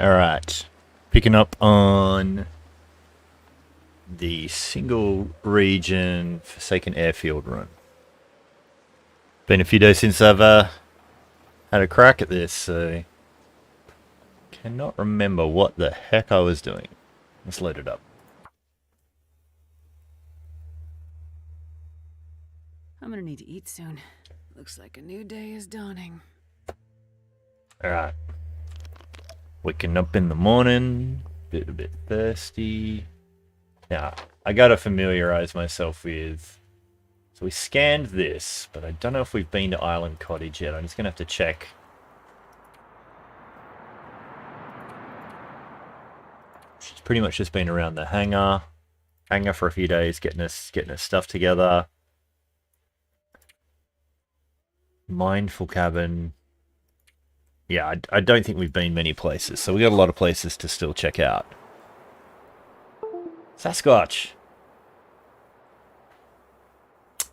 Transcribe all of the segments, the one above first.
Alright, picking up on the single region Forsaken Airfield run. Been a few days since I've had a crack at this, so cannot remember what the heck I was doing. Let's load it up. I'm gonna need to eat soon. Looks like a new day is dawning. Alright. Waking up in the morning, a bit thirsty. Now, I gotta familiarize myself with... So we scanned this, but I don't know if we've been to Island Cottage yet. I'm just gonna have to check. She's pretty much just been around the hangar for a few days, getting us stuff together. Mindful cabin. Yeah, I don't think we've been many places, so we got a lot of places to still check out. Sasquatch.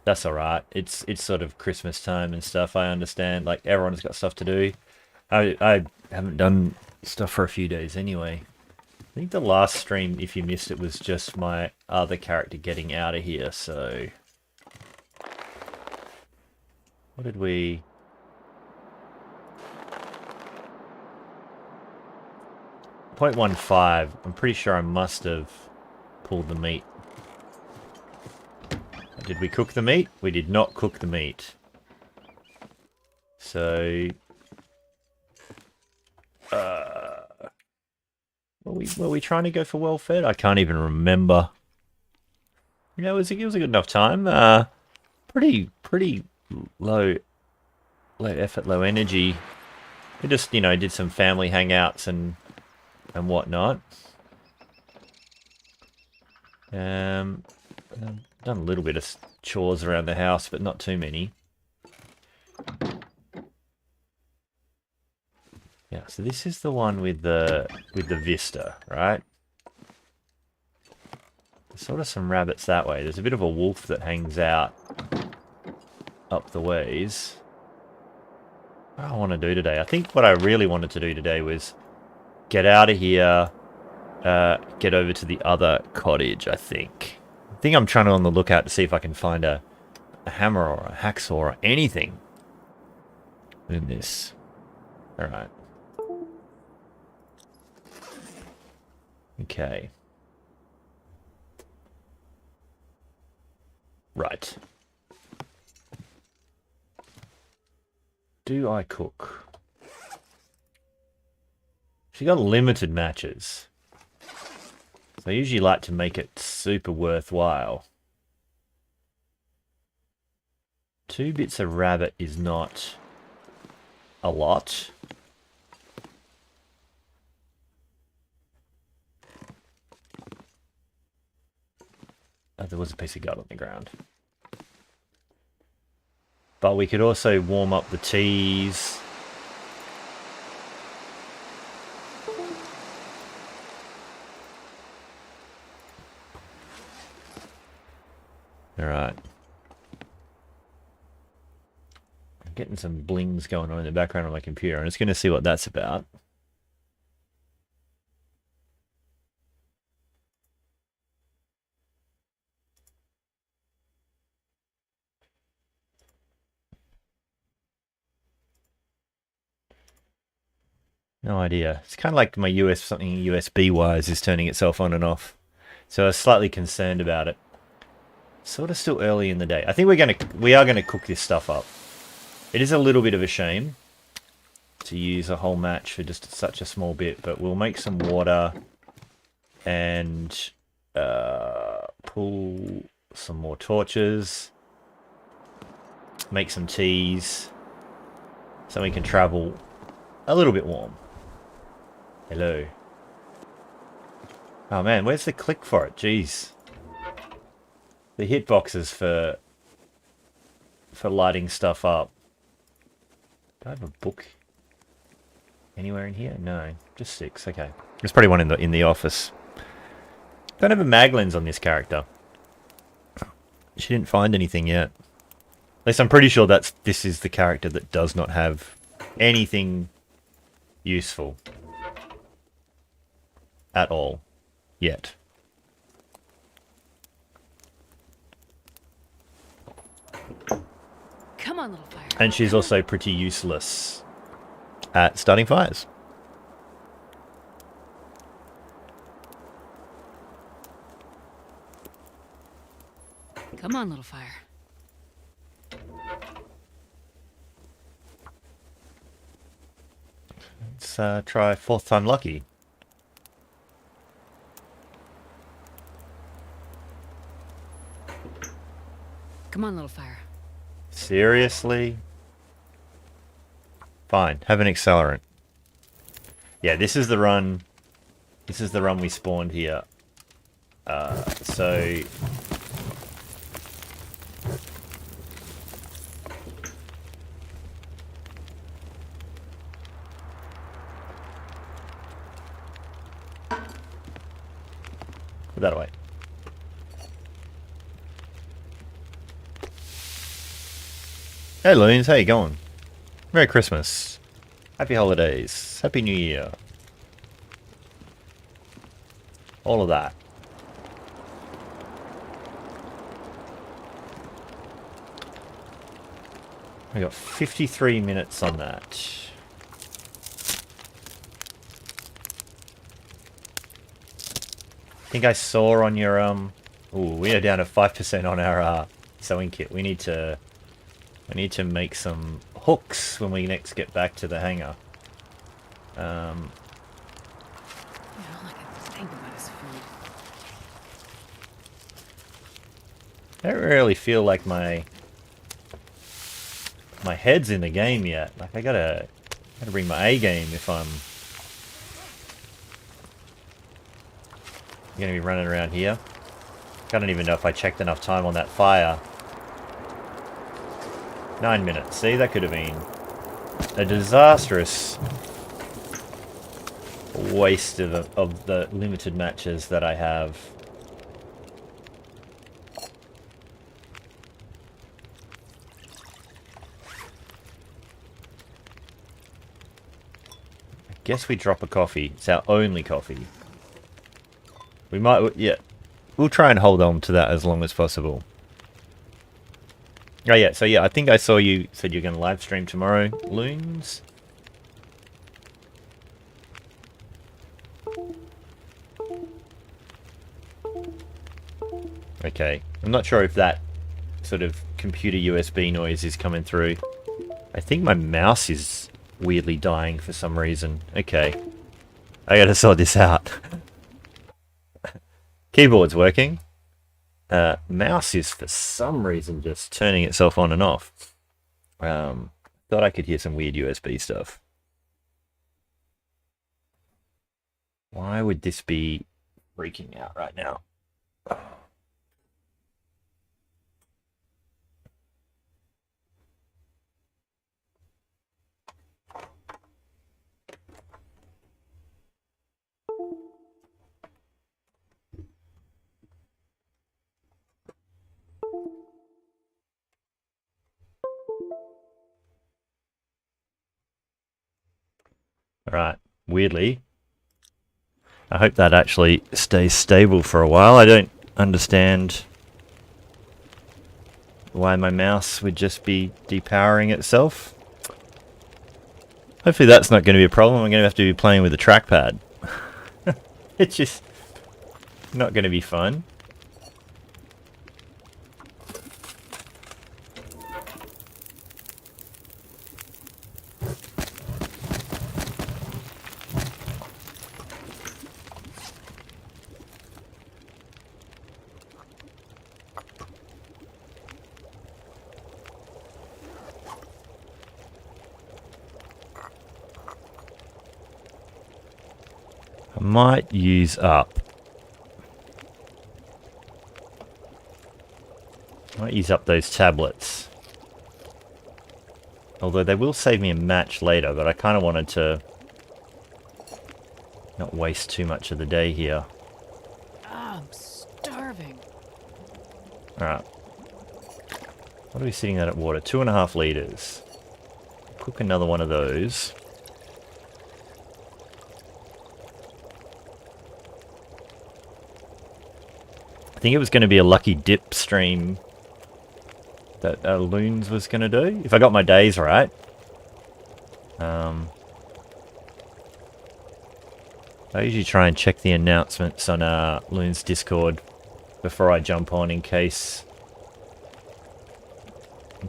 That's alright. It's sort of Christmas time and stuff, I understand. Like, everyone's got stuff to do. I haven't done stuff for a few days anyway. I think the last stream, if you missed it, was just my other character getting out of here, so... What did we... 0.15. I'm pretty sure I must have pulled the meat. Did we cook the meat? We did not cook the meat. So... Were we trying to go for well-fed? I can't even remember. Yeah, it was a good enough time. Pretty low effort, low energy. We just, you know, did some family hangouts and whatnot. Done a little bit of chores around the house, but not too many. Yeah, so this is the one with the vista, right? There's sort of some rabbits that way. There's a bit of a wolf that hangs out up the ways. What do I want to do today? I think what I really wanted to do today was get out of here, get over to the other cottage, I think. I think I'm trying to on the lookout to see if I can find a hammer or a hacksaw or anything in this. Alright. Okay. Right. Do I cook? She got limited matches. So I usually like to make it super worthwhile. 2 bits of rabbit is not a lot. Oh, there was a piece of gut on the ground. But we could also warm up the teas. Alright. I'm getting some blings going on in the background on my computer. I'm just going to see what that's about. No idea. It's kind of like my something USB-wise is turning itself on and off. So I was slightly concerned about it. Sort of still early in the day. I think we are gonna cook this stuff up. It is a little bit of a shame to use a whole match for just such a small bit, but we'll make some water and pull some more torches, make some teas, so we can travel a little bit warm. Hello. Oh man, where's the click for it? Jeez. The hitboxes for lighting stuff up. Do I have a book anywhere in here? No, just 6. Okay, there's probably one in the office. Don't have a mag lens on this character. She didn't find anything yet. At least I'm pretty sure this is the character that does not have anything useful. at all. Yet. Come on, little fire. And she's also pretty useless at starting fires. Come on, little fire. Let's try fourth time lucky. Come on, little fire. Seriously? Fine, have an accelerant. Yeah, this is the run. This is the run we spawned here. So... Put that away. Hey Loons, how you going? Merry Christmas. Happy holidays. Happy New Year. All of that. We got 53 minutes on that. I think I saw on your ooh, we are down to 5% on our sewing kit. We need to make some hooks when we next get back to the hangar. All I can think about is food. I don't really feel like my head's in the game yet. Like I gotta bring my A game if I'm gonna be running around here. I don't even know if I checked enough time on that fire. 9 minutes. See, that could have been a disastrous waste of the limited matches that I have. I guess we drop a coffee. It's our only coffee. We might, yeah. We'll try and hold on to that as long as possible. Oh yeah, so yeah, I think I saw you said you're going to live stream tomorrow, Loons. Okay, I'm not sure if that sort of computer USB noise is coming through. I think my mouse is weirdly dying for some reason. Okay, I gotta sort this out. Keyboard's working. Mouse is for some reason just turning itself on and off. Thought I could hear some weird USB stuff. Why would this be freaking out right now? Alright, weirdly. I hope that actually stays stable for a while. I don't understand why my mouse would just be depowering itself. Hopefully that's not going to be a problem. I'm going to have to be playing with a trackpad. It's just not going to be fun. I might use up. Might use up those tablets. Although they will save me a match later, but I kind of wanted to not waste too much of the day here. Oh, I'm starving. Alright. What are we sitting at water? 2.5 litres. Cook another one of those. I think it was going to be a lucky dip stream that Loons was going to do, if I got my days right. I usually try and check the announcements on Loon's Discord before I jump on in case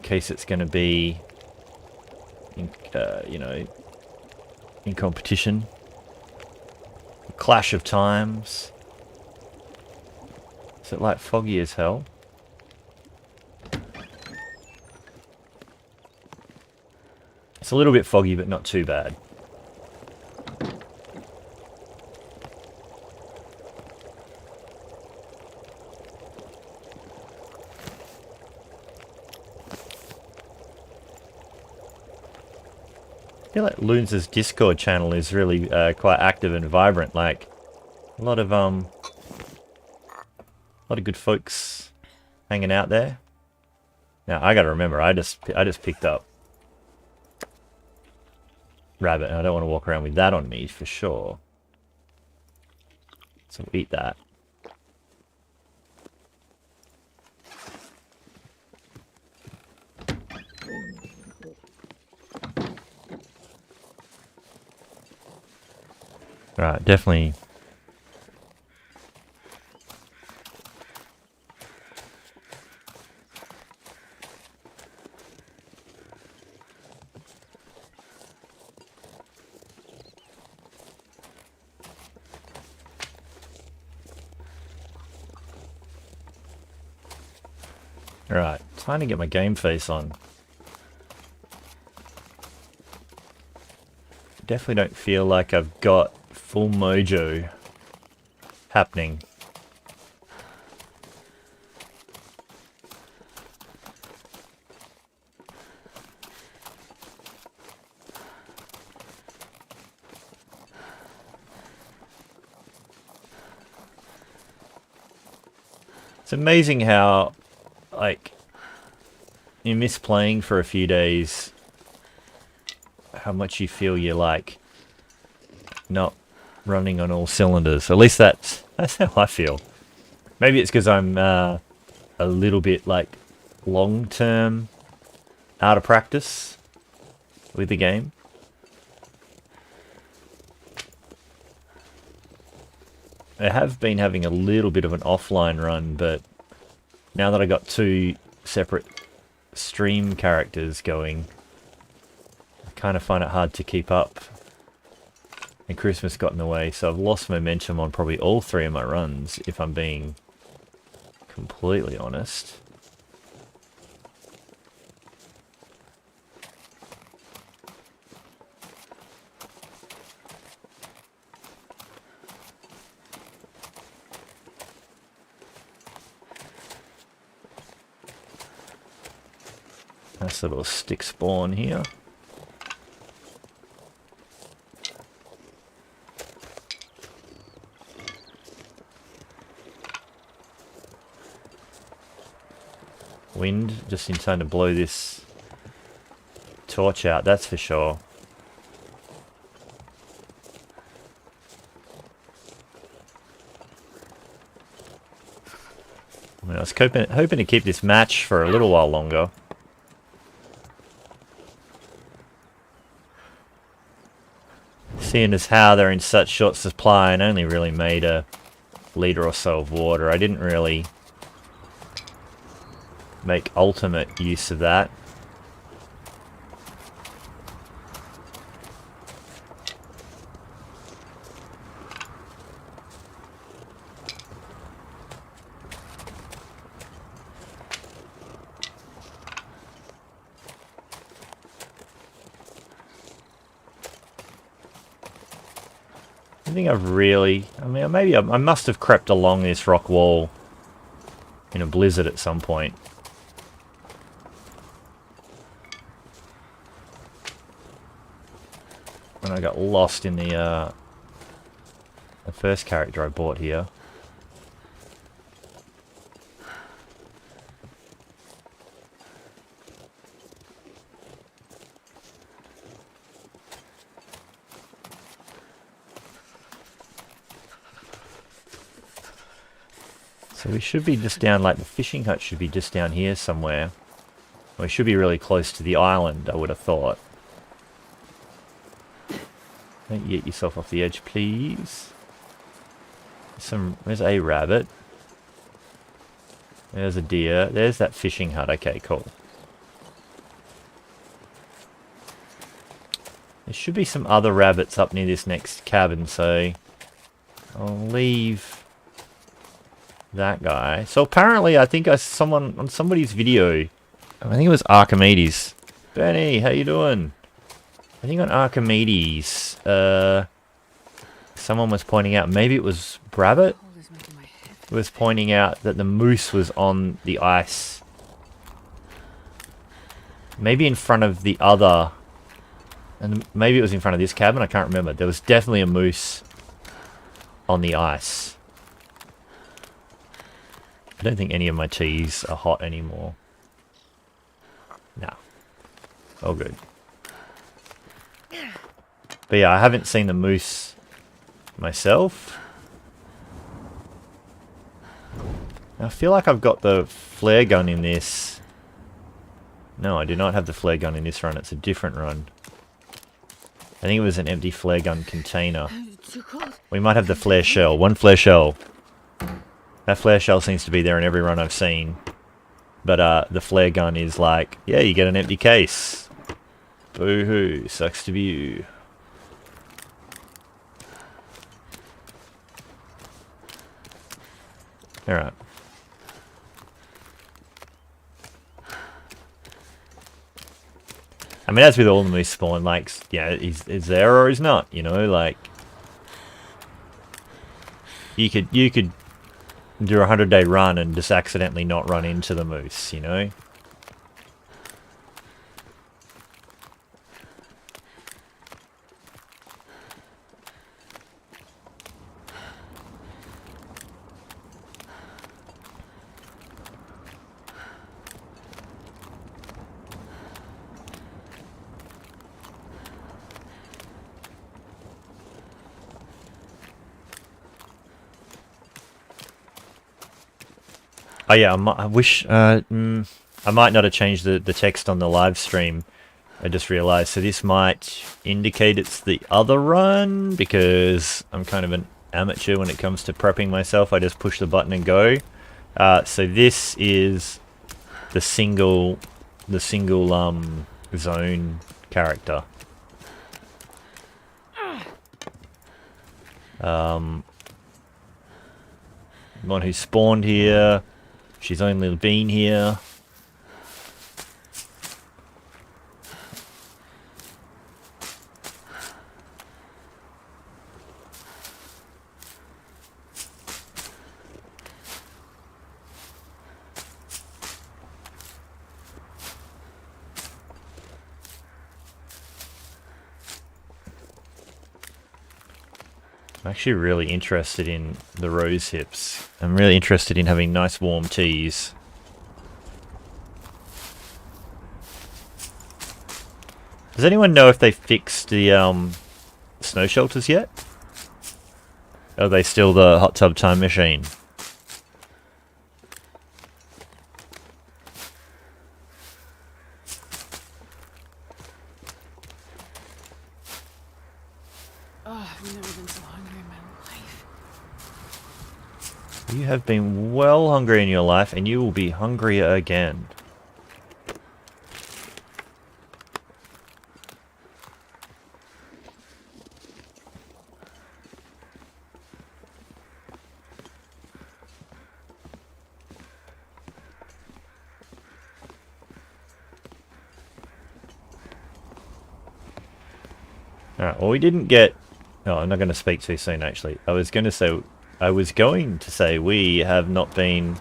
it's going to be in, you know, in competition. A clash of times. Is it like foggy as hell? It's a little bit foggy, but not too bad. I feel like Loons' Discord channel is really quite active and vibrant. Like a lot of good folks hanging out there. Now I gotta remember, I just picked up rabbit, and I don't want to walk around with that on me for sure. So eat that. Right, definitely. Alright, time to get my game face on. Definitely don't feel like I've got full mojo happening. It's amazing how, like, you miss playing for a few days, how much you feel you're, like, not running on all cylinders. At least that's how I feel. Maybe it's because I'm a little bit, like, long-term out of practice with the game. I have been having a little bit of an offline run, but now that I got 2 separate stream characters going, I kind of find it hard to keep up. And Christmas got in the way, so I've lost momentum on probably all 3 of my runs, if I'm being completely honest. Nice little stick spawn here. Wind just in time to blow this torch out, that's for sure. I mean, I was hoping to keep this match for a little while longer. Seeing as how they're in such short supply and only really made a litre or so of water, I didn't really make ultimate use of that. I think I've really... I mean, maybe I must have crept along this rock wall in a blizzard at some point. When I got lost in the first character I bought here. So we should be just down, like the fishing hut should be just down here somewhere. We should be really close to the island, I would have thought. Don't get yourself off the edge, please. There's a rabbit. There's a deer. There's that fishing hut. Okay, cool. There should be some other rabbits up near this next cabin, so I'll leave that guy. So apparently, I think someone on somebody's video, I think it was Archimedes. Benny, how you doing? I think on Archimedes, someone was pointing out, maybe it was Brabbit, was pointing out that the moose was on the ice. Maybe in front of the other, and maybe it was in front of this cabin, I can't remember. There was definitely a moose on the ice. I don't think any of my teas are hot anymore. No. All good. But yeah, I haven't seen the moose myself. I feel like I've got the flare gun in this. No, I do not have the flare gun in this run. It's a different run. I think it was an empty flare gun container. We might have the flare shell. One flare shell. That flare shell seems to be there in every run I've seen. But the flare gun is like, yeah, you get an empty case. Boo-hoo. Sucks to be you. Alright. I mean, as with all the moose spawn, like, yeah, is there or is not, you know, like, you could do a 100-day run and just accidentally not run into the moose, you know? Oh yeah, I wish, I might not have changed the text on the live stream. I just realised, so this might indicate it's the other run, because I'm kind of an amateur when it comes to prepping myself. I just push the button and go. So this is the single zone character. One who spawned here. She's only been here. I'm actually really interested in the rose hips. I'm really interested in having nice warm teas. Does anyone know if they fixed the snow shelters yet? Are they still the hot tub time machine? I've never been so hungry in my life. You have been well hungry in your life, and you will be hungrier again. Alright, well we didn't get... Oh, I'm not going to speak too soon actually. I was going to say we have not been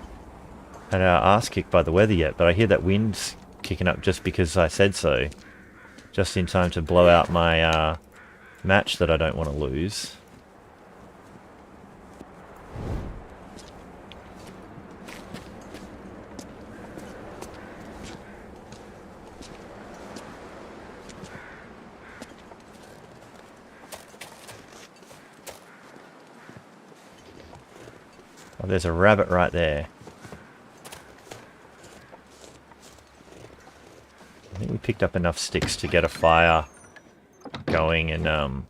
had our ass kicked by the weather yet, but I hear that wind's kicking up just because I said so. Just in time to blow out my match that I don't want to lose. Oh, there's a rabbit right there. I think we picked up enough sticks to get a fire going, and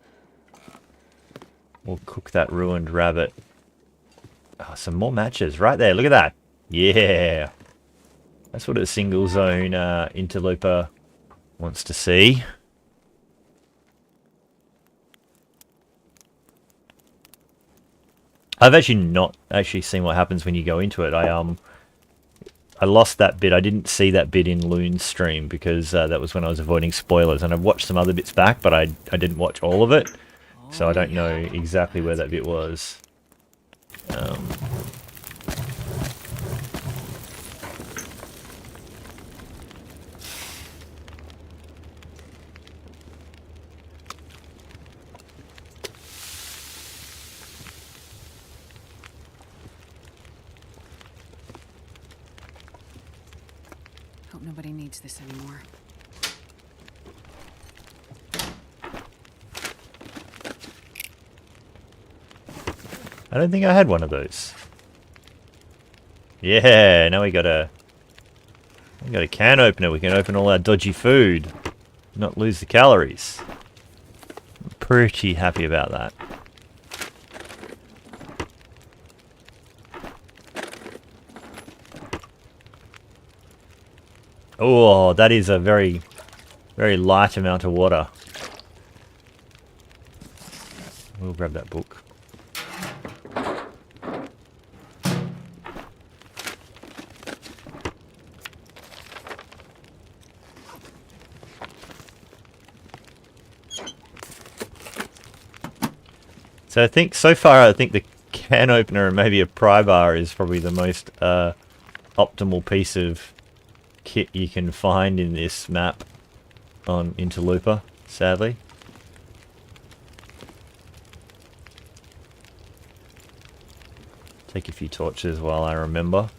we'll cook that ruined rabbit. Oh, some more matches right there. Look at that. Yeah. That's what a single zone interloper wants to see. I've actually not actually seen what happens when you go into it. I lost that bit. I didn't see that bit in Loon's stream because that was when I was avoiding spoilers, and I've watched some other bits back, but I didn't watch all of it, so I don't know exactly where that bit was. Hope nobody needs this anymore. I don't think I had one of those. Yeah, now we got a can opener. We can open all our dodgy food, not lose the calories. I'm pretty happy about that. Oh, that is a very, very light amount of water. We'll grab that book. So I think, so far, I think the can opener and maybe a pry bar is probably the most optimal piece of kit you can find in this map on Interloper, sadly. Take a few torches while I remember.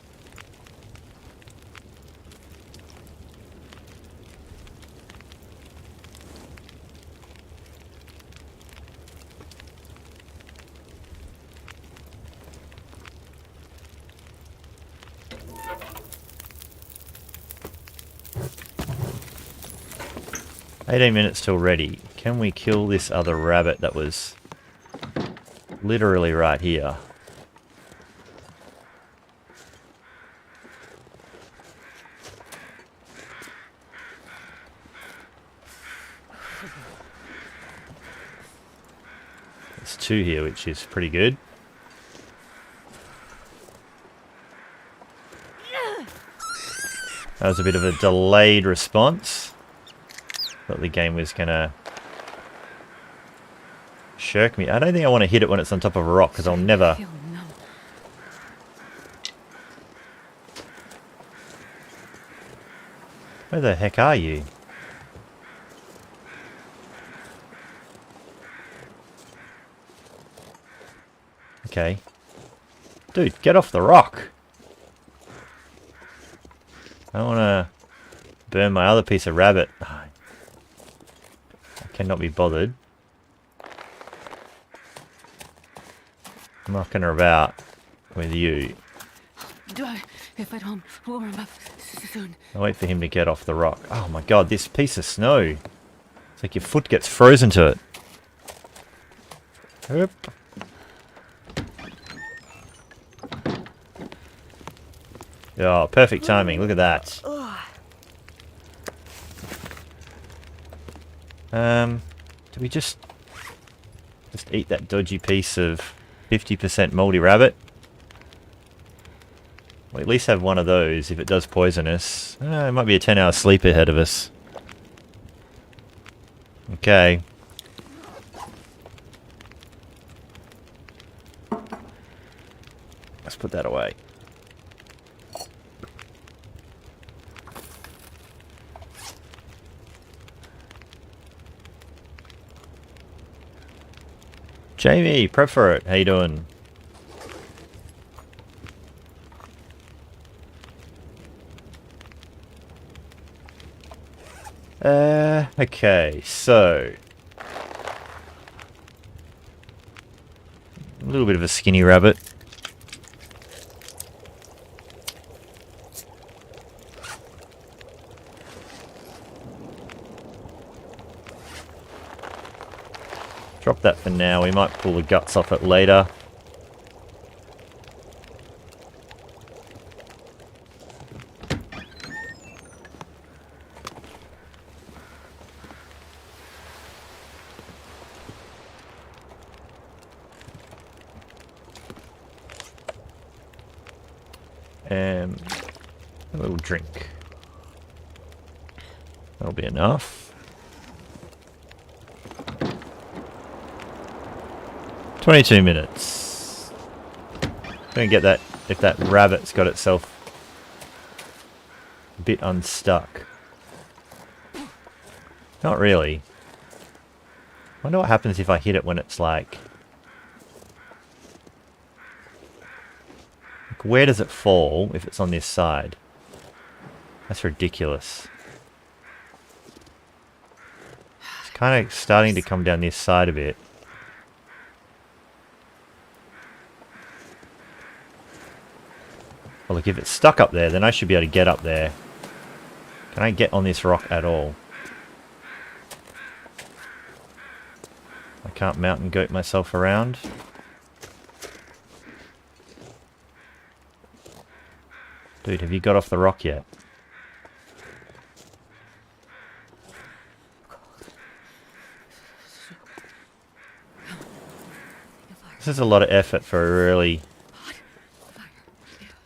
"18 minutes till ready. Can we kill this other rabbit that was literally right here?" There's two here, which is pretty good. That was a bit of a delayed response. Thought the game was gonna shirk me. I don't think I want to hit it when it's on top of a rock, because I'll never... Where the heck are you? Okay. Dude, get off the rock! I don't want to burn my other piece of rabbit. I cannot be bothered. I'm knocking her about with you. If at home, warm up soon. I'll wait for him to get off the rock. Oh my god, this piece of snow. It's like your foot gets frozen to it. Oop. Oh, perfect timing. Look at that. Do we just eat that dodgy piece of 50% moldy rabbit? We'll at least have one of those if it does poison us. It might be a 10-hour sleep ahead of us. Okay. Let's put that away. Jamie, prep for it. How you doing? Okay, so a little bit of a skinny rabbit. Drop that for now. We might pull the guts off it later. And a little drink. That'll be enough. 22 minutes. Gonna get that if that rabbit's got itself a bit unstuck. Not really. Wonder what happens if I hit it when it's like where does it fall if it's on this side? That's ridiculous. It's kind of starting to come down this side a bit. Well, look, if it's stuck up there, then I should be able to get up there. Can I get on this rock at all? I can't mountain goat myself around. Dude, have you got off the rock yet? This is a lot of effort for a really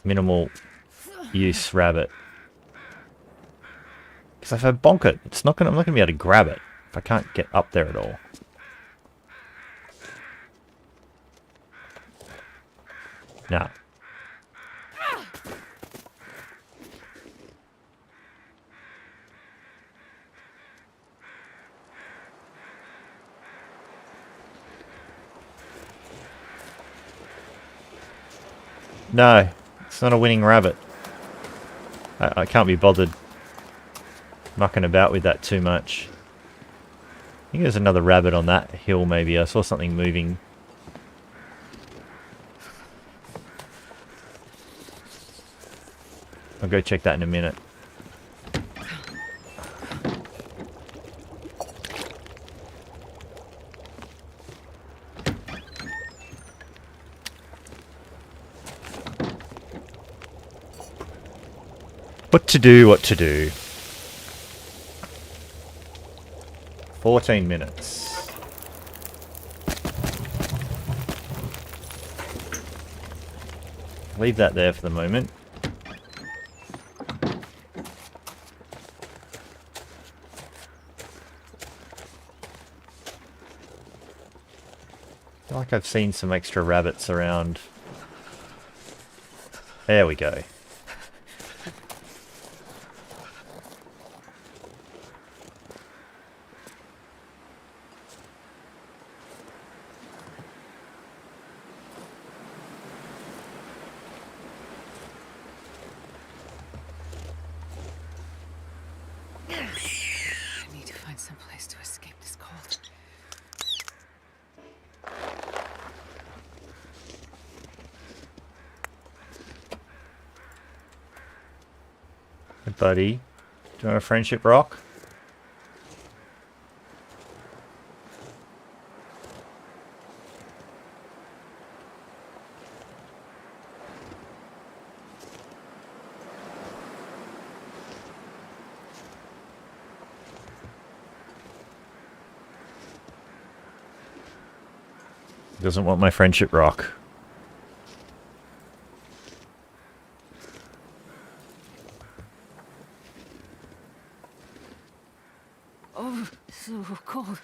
minimal use rabbit. Because if I bonk it, I'm not gonna be able to grab it if I can't get up there at all. Nah. No, it's not a winning rabbit. I can't be bothered mucking about with that too much. I think there's another rabbit on that hill maybe. I saw something moving. I'll go check that in a minute. What to do, what to do. 14 minutes. Leave that there for the moment. I feel like I've seen some extra rabbits around. There we go. Someplace to escape this cold. Hey buddy, do you want a friendship rock? Doesn't want my friendship rock. Oh, so cold.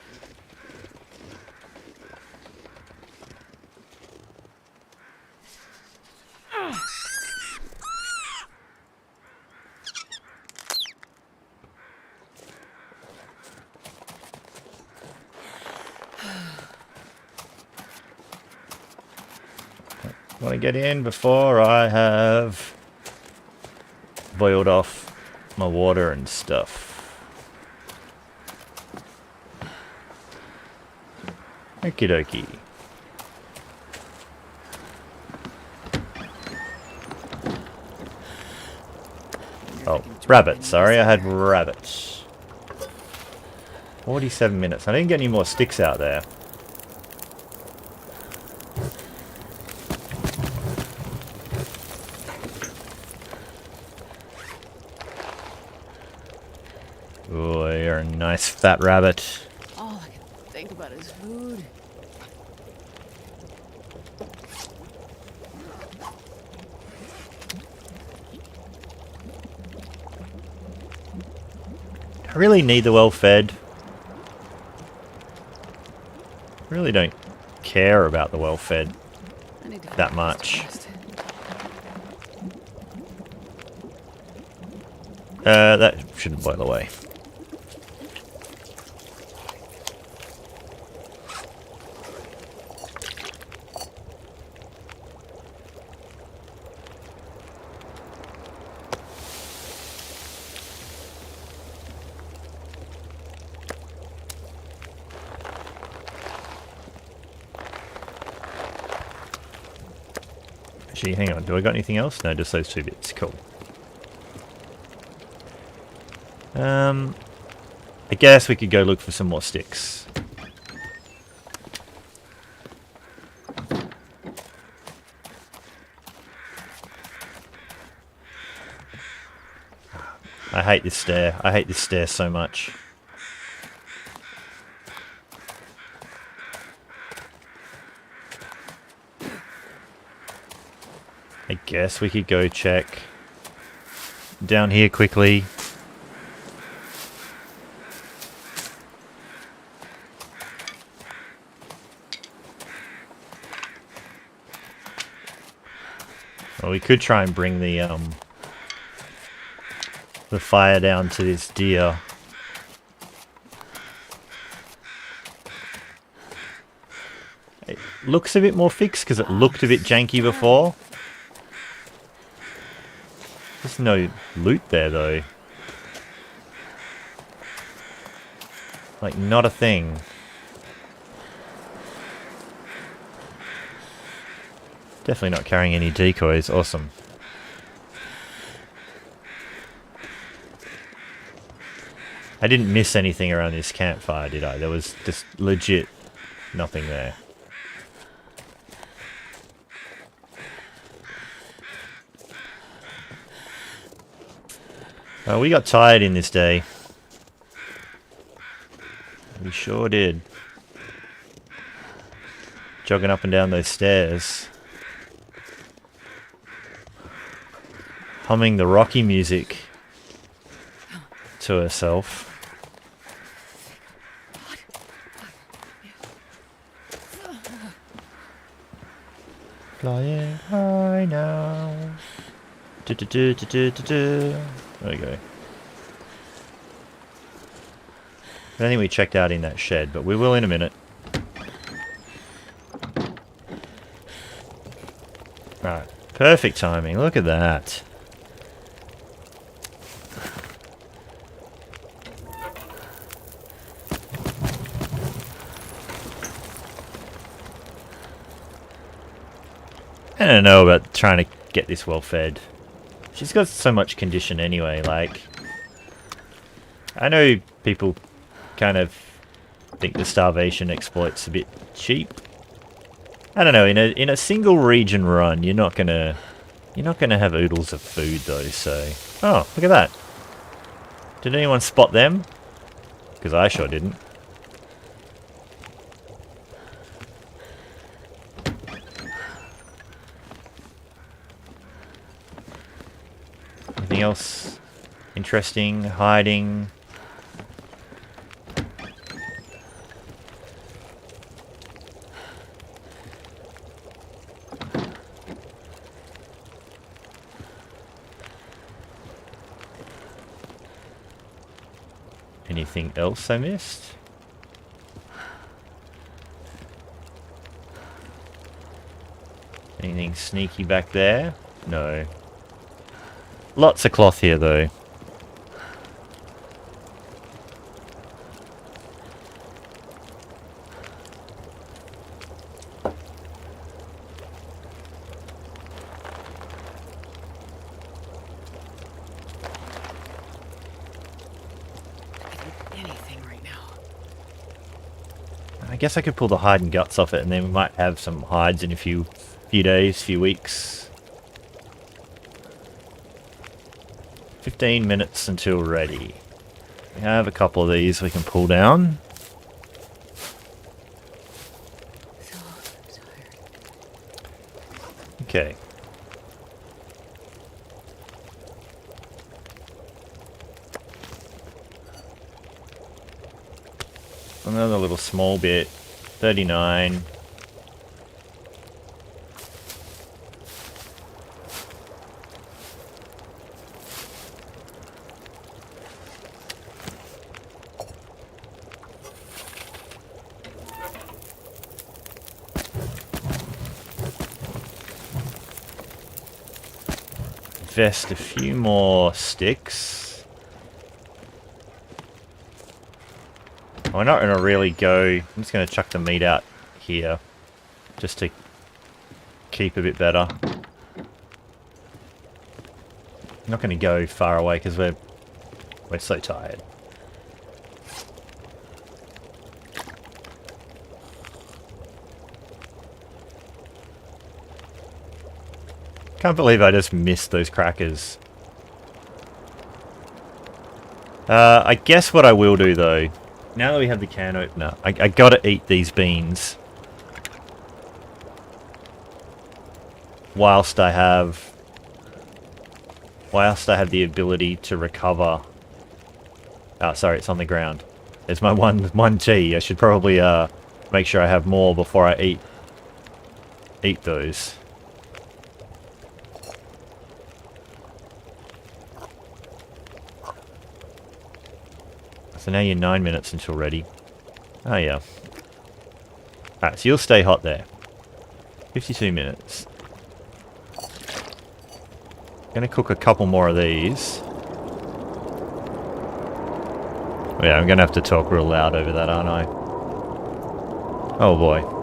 Want to get in before I have boiled off my water and stuff. Okie dokie. Oh, rabbit. Sorry, I had rabbits. 47 minutes. I didn't get any more sticks out there. nice fat rabbit. All I can think about is food. I really need the well-fed. I really don't care about the well-fed I need to that find a place to much. rest. That shouldn't boil away. Actually, hang on. Do I got anything else? No, just those 2 bits. Cool. I guess we could go look for some more sticks. I hate this stair. I hate this stair so much. I guess we could go check down here quickly. Well, we could try and bring the fire down to this deer. It looks a bit more fixed because it looked a bit janky before. There's no loot there though. Like, not a thing. Definitely not carrying any decoys. Awesome. I didn't miss anything around this campfire, did I? There was just legit nothing there. Oh, we got tired in this day. We sure did. Jogging up and down those stairs. Humming the Rocky music to herself. Flying high now. Do, do, do, do, do, do, do. There we go. I don't think we checked out in that shed, but we will in a minute. Alright, perfect timing. Look at that. I don't know about trying to get this well fed. She's got so much condition anyway, like... I know people kind of think the starvation exploit's a bit cheap. I don't know, in a single region run, you're not gonna have oodles of food though, so... Oh, look at that. Did anyone spot them? Because I sure didn't. Anything else interesting, hiding? Anything else I missed? Anything sneaky back there? No. Lots of cloth here though. Anything right now. I guess I could pull the hide and guts off it and then we might have some hides in a few days, few weeks. 15 minutes until ready. We have a couple of these we can pull down. So tired. Okay. Another little small bit. 39. Invest a few more sticks. We're not going to really go... I'm just going to chuck the meat out here. Just to keep a bit better. I'm not going to go far away because we're so tired. Can't believe I just missed those crackers. I guess what I will do though, now that we have the can opener, I gotta eat these beans. Whilst I have the ability to recover. Oh, sorry, it's on the ground. There's my one tea. I should probably make sure I have more before I eat those. So now you're 9 minutes until ready. Oh yeah. Alright, so you'll stay hot there. 52 minutes. Gonna cook a couple more of these. Oh, yeah, I'm gonna have to talk real loud over that, aren't I? Oh boy.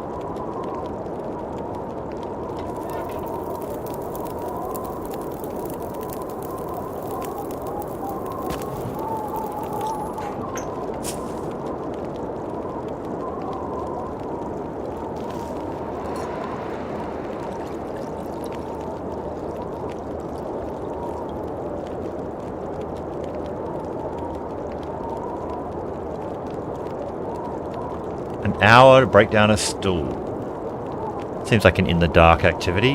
An hour to break down a stool. Seems like an in-the-dark activity.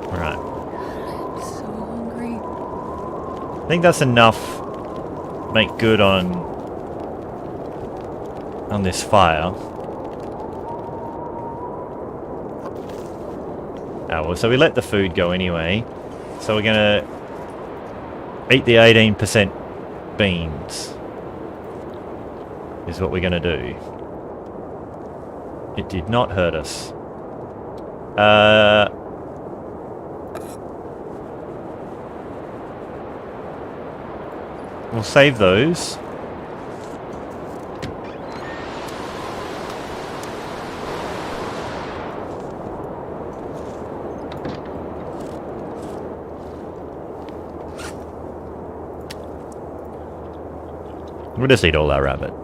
Alright. I'm so hungry. I think that's enough to make good on this fire. Oh, well, so we let the food go anyway. So we're gonna eat the 18% beans. Is what we're gonna do. It did not hurt us. We'll save those. We'll just eat all our rabbit.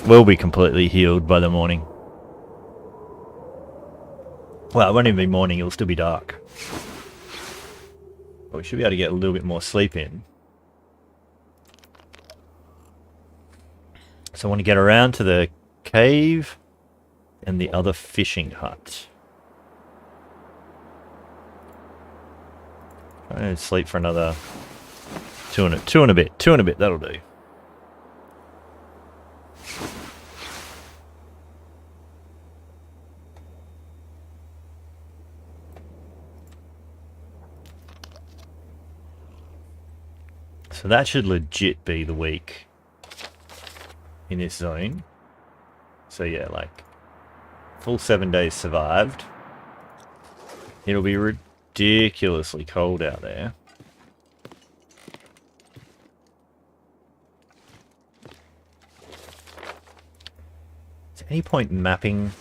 We'll be completely healed by the morning. Well, it won't even be morning, it'll still be dark. But we should be able to get a little bit more sleep in. So I want to get around to the cave and the other fishing hut. I'm going to sleep for another two and a bit, that'll do. So that should legit be the week in this zone. So yeah, like full 7 days survived. It'll be ridiculously cold out there. Is there any point mapping...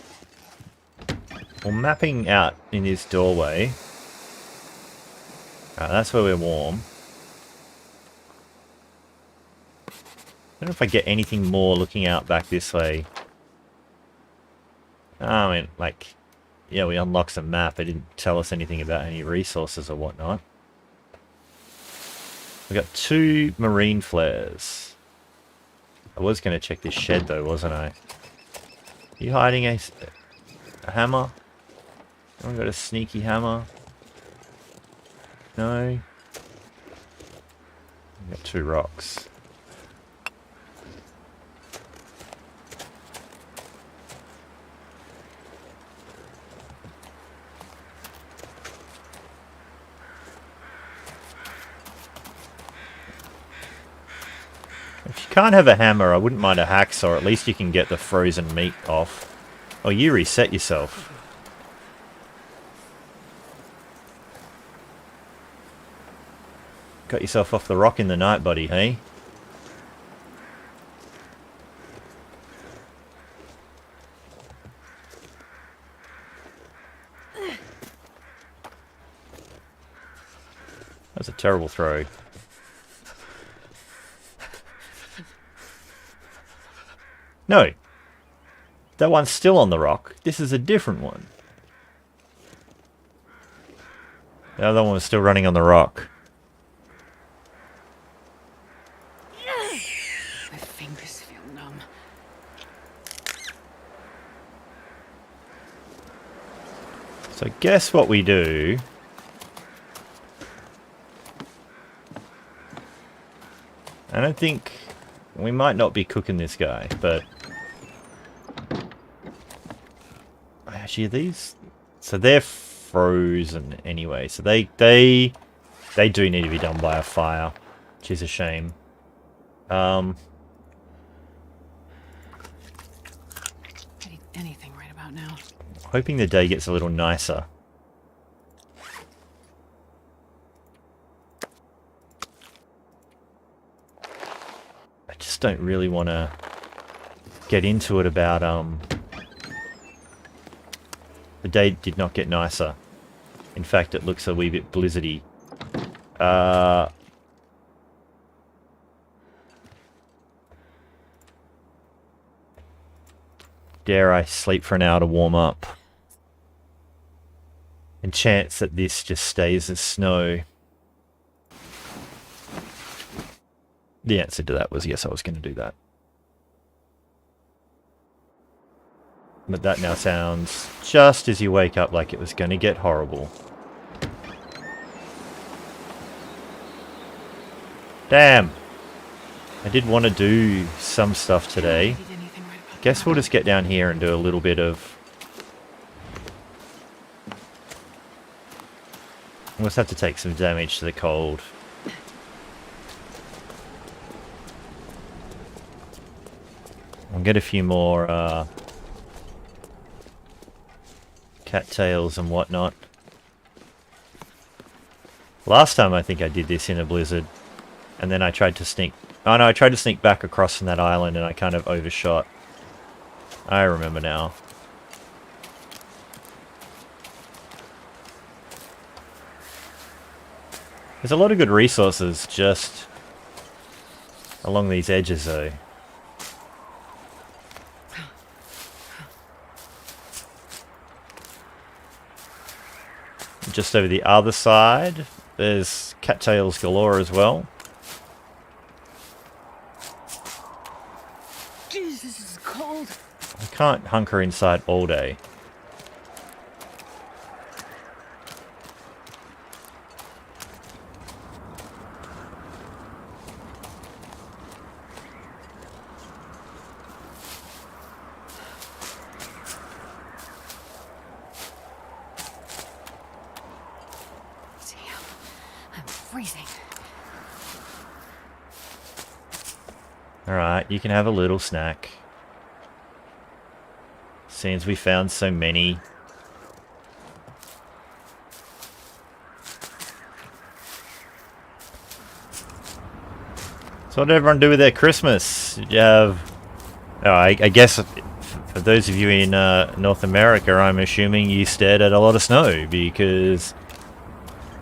Well, mapping out in this doorway. Alright, that's where we're warm. I don't know if I get anything more looking out back this way. I mean, like... Yeah, we unlocked some map. It didn't tell us anything about any resources or whatnot. We got 2 marine flares. I was going to check this shed though, wasn't I? Are you hiding a hammer? Oh, we got a sneaky hammer. No. We got 2 rocks. If you can't have a hammer, I wouldn't mind a hacksaw. At least you can get the frozen meat off. Oh, you reset yourself. Got yourself off the rock in the night, buddy, hey? That's a terrible throw. No. That one's still on the rock. This is a different one. The other one was still running on the rock. My fingers feel numb. So guess what we do? I don't think... We might not be cooking this guy, but... Actually, are these... So they're frozen anyway, so they do need to be done by a fire, which is a shame. I need anything right about now. Hoping the day gets a little nicer. I just don't really want to get into it about the day did not get nicer. In fact, it looks a wee bit blizzardy. Dare I sleep for an hour to warm up? And chance that this just stays as snow. The answer to that was yes, I was going to do that. But that now sounds just as you wake up like it was going to get horrible. Damn! I did want to do some stuff today. Guess we'll just get down here and do a little bit of... We'll just have to take some damage to the cold. I'll get a few more cattails and whatnot. Last time I think I did this in a blizzard, and then I tried to sneak... Oh no, I tried to sneak back across from that island and I kind of overshot. I remember now. There's a lot of good resources just along these edges though. Just over the other side, there's cattails galore as well. Jeez, this is cold. I can't hunker inside all day. Freezing. Alright, you can have a little snack. Since we found so many. So what did everyone do with their Christmas? Did you have... Oh, I guess for those of you in North America, I'm assuming you stared at a lot of snow, because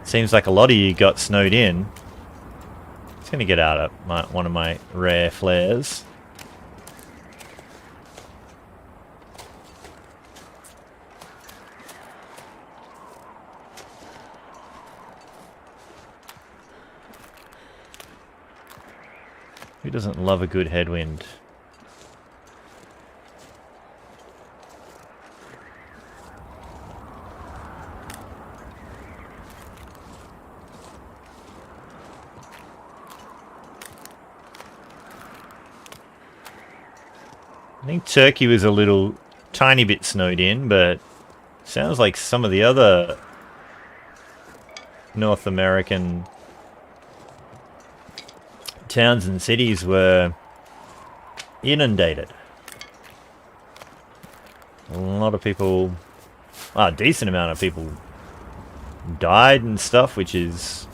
it seems like a lot of you got snowed in. Just going to get out of one of my rare flares. Who doesn't love a good headwind? I think Turkey was a little tiny bit snowed in, but sounds like some of the other North American towns and cities were inundated. A lot of people, well, a decent amount of people died and stuff, which is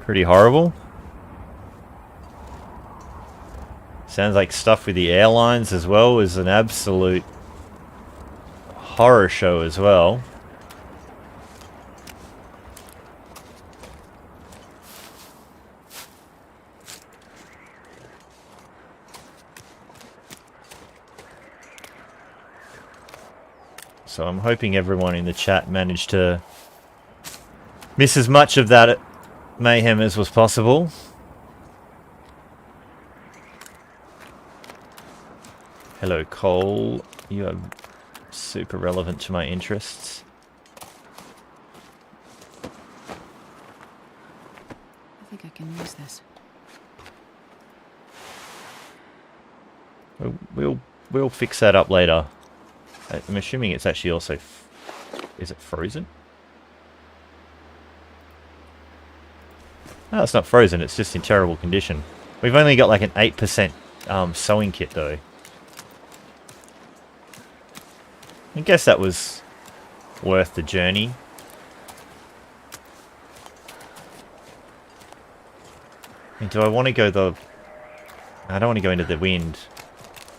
pretty horrible. Sounds like stuff with the airlines as well was an absolute horror show as well. So I'm hoping everyone in the chat managed to miss as much of that mayhem as was possible. Hello, Cole. You are super relevant to my interests. I think I can use this. We'll fix that up later. I'm assuming it's actually also... Is it frozen? No, it's not frozen. It's just in terrible condition. We've only got like an 8% sewing kit though. I guess that was worth the journey. And do I want to go the... I don't want to go into the wind.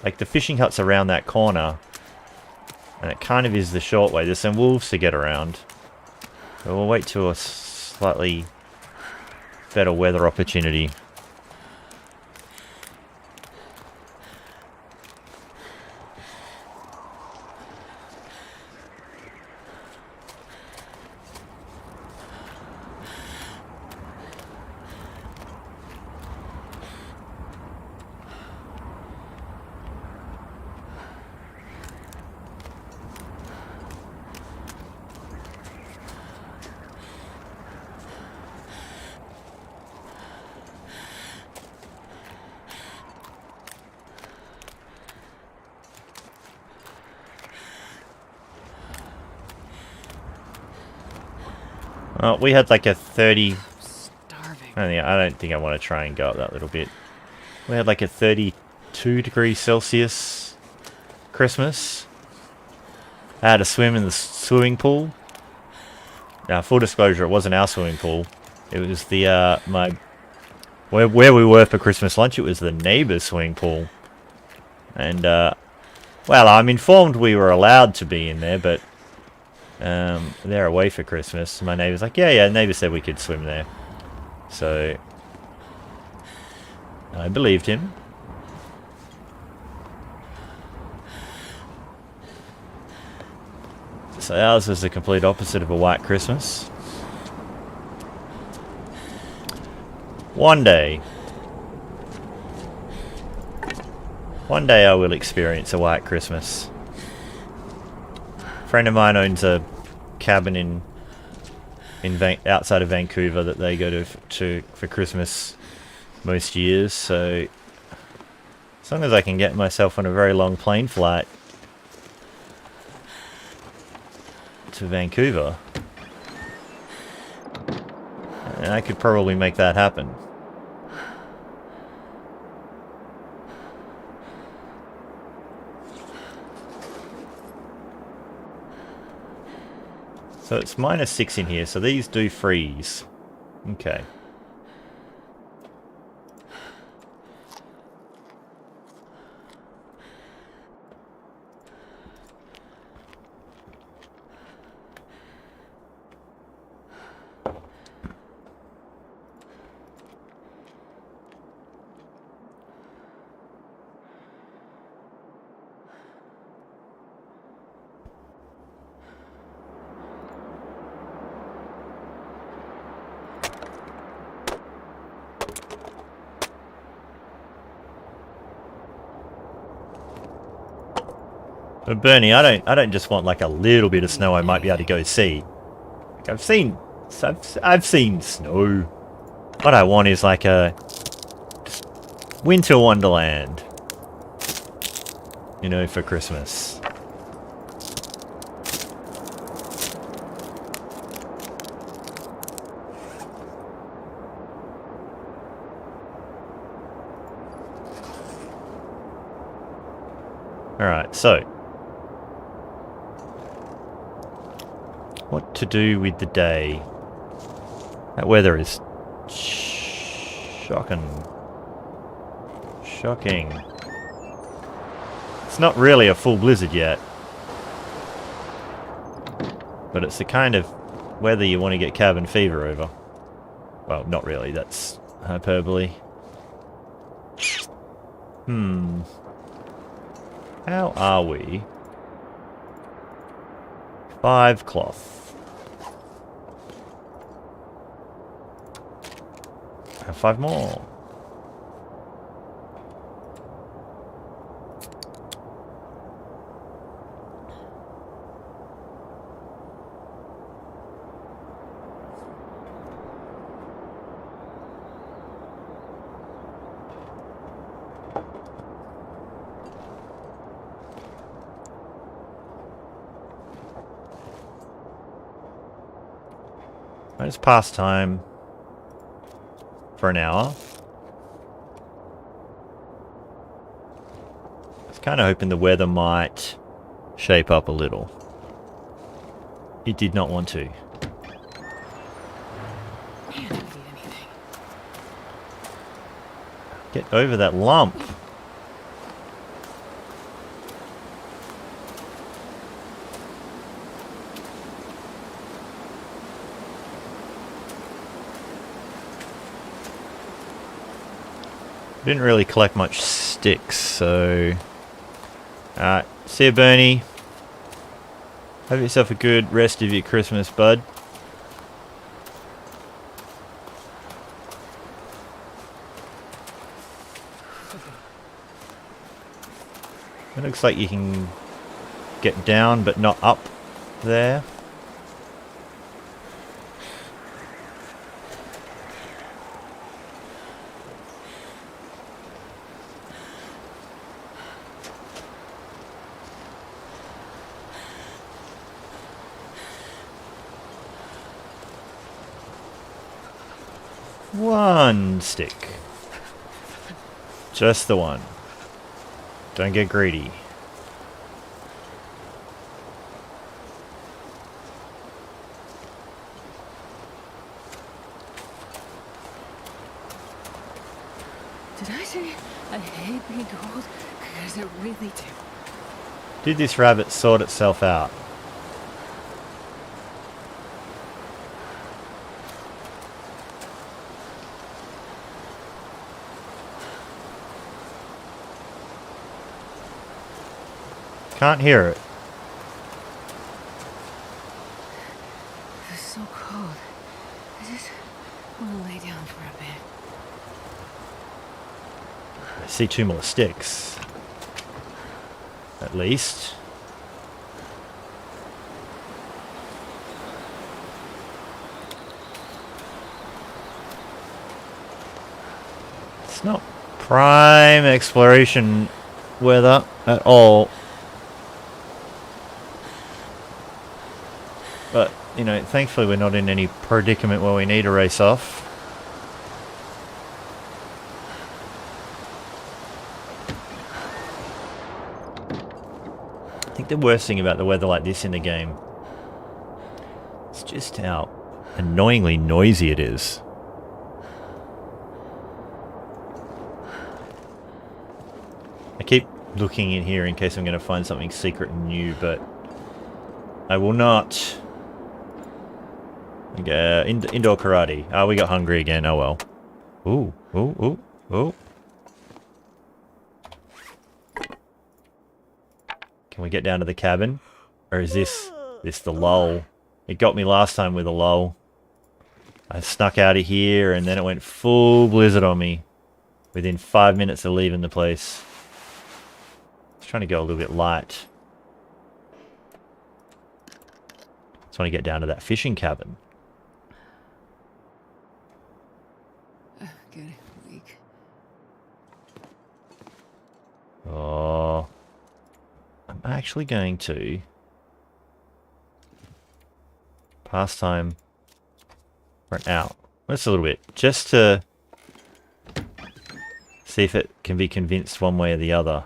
Like, the fishing hut's around that corner. And it kind of is the short way. There's some wolves to get around. So we'll wait till a slightly better weather opportunity. We had like a 30... Starving. I don't think I want to try and go up that little bit. We had like a 32 degrees Celsius Christmas. I had a swim in the swimming pool. Now, full disclosure, it wasn't our swimming pool. It was the where we were for Christmas lunch. It was the neighbour's swimming pool. And well, I'm informed we were allowed to be in there, but they're away for Christmas. My neighbour's like, yeah, neighbour said we could swim there. So I believed him. So ours was the complete opposite of a white Christmas. One day I will experience a white Christmas. A friend of mine owns a cabin outside of Vancouver that they go to for Christmas most years. So as long as I can get myself on a very long plane flight to Vancouver, and I could probably make that happen. So it's -6 in here, so these do freeze. Okay. But Bernie, I don't just want like a little bit of snow I might be able to go see. Like I've seen snow. What I want is like a winter wonderland. You know, for Christmas. Alright, so. What to do with the day? That weather is shocking. Shocking. It's not really a full blizzard yet. But it's the kind of weather you want to get cabin fever over. Well, not really, that's hyperbole. How are we? 5 cloth. Have 5 more. It's past time for an hour. I was kind of hoping the weather might shape up a little. It did not want to. Man, I don't need anything. Get over that lump. Didn't really collect much sticks, so... Alright, see you, Bernie. Have yourself a good rest of your Christmas, bud. It looks like you can get down, but not up there. One stick. Just the one. Don't get greedy. Did I say I hate being cold? Because I really do. Did this rabbit sort itself out? Can't hear it. It's so cold. I just want to lay down for a bit. I see 2 more sticks. At least. It's not prime exploration weather at all. But, you know, thankfully we're not in any predicament where we need to race off. I think the worst thing about the weather like this in the game is just how annoyingly noisy it is. I keep looking in here in case I'm going to find something secret and new, but I will not. Indoor karate. Oh, we got hungry again. Oh well. Ooh, ooh, ooh, ooh. Can we get down to the cabin? Or is this the lull? It got me last time with a lull. I snuck out of here and then it went full blizzard on me within 5 minutes of leaving the place. I was trying to go a little bit light. Just want to get down to that fishing cabin. Getting weak. Oh, I'm actually going to pastime for an hour. Just a little bit, just to see if it can be convinced one way or the other.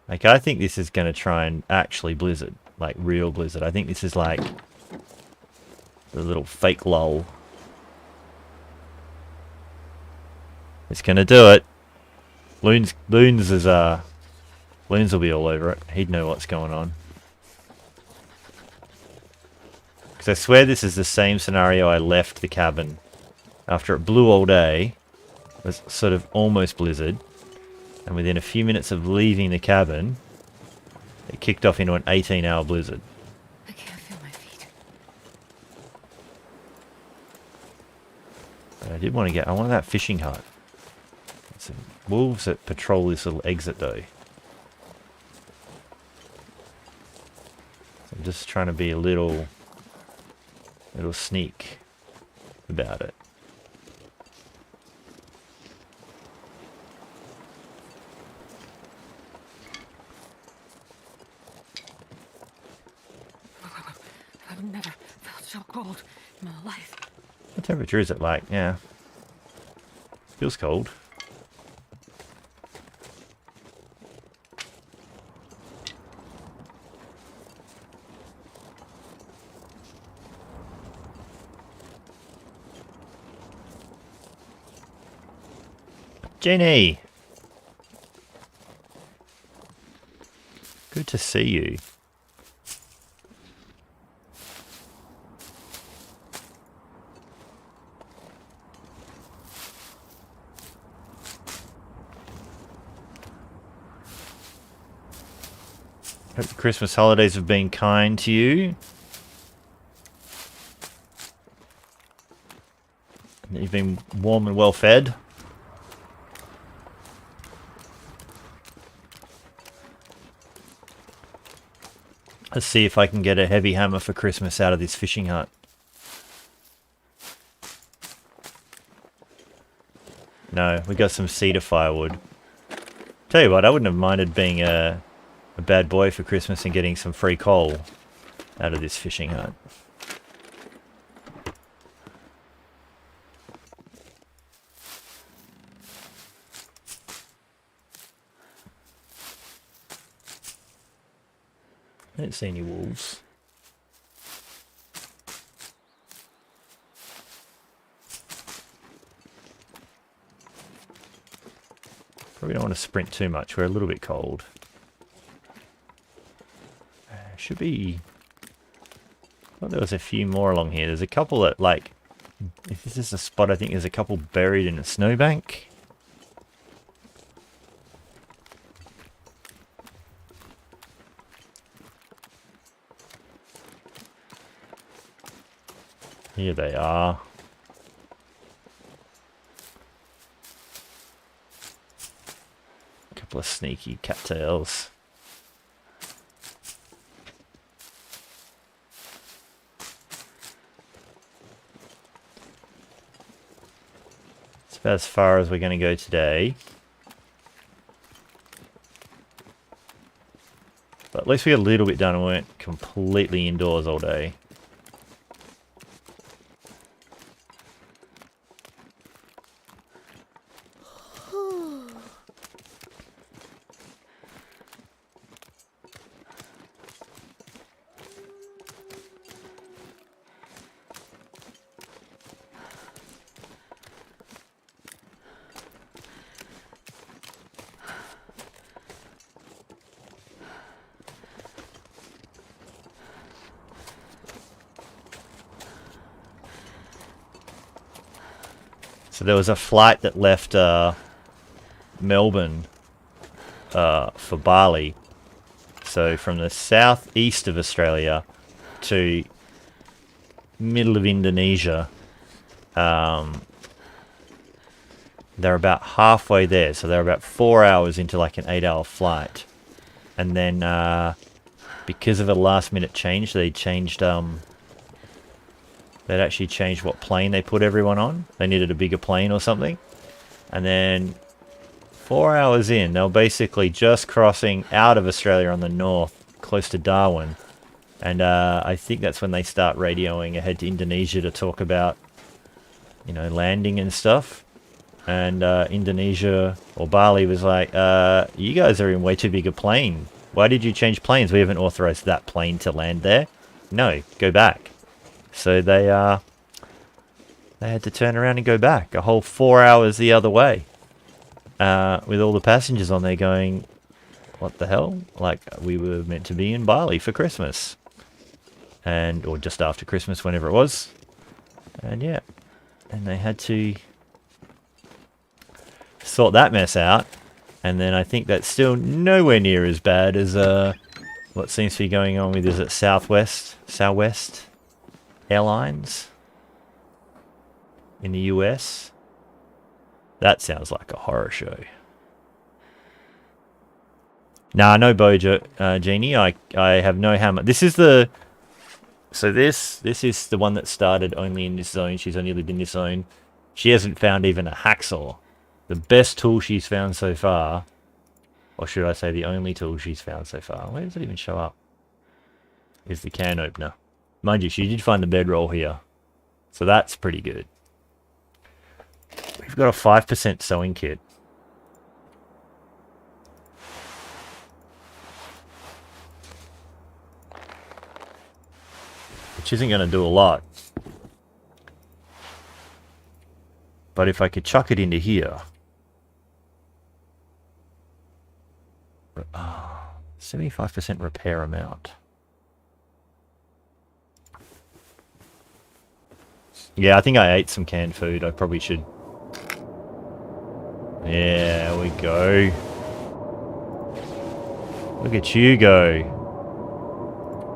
Like, I think this is going to try and actually blizzard, like real blizzard. I think this is like the little fake lull. It's going to do it. Loons will be all over it. He'd know what's going on. Because I swear this is the same scenario I left the cabin after it blew all day. It was sort of almost blizzard. And within a few minutes of leaving the cabin, it kicked off into an 18-hour blizzard. I can't feel my feet. But I did want to get... I wanted that fishing hut. Some wolves that patrol this little exit though. So I'm just trying to be a little sneak about it. I've never felt so cold in my life. What temperature is it like? Yeah. Feels cold. Jenny! Good to see you. Hope the Christmas holidays have been kind to you. And that you've been warm and well fed. Let's see if I can get a heavy hammer for Christmas out of this fishing hut. No, we got some cedar firewood. Tell you what, I wouldn't have minded being a bad boy for Christmas and getting some free coal out of this fishing hut. I don't see any wolves. Probably don't want to sprint too much. We're a little bit cold. Should be... I thought there was a few more along here. There's a couple that, like... If this is a spot, I think there's a couple buried in a snowbank. Here they are. A couple of sneaky cattails. It's about as far as we're going to go today. But at least we got a little bit done and weren't completely indoors all day. So there was a flight that left Melbourne for Bali. So from the southeast of Australia to middle of Indonesia. They're about halfway there. So they're about 4 hours into like an 8-hour flight. And then because of a last minute change, they changed, they'd actually changed what plane they put everyone on. They needed a bigger plane or something. And then 4 hours in, they were basically just crossing out of Australia on the north, close to Darwin. And I think that's when they start radioing ahead to Indonesia to talk about, you know, landing and stuff. And Indonesia, or Bali, was like, you guys are in way too big a plane. Why did you change planes? We haven't authorized that plane to land there. No, go back. So they had to turn around and go back a whole 4 hours the other way. With all the passengers on there going, what the hell? Like, we were meant to be in Bali for Christmas. And, or just after Christmas, whenever it was. And yeah, and they had to sort that mess out. And then I think that's still nowhere near as bad as what seems to be going on with, is it Southwest Airlines in the US? That sounds like a horror show. Nah, no Bojo, Genie. I have no hammer. This is the... So this is the one that started only in this zone. She's only lived in this zone. She hasn't found even a hacksaw. The best tool she's found so far, or should I say the only tool she's found so far, where does it even show up, is the can opener. Mind you, she did find the bedroll here. So that's pretty good. We've got a 5% sewing kit. Which isn't going to do a lot. But if I could chuck it into here. 75% repair amount. Yeah, I think I ate some canned food. I probably should. Yeah, there we go. Look at you go.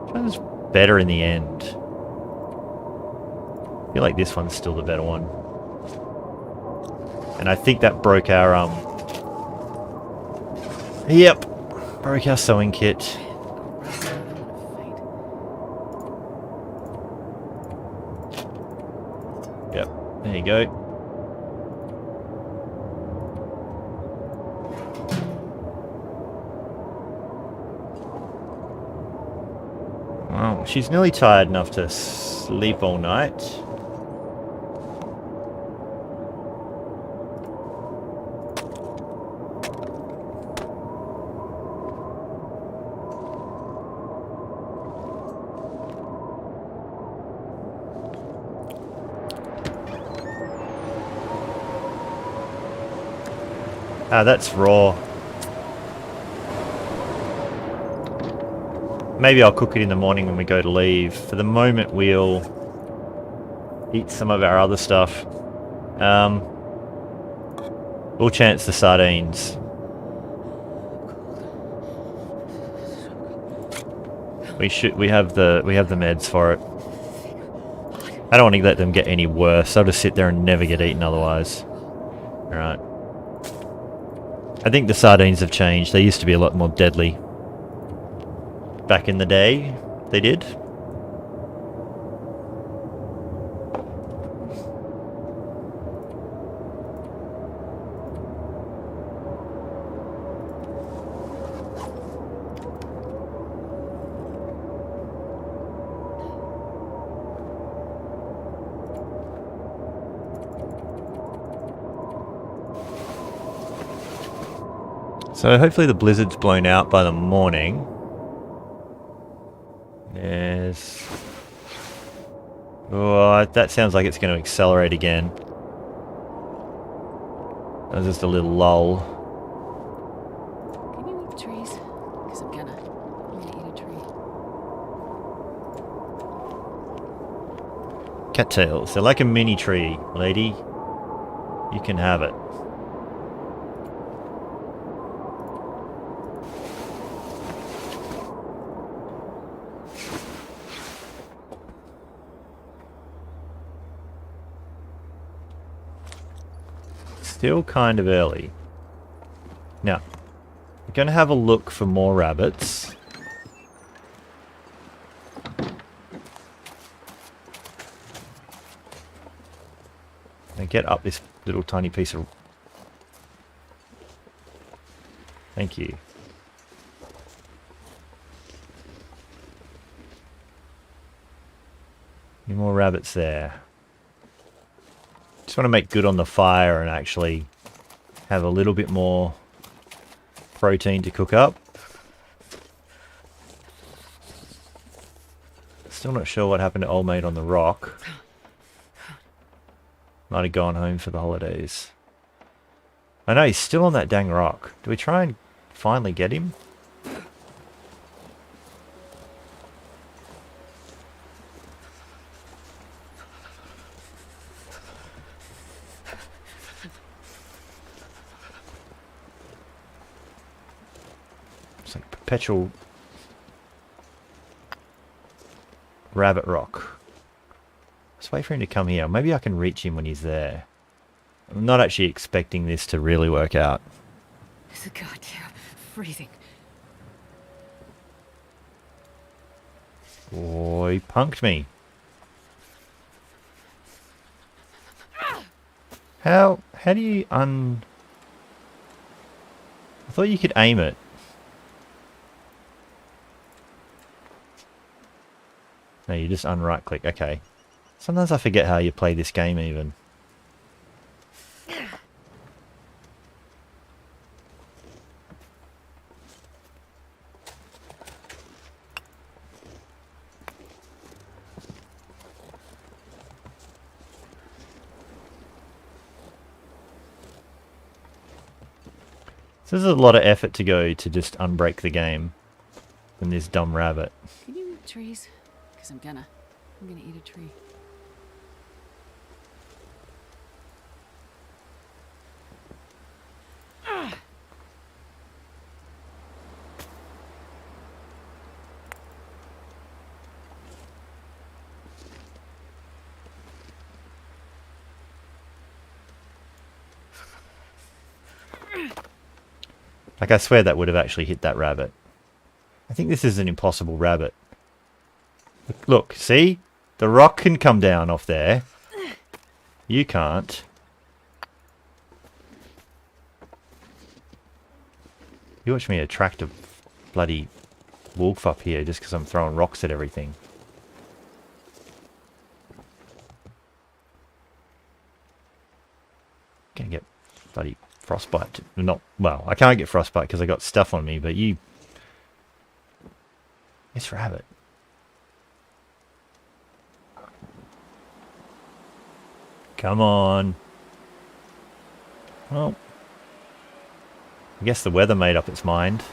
Which one's better in the end? I feel like this one's still the better one. And I think that broke our, Yep. Broke our sewing kit. Yep. There you go. Well, she's nearly tired enough to sleep all night. Ah, that's raw. Maybe I'll cook it in the morning when we go to leave. For the moment, we'll eat some of our other stuff. We'll chance the sardines. We have the meds for it. I don't want to let them get any worse. They'll just sit there and never get eaten otherwise. Alright. I think the sardines have changed. They used to be a lot more deadly. Back in the day, they did. So hopefully the blizzard's blown out by the morning. Yes. Oh, that sounds like it's going to accelerate again. That was just a little lull. Can you eat trees? Because I'm gonna eat a tree. Cattails. They're like a mini tree, lady. You can have it. Still kind of early. Now, we're going to have a look for more rabbits. get up this little tiny piece of... Thank you. Any more rabbits there? Just want to make good on the fire and actually have a little bit more protein to cook up. Still not sure what happened to old mate on the rock. Might have gone home for the holidays. I know, he's still on that dang rock. Do we try and finally get him? It's like perpetual rabbit rock. Let's wait for him to come here. Maybe I can reach him when he's there. I'm not actually expecting this to really work out. It's a goddamn freezing. Oh, he punked me. How do you I thought you could aim it. No, you just unright click. Okay. Sometimes I forget how you play this game even. So there's a lot of effort to go to just unbreak the game from this dumb rabbit. Can you eat trees? Because I'm gonna eat a tree. Like, I swear that would have actually hit that rabbit. I think this is an impossible rabbit. Look, see? The rock can come down off there. You can't. You watch me attract a bloody wolf up here just because I'm throwing rocks at everything. Gonna get bloody frostbite. Not well, I can't get frostbite because I got stuff on me, but you... It's rabbit. Come on. Well, I guess the weather made up its mind.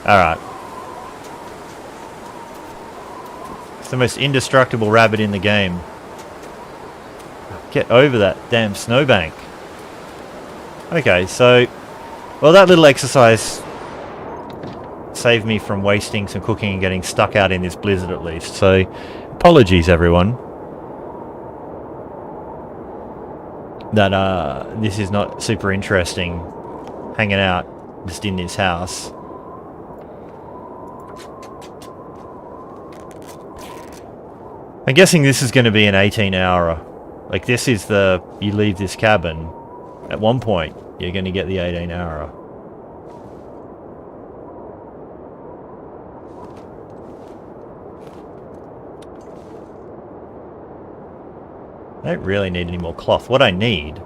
Alright. It's the most indestructible rabbit in the game. Get over that damn snowbank. Okay, so... Well, that little exercise saved me from wasting some cooking and getting stuck out in this blizzard at least. So, apologies everyone. That this is not super interesting hanging out just in this house. I'm guessing this is going to be an 18-hourer. Like, this is the... You leave this cabin. At one point, you're going to get the 18-hourer. I don't really need any more cloth. What I need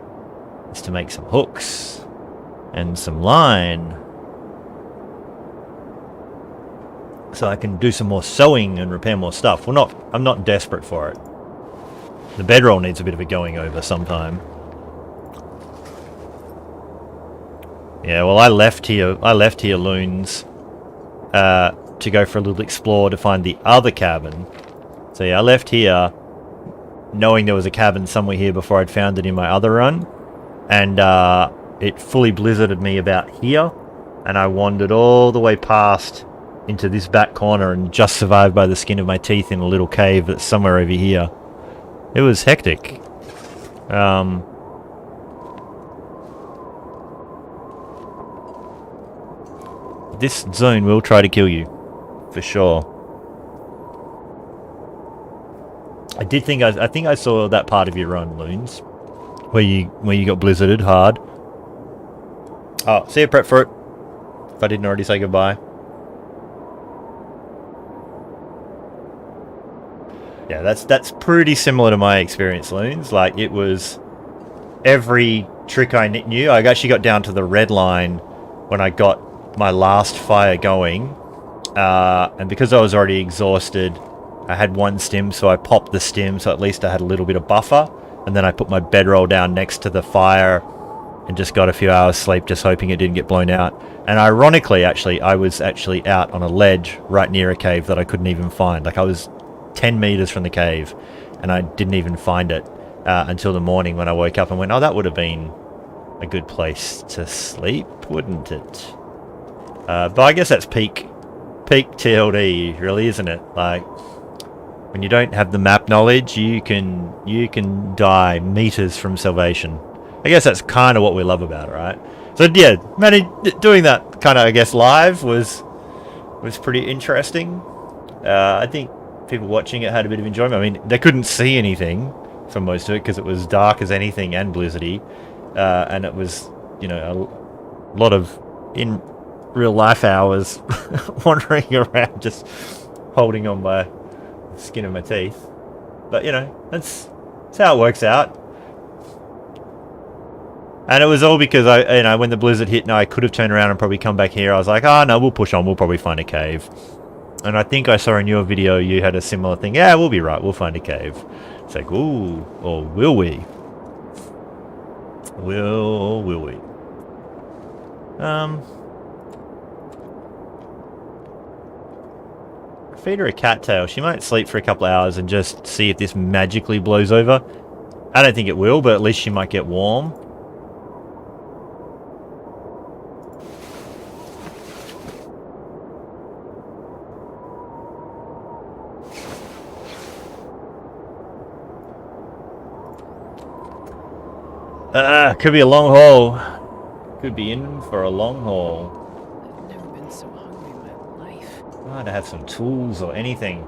is to make some hooks and some line. So I can do some more sewing and repair more stuff. I'm not desperate for it. The bedroll needs a bit of a going over sometime. Yeah, well, I left here loons to go for a little explore to find the other cabin. So yeah, I left here knowing there was a cabin somewhere here before I'd found it in my other run. And it fully blizzarded me about here. And I wandered all the way past into this back corner and just survived by the skin of my teeth in a little cave that's somewhere over here. It was hectic. This zone will try to kill you, for sure. I think I saw that part of your run, Loons, where you got blizzarded hard. Oh, see you, prep for it. If I didn't already say goodbye. Yeah, that's pretty similar to my experience, Loons. Like, it was every trick I knew. I actually got down to the red line when I got my last fire going, and because I was already exhausted, I had one stim, so I popped the stim, so at least I had a little bit of buffer, and then I put my bedroll down next to the fire and just got a few hours sleep, just hoping it didn't get blown out. And ironically, actually, I was actually out on a ledge right near a cave that I couldn't even find. Like, I was 10 meters from the cave, and I didn't even find it until the morning when I woke up and went, oh, that would have been a good place to sleep, wouldn't it? But I guess that's peak TLD, really, isn't it? Like, when you don't have the map knowledge, you can die meters from salvation. I guess that's kind of what we love about it, right? So yeah, doing that kind of, I guess, live was pretty interesting. I think people watching it had a bit of enjoyment. I mean, they couldn't see anything for most of it because it was dark as anything and blizzardy, and it was, you know, a lot of in real life hours wandering around just holding on by the skin of my teeth. But, you know, that's how it works out. And it was all because when the blizzard hit and I could have turned around and probably come back here, I was like, oh no, we'll push on, we'll probably find a cave. And I think I saw in your video you had a similar thing. Yeah, we'll be right, we'll find a cave. It's like, ooh, or will we? Will we? Feed her a cattail. She might sleep for a couple of hours and just see if this magically blows over. I don't think it will, but at least she might get warm. Could be a long haul. Could be in for a long haul. I've never been so hungry in my life. To have some tools or anything.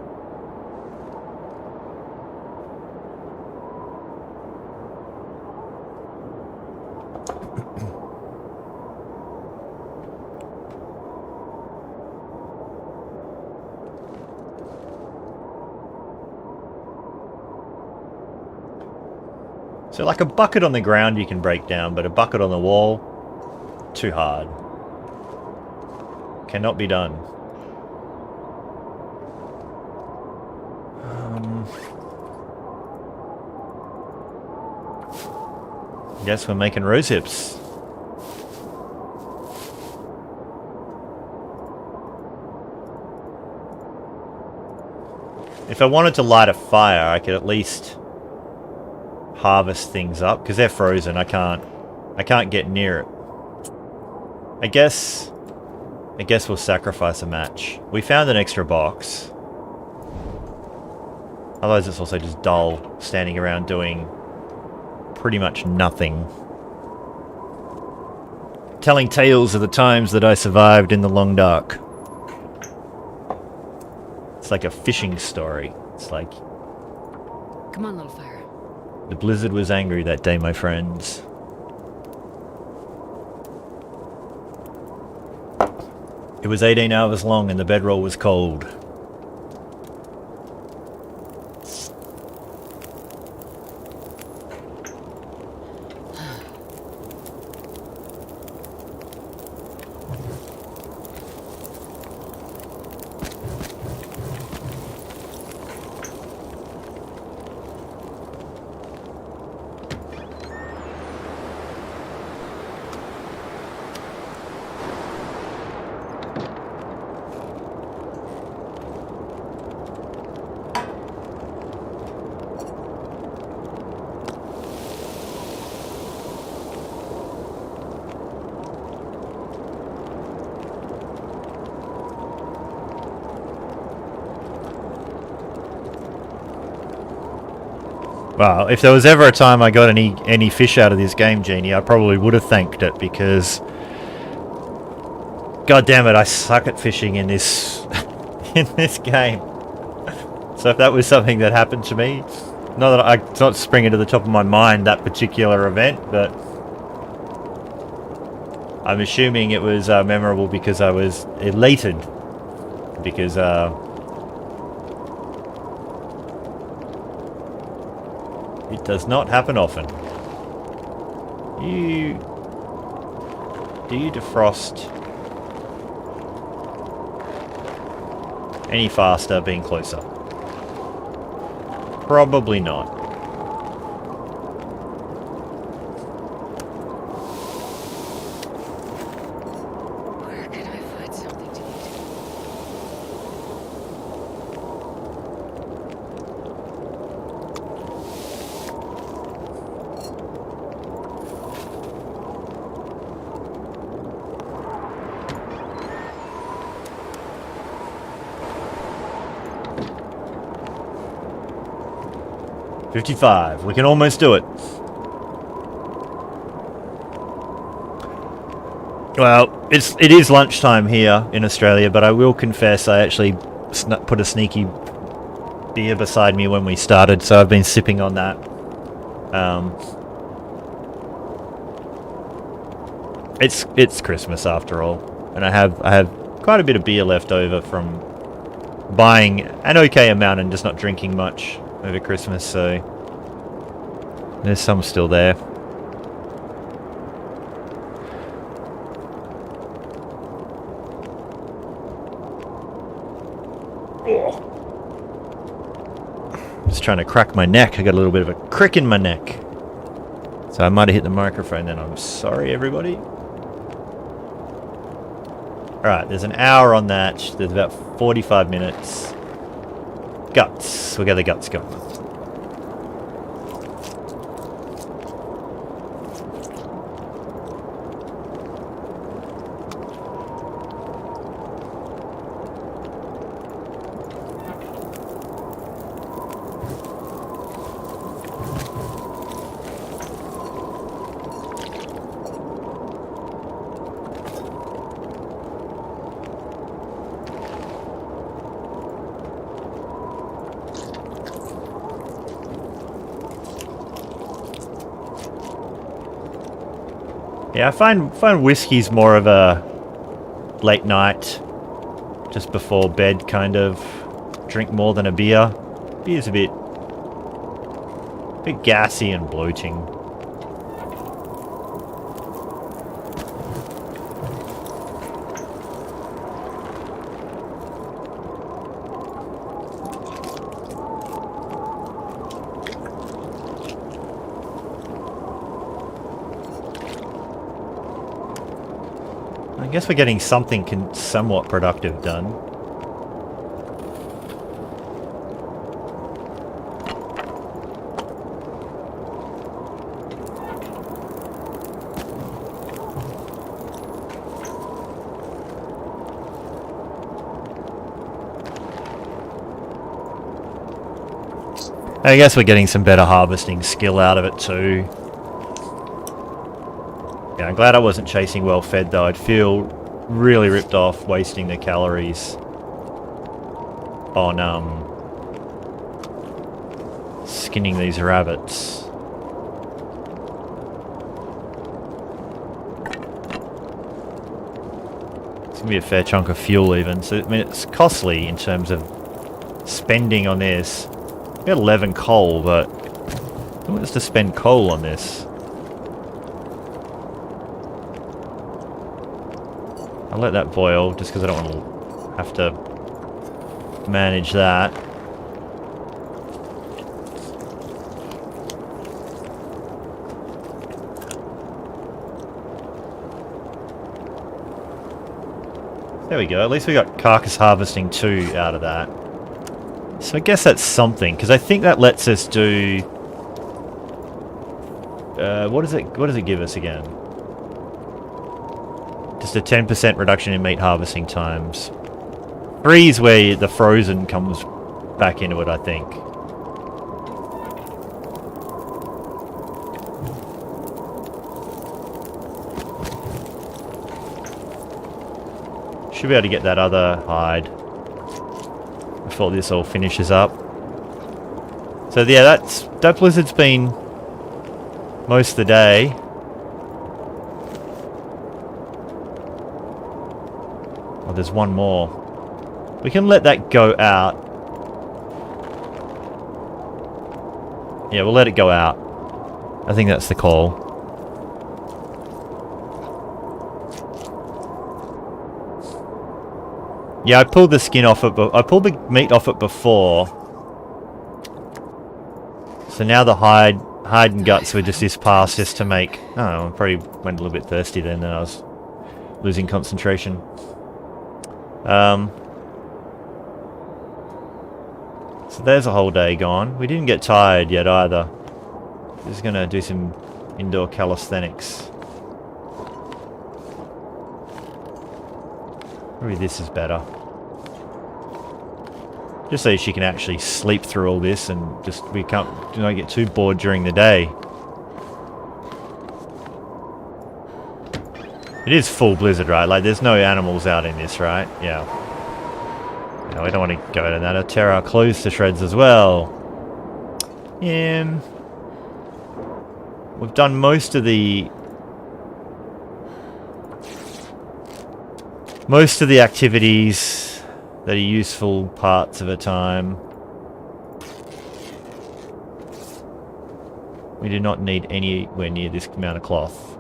So like a bucket on the ground you can break down, but a bucket on the wall, too hard. Cannot be done. Guess we're making rose hips. If I wanted to light a fire, I could at least harvest things up because they're frozen. I can't get near it. I guess we'll sacrifice a match. We found an extra box. Otherwise it's also just dull standing around doing pretty much nothing. Telling tales of the times that I survived in the long dark. It's like a fishing story. It's like, Come on, little fire. the blizzard was angry that day, my friends. It was 18 hours long and the bedroll was cold. Well, if there was ever a time I got any fish out of this game, Genie, I probably would have thanked it, because God damn it, I suck at fishing in this in this game. So if that was something that happened to me, it's not springing to the top of my mind, that particular event, but I'm assuming it was memorable because I was elated, because it does not happen often. Do you defrost any faster being closer? Probably not. Where can I find something to eat? $55. We can almost do it. Well, it is lunchtime here in Australia, but I will confess I actually put a sneaky beer beside me when we started, so I've been sipping on that. It's Christmas after all, and I have quite a bit of beer left over from buying an okay amount and just not drinking much over Christmas, so there's some still there. Just trying to crack my neck. I got a little bit of a crick in my neck, so I might have hit the microphone then. I'm sorry, everybody. Alright, there's an hour on that. There's about 45 minutes. Guts. We'll get the guts going. Yeah, I find whiskey's more of a late night, just before bed kind of drink more than a beer. Beer's a bit gassy and bloating. I guess we're getting something somewhat productive done. I guess we're getting some better harvesting skill out of it too. Yeah, I'm glad I wasn't chasing well fed though. I'd feel really ripped off wasting the calories on skinning these rabbits. It's gonna be a fair chunk of fuel even. So I mean, it's costly in terms of spending on this. We got 11 coal, but who wants to spend coal on this? I'll let that boil, just because I don't want to have to manage that. There we go, at least we got carcass harvesting 2 out of that. So I guess that's something, because I think that lets us do... what does it give us again? Just a 10% reduction in meat harvesting times. 3 is where the frozen comes back into it, I think. Should be able to get that other hide before this all finishes up. So yeah, that blizzard's been most of the day. Oh, there's one more. We can let that go out. Yeah, we'll let it go out. I think that's the call. Yeah, I pulled the skin off it, but I pulled the meat off it before. So now the hide and guts were just this pass just to make... Oh, I probably went a little bit thirsty then I was losing concentration. So there's a whole day gone. We didn't get tired yet either. Just gonna do some indoor calisthenics. Maybe this is better. Just so she can actually sleep through all this and just we can't get too bored during the day. It is full blizzard, right? Like there's no animals out in this, right? Yeah. No, we don't want to go to that. It'll tear our clothes to shreds as well. Yeah. We've done most of the activities that are useful parts of a time. We do not need anywhere near this amount of cloth.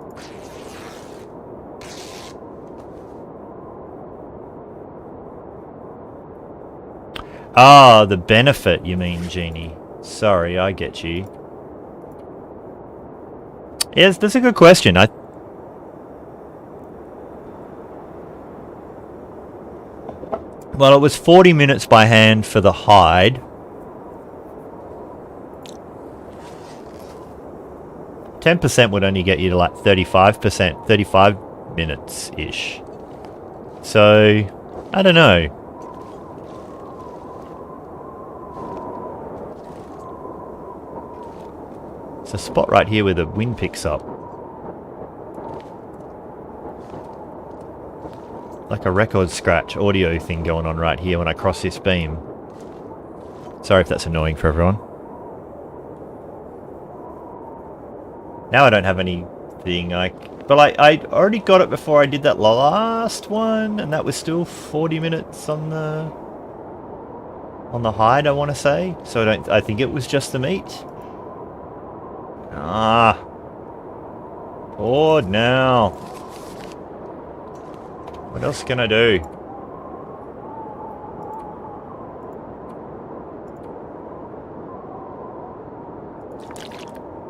Ah, the benefit, you mean, Jeannie. Sorry, I get you. Yes, that's a good question. Well, it was 40 minutes by hand for the hide. 10% would only get you to like 35%, 35 minutes-ish. So, I don't know. It's a spot right here where the wind picks up. Like a record scratch audio thing going on right here when I cross this beam. Sorry if that's annoying for everyone. Now I don't have anything but I already got it before I did that last one, and that was still 40 minutes on the hide, I want to say. So I think it was just the meat. Ah. Bored now. What else can I do?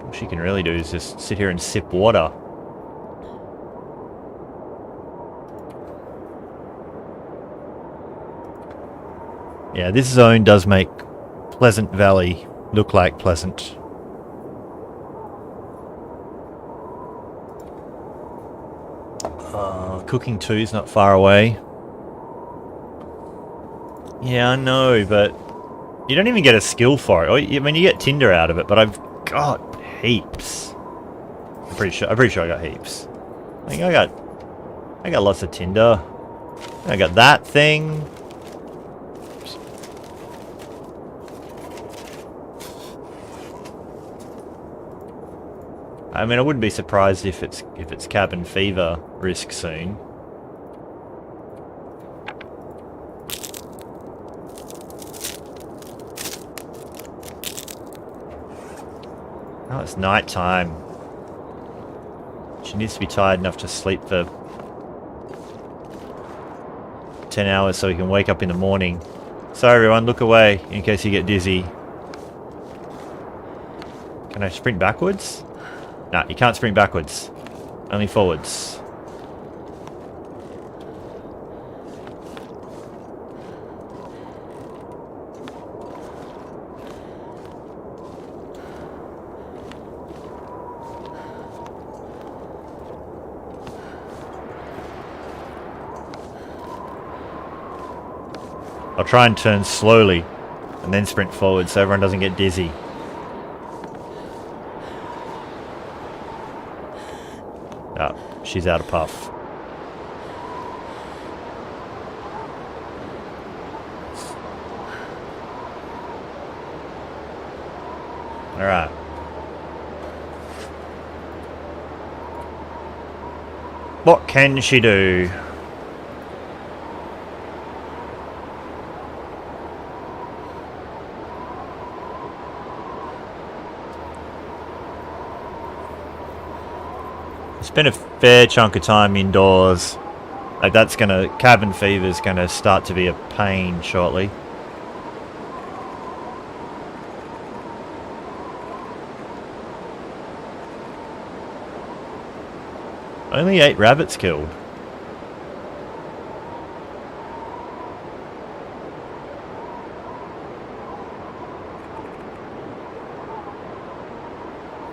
All she can really do is just sit here and sip water. Yeah, this zone does make Pleasant Valley look like Pleasant. Cooking 2's not far away. Yeah, I know, but you don't even get a skill for it. I mean, you get tinder out of it, but I've got heaps. I'm pretty sure I got heaps. I think I got lots of tinder. I got that thing. I mean, I wouldn't be surprised if it's cabin fever risk soon. Oh, it's night time. She needs to be tired enough to sleep for 10 hours so we can wake up in the morning. Sorry everyone, look away in case you get dizzy. Can I sprint backwards? Nah, you can't sprint backwards. Only forwards. I'll try and turn slowly and then sprint forward so everyone doesn't get dizzy. Oh, she's out of puff. Alright. What can she do? Spent a fair chunk of time indoors. Like that's gonna, cabin fever's gonna start to be a pain shortly. Only 8 rabbits killed.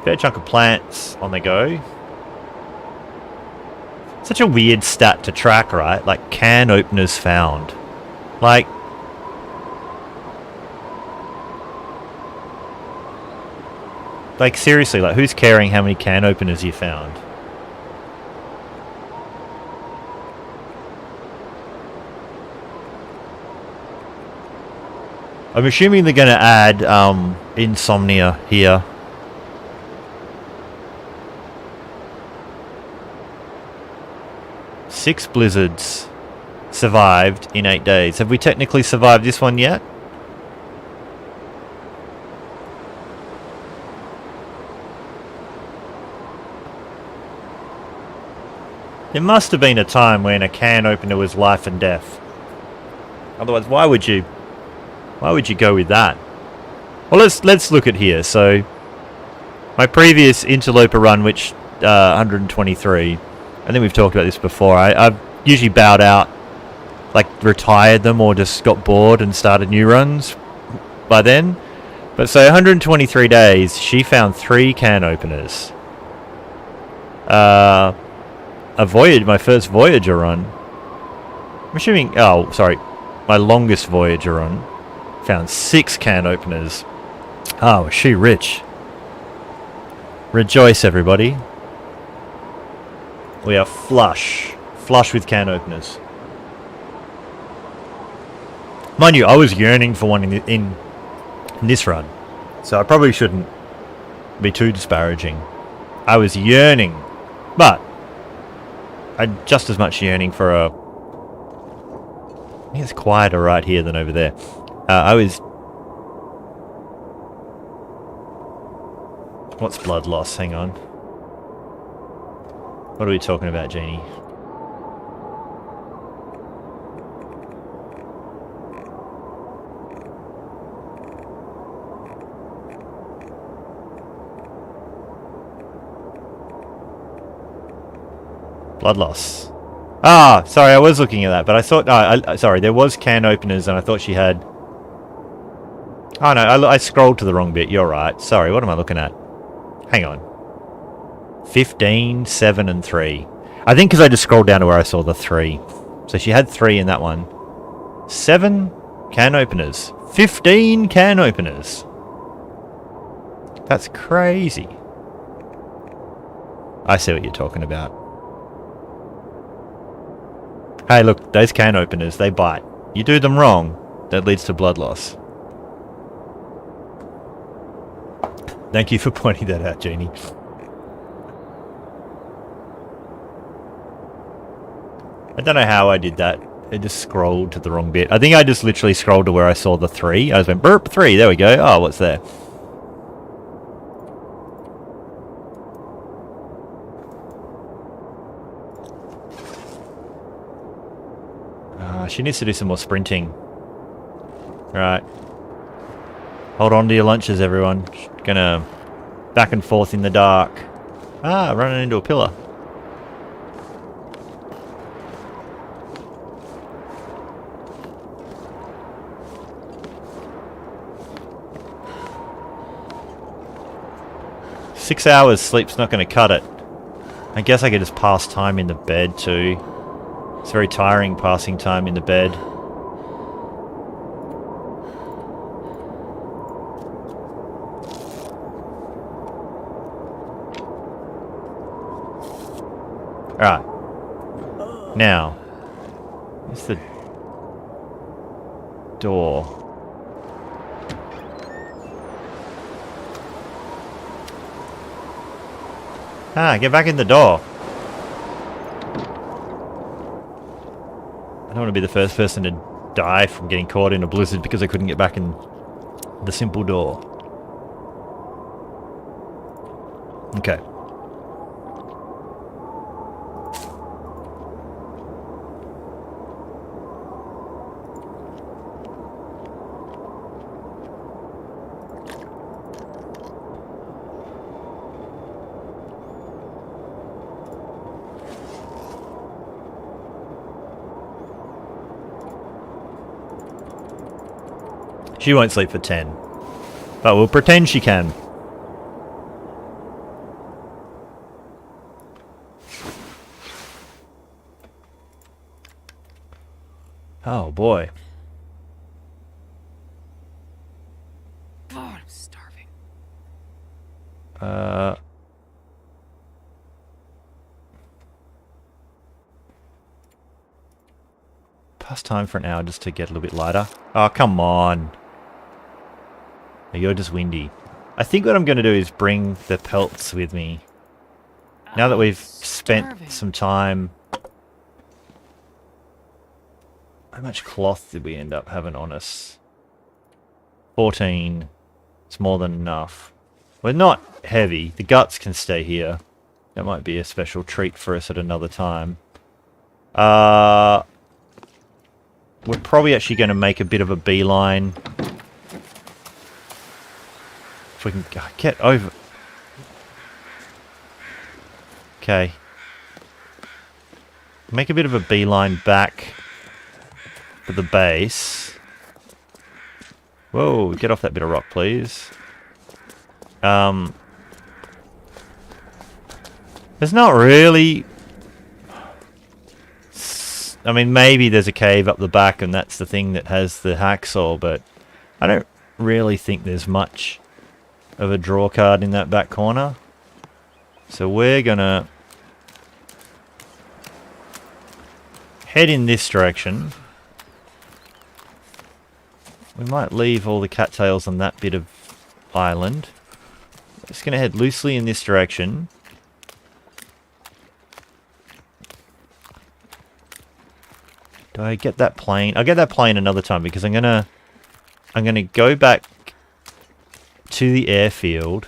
Fair chunk of plants on the go. Such a weird stat to track, right? Like, can openers found. Like... Like, seriously, like, who's caring how many can openers you found? I'm assuming they're going to add insomnia here. Six blizzards survived in 8 days. Have we technically survived this one yet? There must have been a time when a can opener was life and death. Otherwise, why would you go with that? Well, let's look at here. So, my previous Interloper run, which 123. I think we've talked about this before. I've usually bowed out, like retired them or just got bored and started new runs by then. But so 123 days, she found 3 can openers. My first Voyager run. I'm assuming, oh, sorry, my longest Voyager run found 6 can openers. Oh, is she rich? Rejoice, everybody. We are flush with can openers. Mind you, I was yearning for one in this run, so I probably shouldn't be too disparaging. I was yearning, but I had just as much yearning for a... I think it's quieter right here than over there. What's blood loss? Hang on. What are we talking about, Jeannie? Blood loss. Ah, sorry, I was looking at that, but I thought... sorry, there was can openers and I thought she had... Oh no, I scrolled to the wrong bit. You're right. Sorry, what am I looking at? Hang on. 15, 7 and 3. I think because I just scrolled down to where I saw the 3. So she had 3 in that one. 7 can openers. 15 can openers. That's crazy. I see what you're talking about. Hey, look, those can openers, they bite. You do them wrong, that leads to blood loss. Thank you for pointing that out, Jeannie. I don't know how I did that. I just scrolled to the wrong bit. I think I just literally scrolled to where I saw the 3. I just went, burp, 3, there we go. Oh, what's there? She needs to do some more sprinting. Right. Hold on to your lunches, everyone. Gonna back and forth in the dark. Ah, running into a pillar. Six hours sleep's not going to cut it. I guess I could just pass time in the bed too. It's very tiring passing time in the bed. Alright. Now. Where's the door? Ah, get back in the door. I don't want to be the first person to die from getting caught in a blizzard because I couldn't get back in the simple door. Okay. She won't sleep for 10. But we'll pretend she can. Oh boy. God, I'm starving. Past time for an hour just to get a little bit lighter. Oh, come on. You're just windy. I think what I'm going to do is bring the pelts with me. Now that we've spent some time... How much cloth did we end up having on us? 14. It's more than enough. We're not heavy. The guts can stay here. That might be a special treat for us at another time. We're probably actually going to make a bit of a beeline. If we can get over... Okay. Make a bit of a beeline back for the base. Whoa, get off that bit of rock, please. There's not really... I mean, maybe there's a cave up the back and that's the thing that has the hacksaw, but I don't really think there's much of a draw card in that back corner. So we're gonna head in this direction. We might leave all the cattails on that bit of island. Just gonna head loosely in this direction. Do I get that plane? I'll get that plane another time because I'm gonna go back to the airfield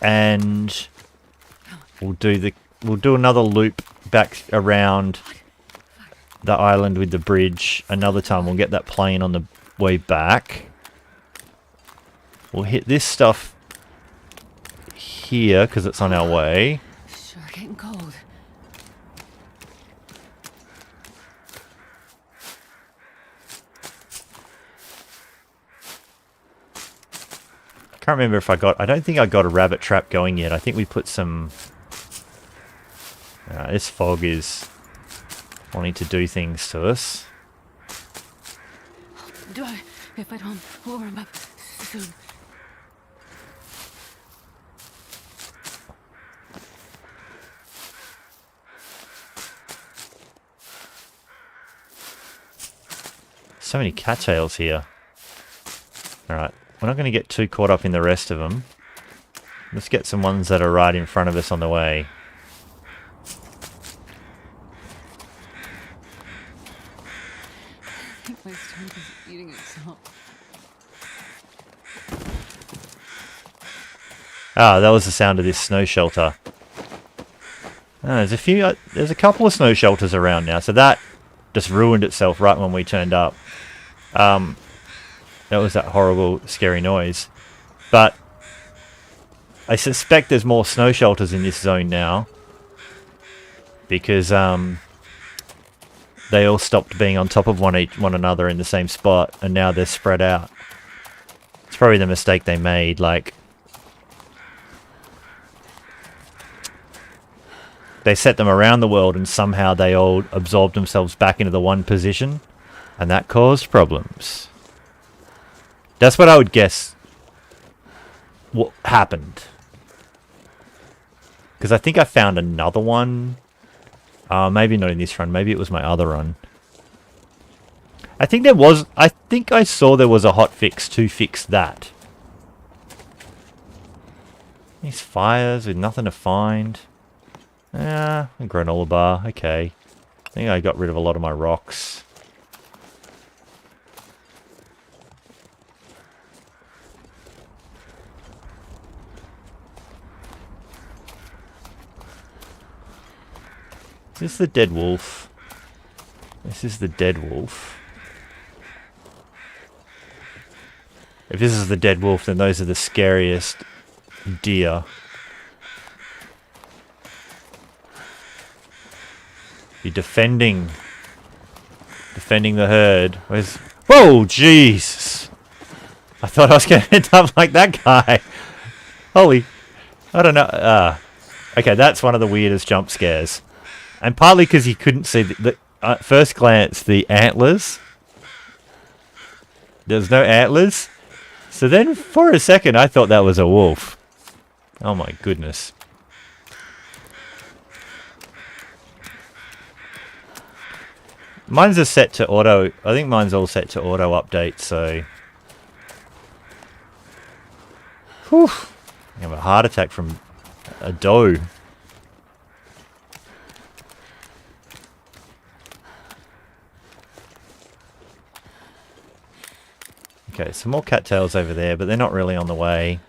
and we'll do another loop back around the island with the bridge another time. We'll get that plane on the way back. We'll hit this stuff here because it's on our way. Sure getting cold. Can't remember if I don't think I got a rabbit trap going yet. I think we put some... this fog is wanting to do things to us. If I don't warm up soon. So many cattails here. Alright, we're not going to get too caught up in the rest of them. Let's get some ones that are right in front of us on the way. I think my stomach is eating itself. Ah, that was the sound of this snow shelter. There's a couple of snow shelters around now, so that just ruined itself right when we turned up. That was that horrible, scary noise. But I suspect there's more snow shelters in this zone now because they all stopped being on top of one another in the same spot, and now they're spread out. It's probably the mistake they made, like they set them around the world and somehow they all absorbed themselves back into the one position, and that caused problems. That's what I would guess what happened. Because I think I found another one. Maybe not in this run. Maybe it was my other run. I think I saw there was a hot fix to fix that. These fires with nothing to find. Ah, a granola bar. Okay. I think I got rid of a lot of my rocks. Is this the dead wolf? This is the dead wolf. If this is the dead wolf, then those are the scariest deer. You're defending the herd. Where's... Whoa, Jesus! I thought I was going to end up like that guy. Holy... I don't know. Okay, that's one of the weirdest jump scares. And partly because you couldn't see at first glance the antlers. There's no antlers. So then for a second I thought that was a wolf. Oh my goodness. Mine's set to auto. I think mine's all set to auto update, so... Whew. I have a heart attack from a doe. Okay, some more cattails over there, but they're not really on the way.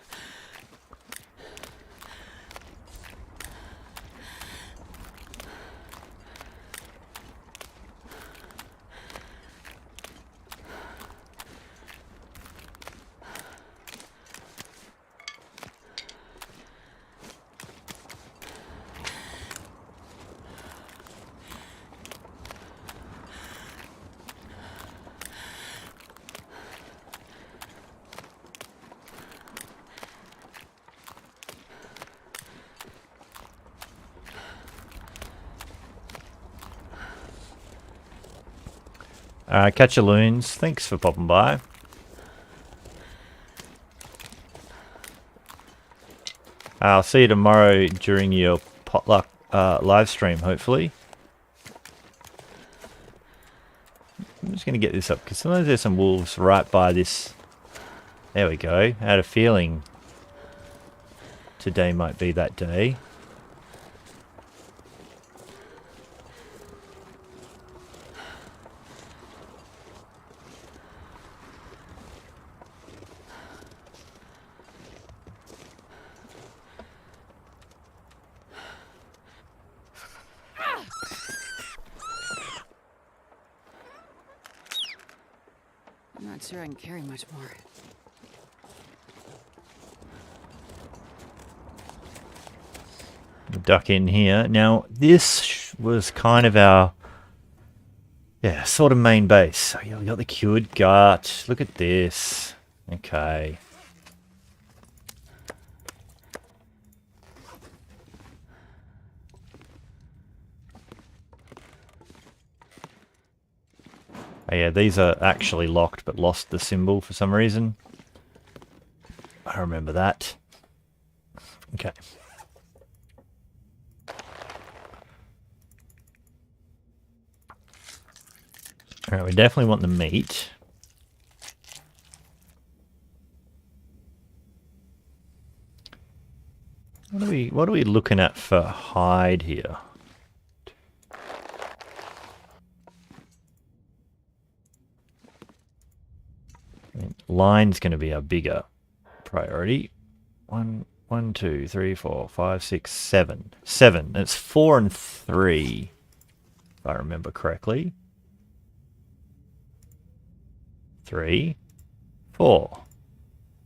Catchaloons, thanks for popping by. I'll see you tomorrow during your potluck live stream, hopefully. I'm just going to get this up, because sometimes there's some wolves right by this. There we go. I had a feeling today might be that day. I'm not sure I can carry much more. Duck in here. Now, this was kind of our, yeah, sort of main base. So you got the cured gut. Look at this. Okay. Oh yeah, these are actually locked, but lost the symbol for some reason. I remember that. Okay. Alright, we definitely want the meat. What are we looking at for hide here? Line's going to be our bigger priority. 1, 2, 3, 4, 5, 6, 7. 7. It's 4 and 3, if I remember correctly. 3, 4,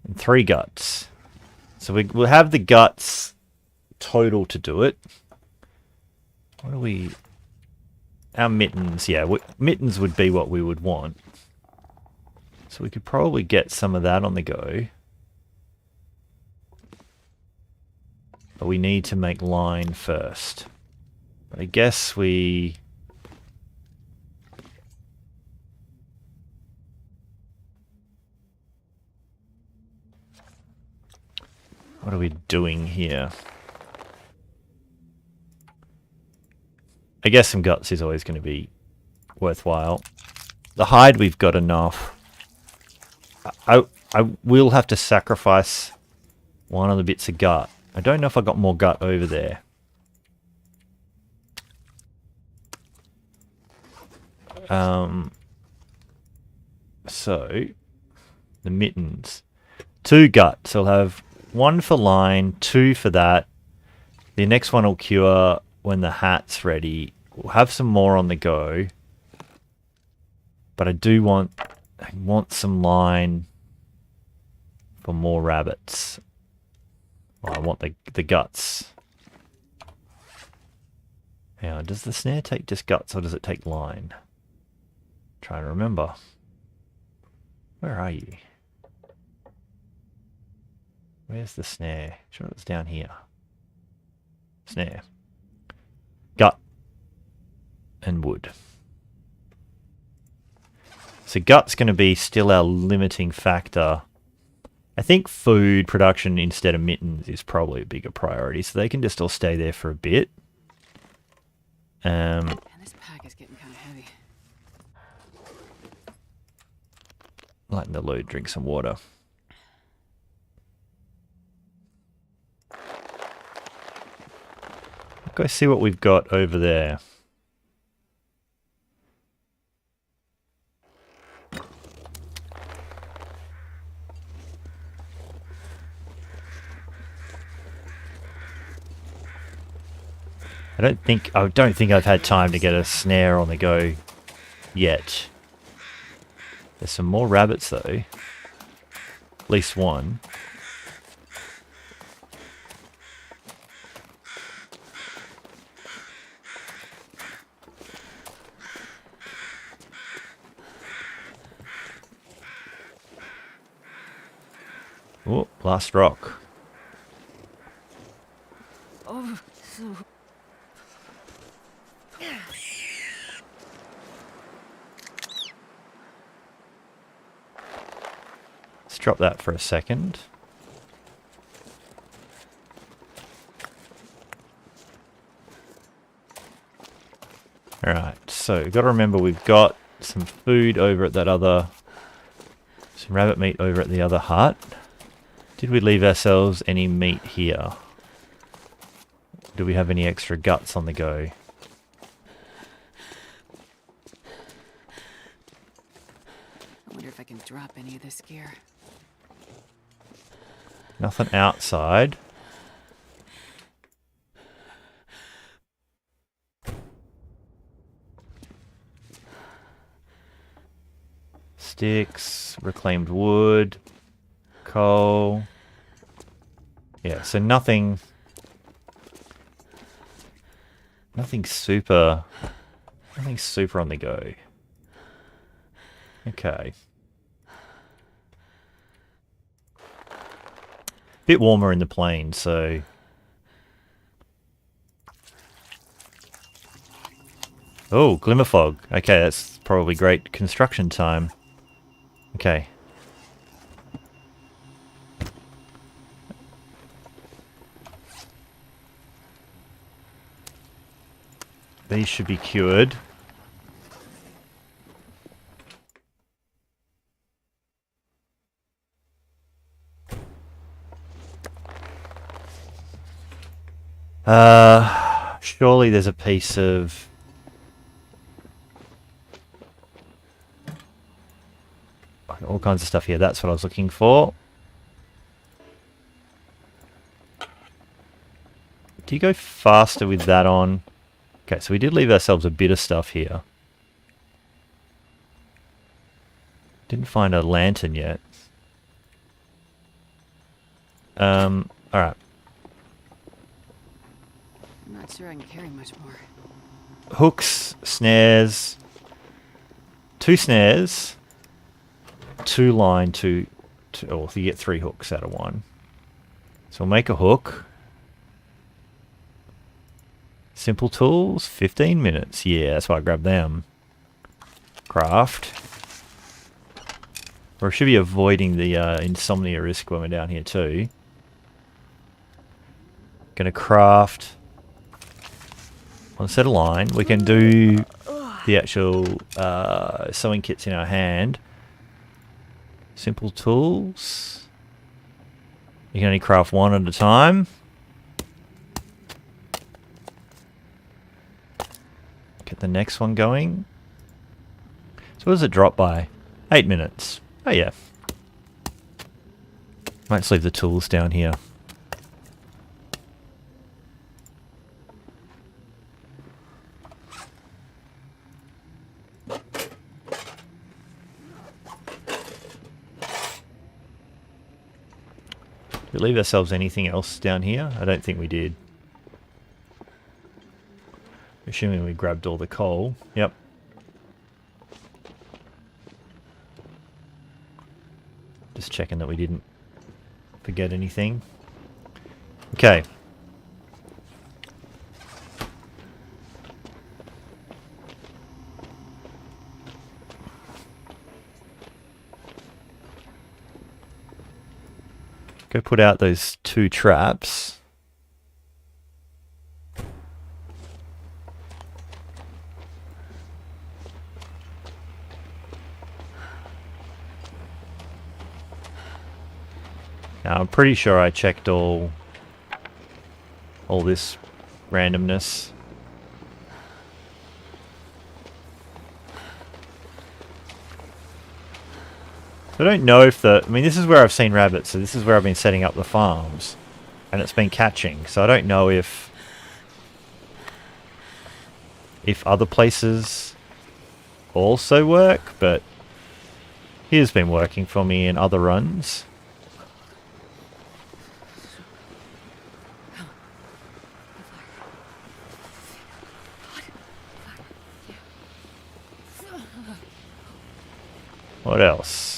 and 3 guts. So we'll have the guts total to do it. What are we... Our mittens, yeah, mittens would be what we would want. So we could probably get some of that on the go. But we need to make line first. But I guess we... What are we doing here? I guess some guts is always going to be worthwhile. The hide we've got enough. I will have to sacrifice one of the bits of gut I don't know if I got more gut over there. So, the mittens. 2 gut, so I'll have 1 for line, 2 for that. The next one will cure when the hat's ready. We'll have some more on the go. But I want some line for more rabbits. Well, I want the guts. Now, does the snare take just guts or does it take line? Trying to remember. Where are you? Where's the snare? Sure, it's down here. Snare. Gut. And wood. So gut's going to be still our limiting factor. I think food production instead of mittens is probably a bigger priority, so they can just all stay there for a bit. Man, this pack is getting kind of heavy. Lighten the load, drink some water. Go see what we've got over there. I don't think I've had time to get a snare on the go yet. There's some more rabbits though. At least one. Oh, last rock. Oh, so... Let's drop that for a second. Alright, so got to remember we've got some food over at that other... Some rabbit meat over at the other hut. Did we leave ourselves any meat here? Do we have any extra guts on the go? I wonder if I can drop any of this gear. Nothing outside. Sticks, reclaimed wood, coal. Yeah, so nothing super on the go. Okay. Bit warmer in the plains, so... Oh, glimmer fog. Okay, that's probably great construction time. Okay. These should be cured. Surely there's a piece of... all kinds of stuff here. That's what I was looking for. Do you go faster with that on? Okay, so we did leave ourselves a bit of stuff here. Didn't find a lantern yet. Alright. I'm not sure I can carry much more. Hooks, snares. 2 snares. 2 line, 2... Oh, you get 3 hooks out of 1. So we'll make a hook. Simple tools, 15 minutes. Yeah, that's why I grabbed them. Craft. Or I should be avoiding the insomnia risk when we're down here too. Gonna craft one set of line. We can do the actual sewing kits in our hand. Simple tools. You can only craft 1 at a time. the next one going. So what does it drop by? 8 minutes. Oh yeah. Might just leave the tools down here. Did we leave ourselves anything else down here? I don't think we did. Assuming we grabbed all the coal. Yep. Just checking that we didn't forget anything. Okay. Go put out those 2 traps. Now I'm pretty sure I checked all this randomness. I don't know if I mean, this is where I've seen rabbits, so this is where I've been setting up the farms. And it's been catching, so I don't know if other places also work, but here's been working for me in other runs. What else?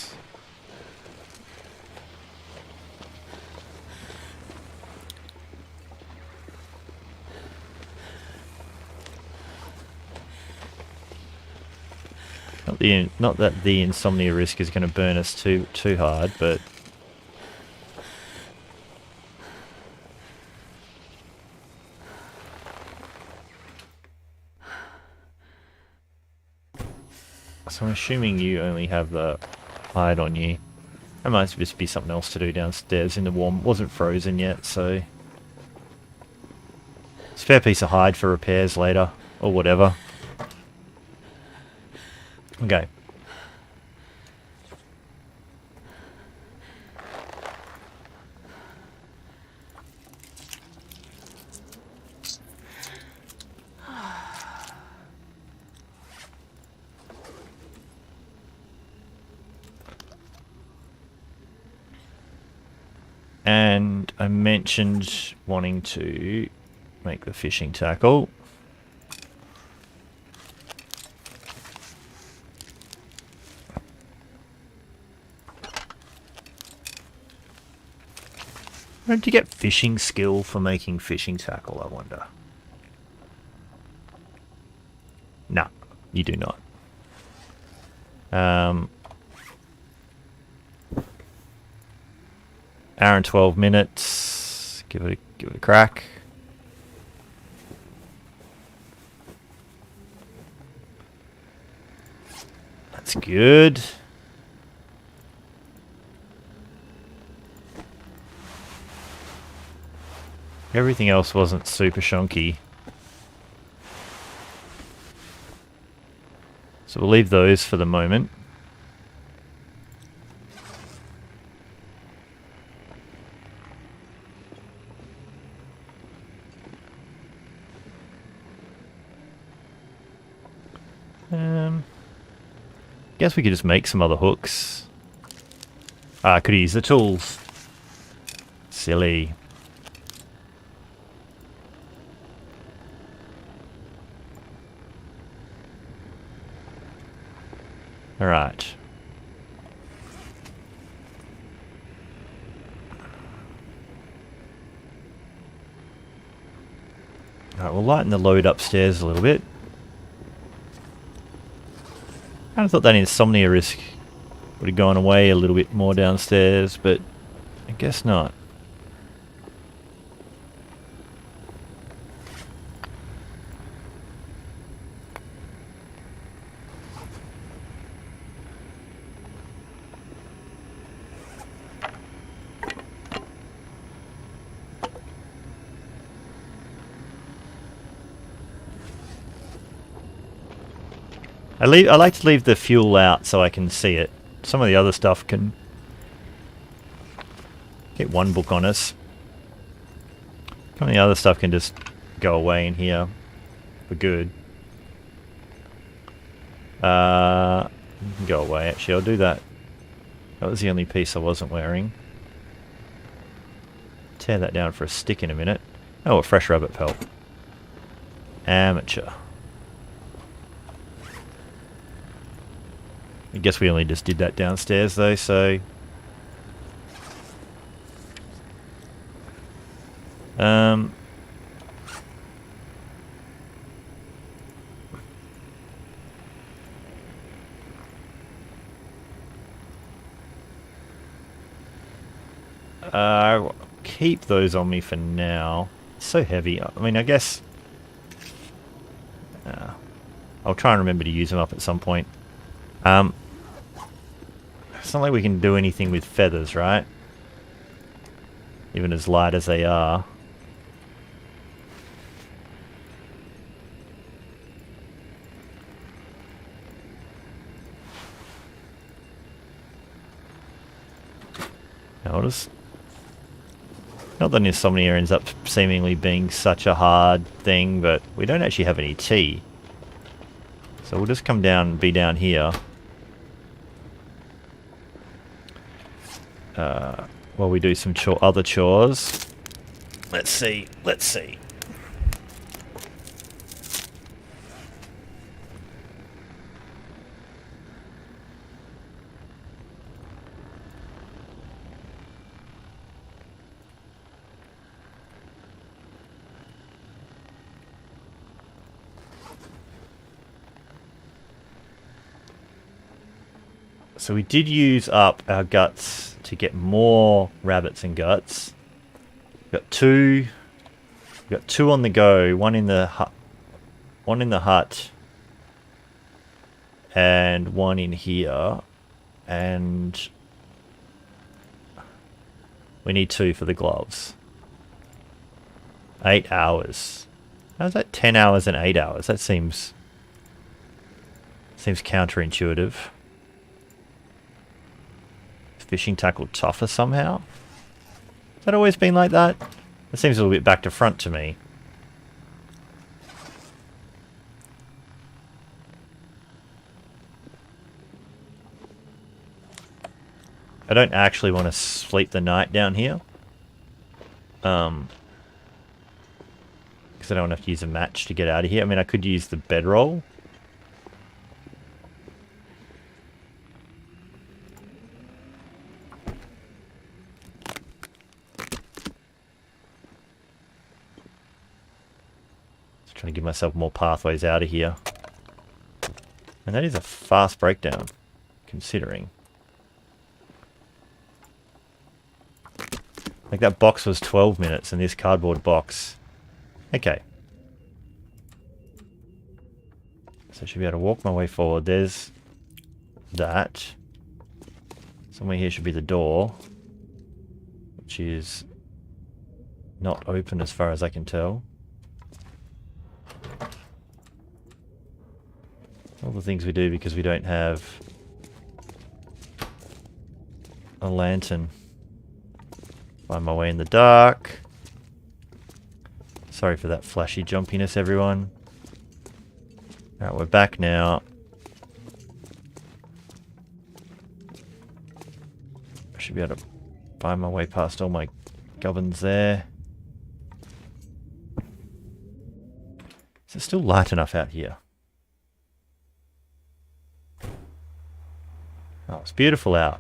Not that the insomnia risk is going to burn us too hard, but so I'm assuming you only have the hide on you. That might just be something else to do downstairs in the warm. Wasn't frozen yet, so it's a fair piece of hide for repairs later or whatever. Okay. And I mentioned wanting to make the fishing tackle. Where did you get fishing skill for making fishing tackle, I wonder? No, you do not. Hour and 12 minutes. Give it a crack. That's good. Everything else wasn't super shonky. So we'll leave those for the moment. Guess we could just make some other hooks. I could use the tools. Silly. Alright. Alright, we'll lighten the load upstairs a little bit. I kind of thought that insomnia risk would have gone away a little bit more downstairs, but I guess not. I like to leave the fuel out so I can see it. Some of the other stuff can get one book on us. Some of the other stuff can just go away in here for good. You can go away, actually. I'll do that. That was the only piece I wasn't wearing. Tear that down for a stick in a minute. Oh, a fresh rabbit pelt. Amateur. I guess we only just did that downstairs though, so... I'll keep those on me for now. It's so heavy. I mean, I guess... I'll try and remember to use them up at some point. It's not like we can do anything with feathers, right? Even as light as they are. Now, not that insomnia ends up seemingly being such a hard thing, but we don't actually have any tea. So we'll just come down and be down here. While we do some other chores. Let's see. So we did use up our guts to get more rabbits and guts. We've got two on the go. One in the hut, and one in here. And we need 2 for the gloves. 8 hours. How's that 10 hours and 8 hours? That seems counterintuitive. Fishing tackle tougher somehow? Has that always been like that? It seems a little bit back to front to me. I don't actually want to sleep the night down here. Because I don't want to have to use a match to get out of here. I mean, I could use the bedroll. Trying to give myself more pathways out of here. And that is a fast breakdown, considering. Like that box was 12 minutes and this cardboard box. Okay. So I should be able to walk my way forward. There's that. Somewhere here should be the door. Which is not open as far as I can tell. All the things we do because we don't have a lantern. Find my way in the dark. Sorry for that flashy jumpiness, everyone. Alright, we're back now. I should be able to find my way past all my gubbins there. Is it still light enough out here? Oh, it's beautiful out.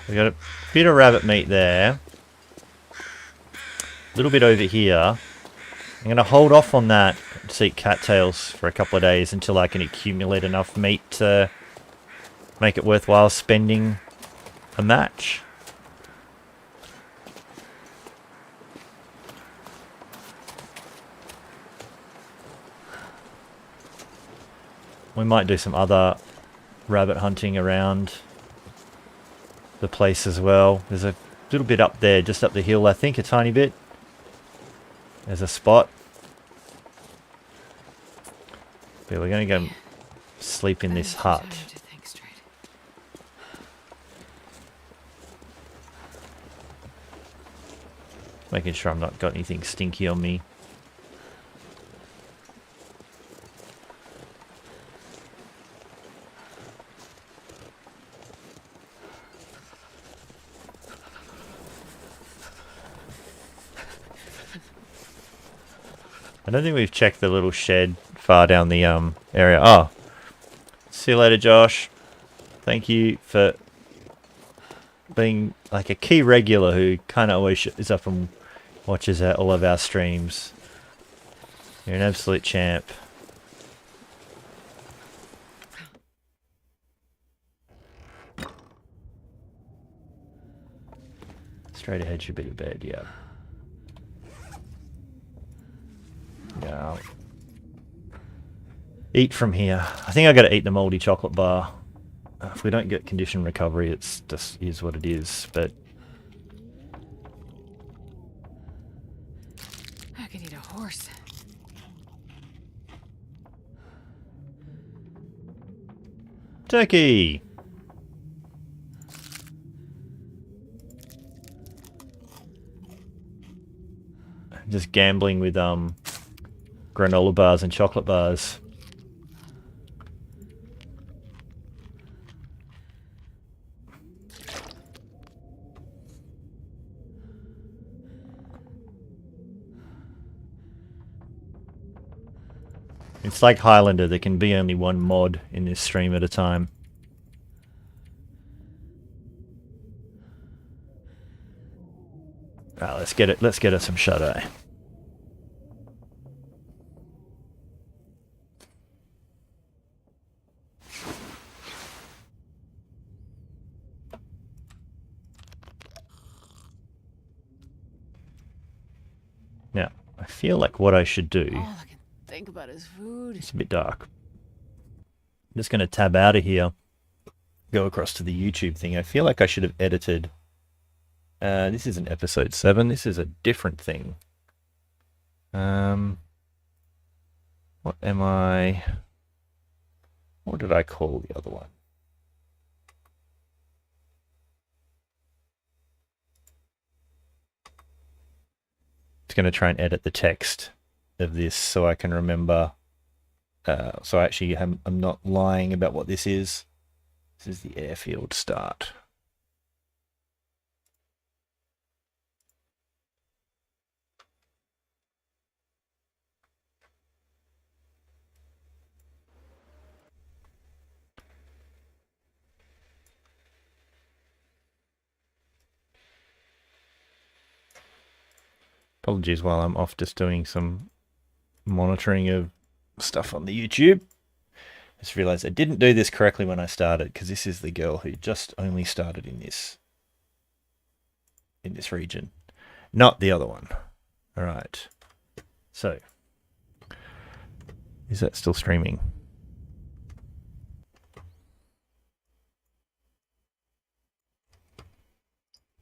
We got a bit of rabbit meat there. A little bit over here. I'm going to hold off on that to eat cattails for a couple of days until I can accumulate enough meat to make it worthwhile spending a match. We might do some other rabbit hunting around the place as well. There's a little bit up there, just up the hill, I think, a tiny bit. There's a spot. But we're going to go sleep in this hut. Making sure I've not got anything stinky on me. I don't think we've checked the little shed far down the area. Oh, see you later, Josh. Thank you for being like a key regular who kind of always is up and watches all of our streams. You're an absolute champ. Straight ahead should be the bed, yeah. Yeah. Eat from here. I think I got to eat the moldy chocolate bar. If we don't get condition recovery, it's just is what it is. But I could eat a horse. turkey. Just gambling with granola bars and chocolate bars. It's like Highlander, there can be only one mod in this stream at a time. Alright, let's get us some shut-eye. Now, I feel like what I should do... All I can think about is food. It's a bit dark. I'm just going to tab out of here. Go across to the YouTube thing. I feel like I should have edited... this isn't episode 7. This is a different thing. What am I... What did I call the other one? Going to try and edit the text of this so I can remember, so I actually I'm not lying about what this is. This is the Airfield start. Apologies while I'm off just doing some monitoring of stuff on the YouTube. Just realized I didn't do this correctly when I started, because this is the girl who just only started in this region, not the other one. All right. So, is that still streaming?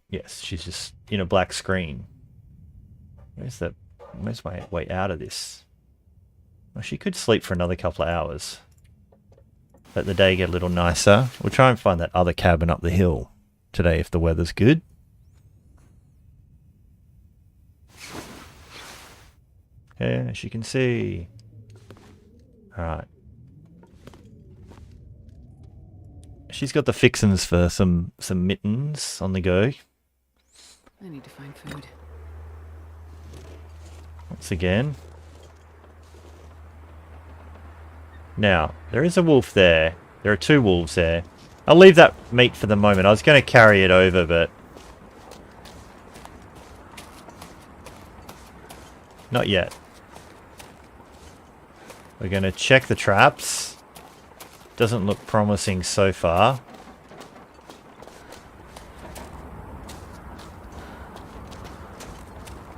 Yes, she's just in a black screen. Where's my way out of this? Well, she could sleep for another couple of hours. Let the day get a little nicer. We'll try and find that other cabin up the hill today if the weather's good. Yeah, as you can see. Alright. She's got the fixins for some mittens on the go. I need to find food. Once again. Now, there is a wolf there. There are 2 wolves there. I'll leave that meat for the moment. I was going to carry it over, but... not yet. We're going to check the traps. Doesn't look promising so far.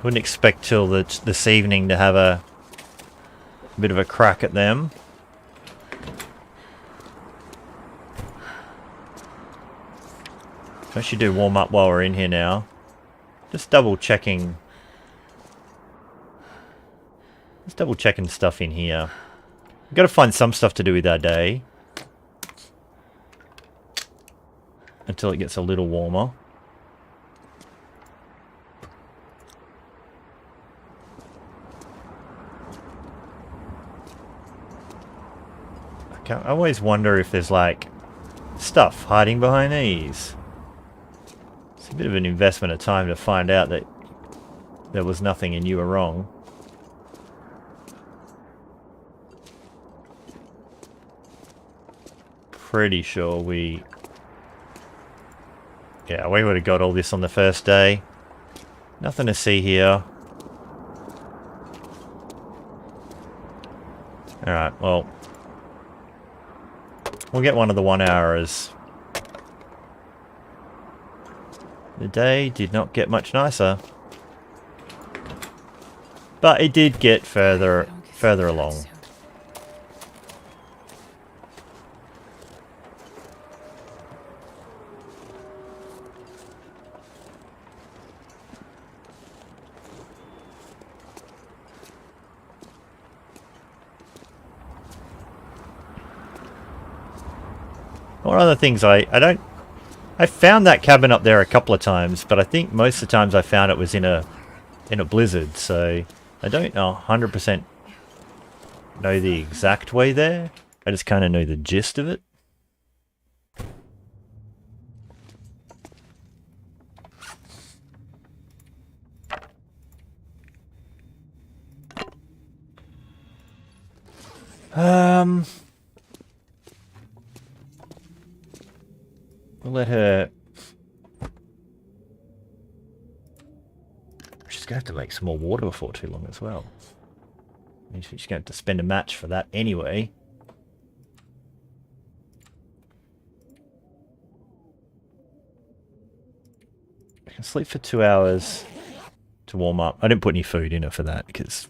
Wouldn't expect till this evening to have a bit of a crack at them. I should do warm up while we're in here now. Just double checking. Just double checking stuff in here. We've got to find some stuff to do with our day. Until it gets a little warmer. I always wonder if there's like stuff hiding behind these. It's a bit of an investment of time to find out that there was nothing and you were wrong. Pretty sure we... Yeah, we would have got all this on the first day. Nothing to see here. Alright, well... We'll get one of the 1 hours. The day did not get much nicer. But it did get further along. One of the things I found that cabin up there a couple of times, but I think most of the times I found it was in a blizzard, so I don't know 100% know the exact way there. I just kind of know the gist of it. We'll let her... She's going to have to make some more water before too long as well. I mean, she's going to have to spend a match for that anyway. I can sleep for 2 hours to warm up. I didn't put any food in her for that because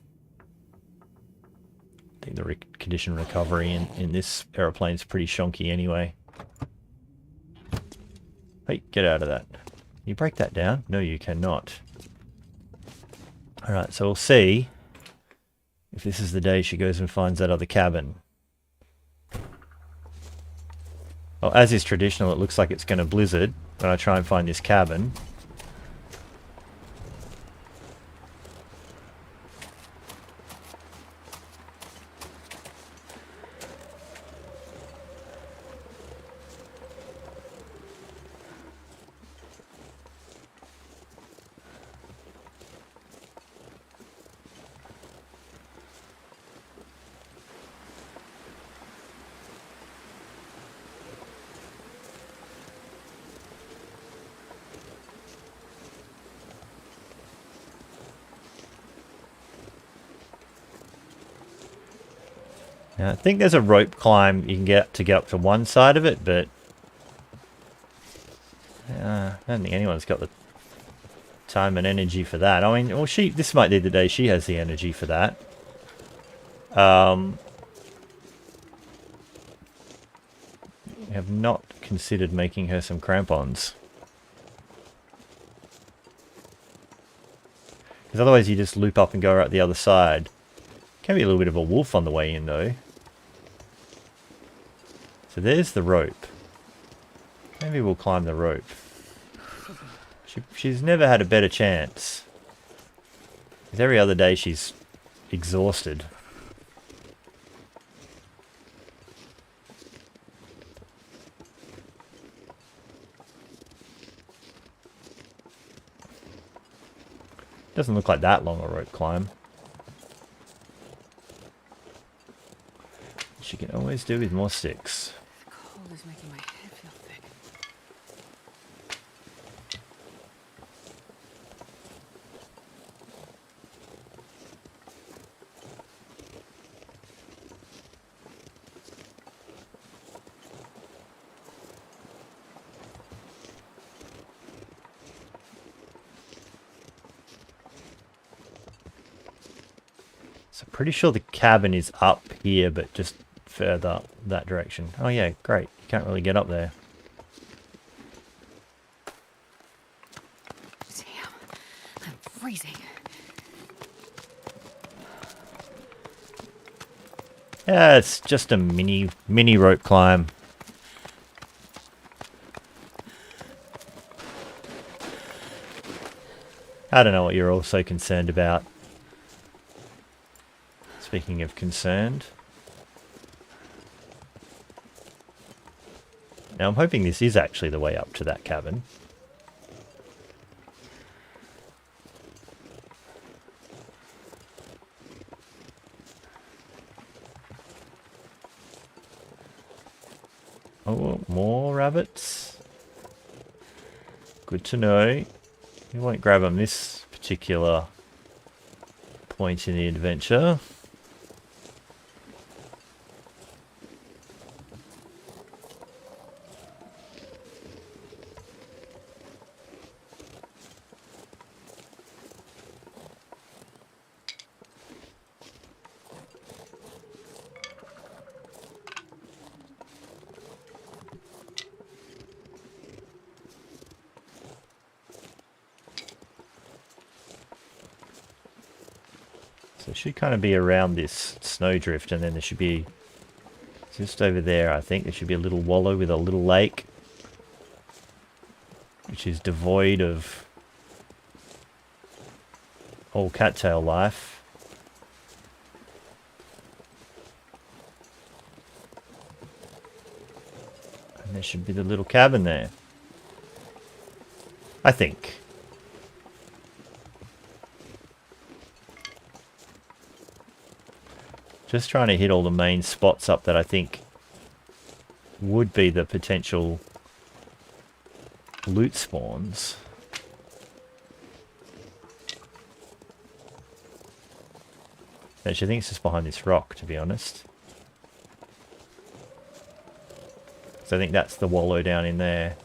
I think the condition recovery in this aeroplane is pretty shonky anyway. Hey, get out of that. Can you break that down? No, you cannot. Alright, so we'll see if this is the day she goes and finds that other cabin. Well, as is traditional, it looks like it's going to blizzard when I try and find this cabin. Now, I think there's a rope climb you can get up to one side of it, but I don't think anyone's got the time and energy for that. I mean, well, this might be the day she has the energy for that. I have not considered making her some crampons. Because otherwise you just loop up and go out the other side. Can be a little bit of a wolf on the way in though. So there's the rope. Maybe we'll climb the rope. She's never had a better chance. Because every other day she's exhausted. Doesn't look like that long a rope climb. She can always do with more sticks. The cold is making my head feel thick. So pretty sure the cabin is up here, but just further that direction. Oh yeah, great. You can't really get up there. Damn. Yeah, it's just a mini rope climb. I don't know what you're also concerned about. Speaking of concerned. Now I'm hoping this is actually the way up to that cabin. Oh, more rabbits. Good to know. We won't grab them this particular point in the adventure. So it should kind of be around this snowdrift, and then there should be just over there, I think, there should be a little wallow with a little lake, which is devoid of all cattail life. And there should be the little cabin there, I think. Just trying to hit all the main spots up that I think would be the potential loot spawns. Actually, I think it's just behind this rock, to be honest. So I think that's the wallow down in there.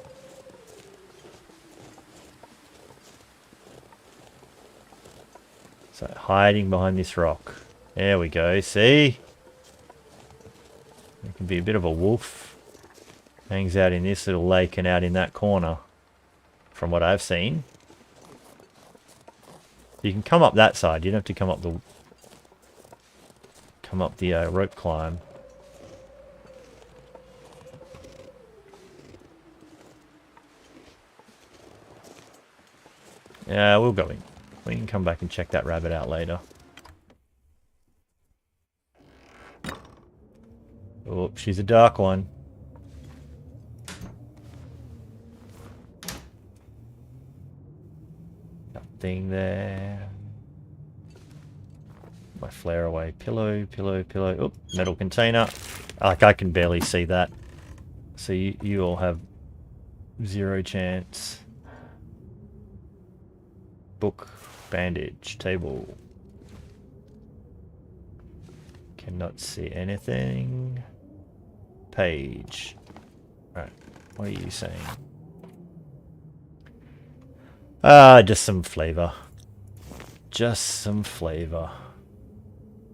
So hiding behind this rock. There we go, see? It can be a bit of a wolf. Hangs out in this little lake and out in that corner, from what I've seen. You can come up that side, you don't have to come up the rope climb. Yeah, we'll go in. We can come back and check that rabbit out later. Oh, she's a dark one. Nothing there. My flare away. Pillow, pillow, pillow. Oh, metal container. Like, I can barely see that. So you all have zero chance. Book, bandage, table. Cannot see anything. Page. Right, what are you saying? Just some flavor. Just some flavor.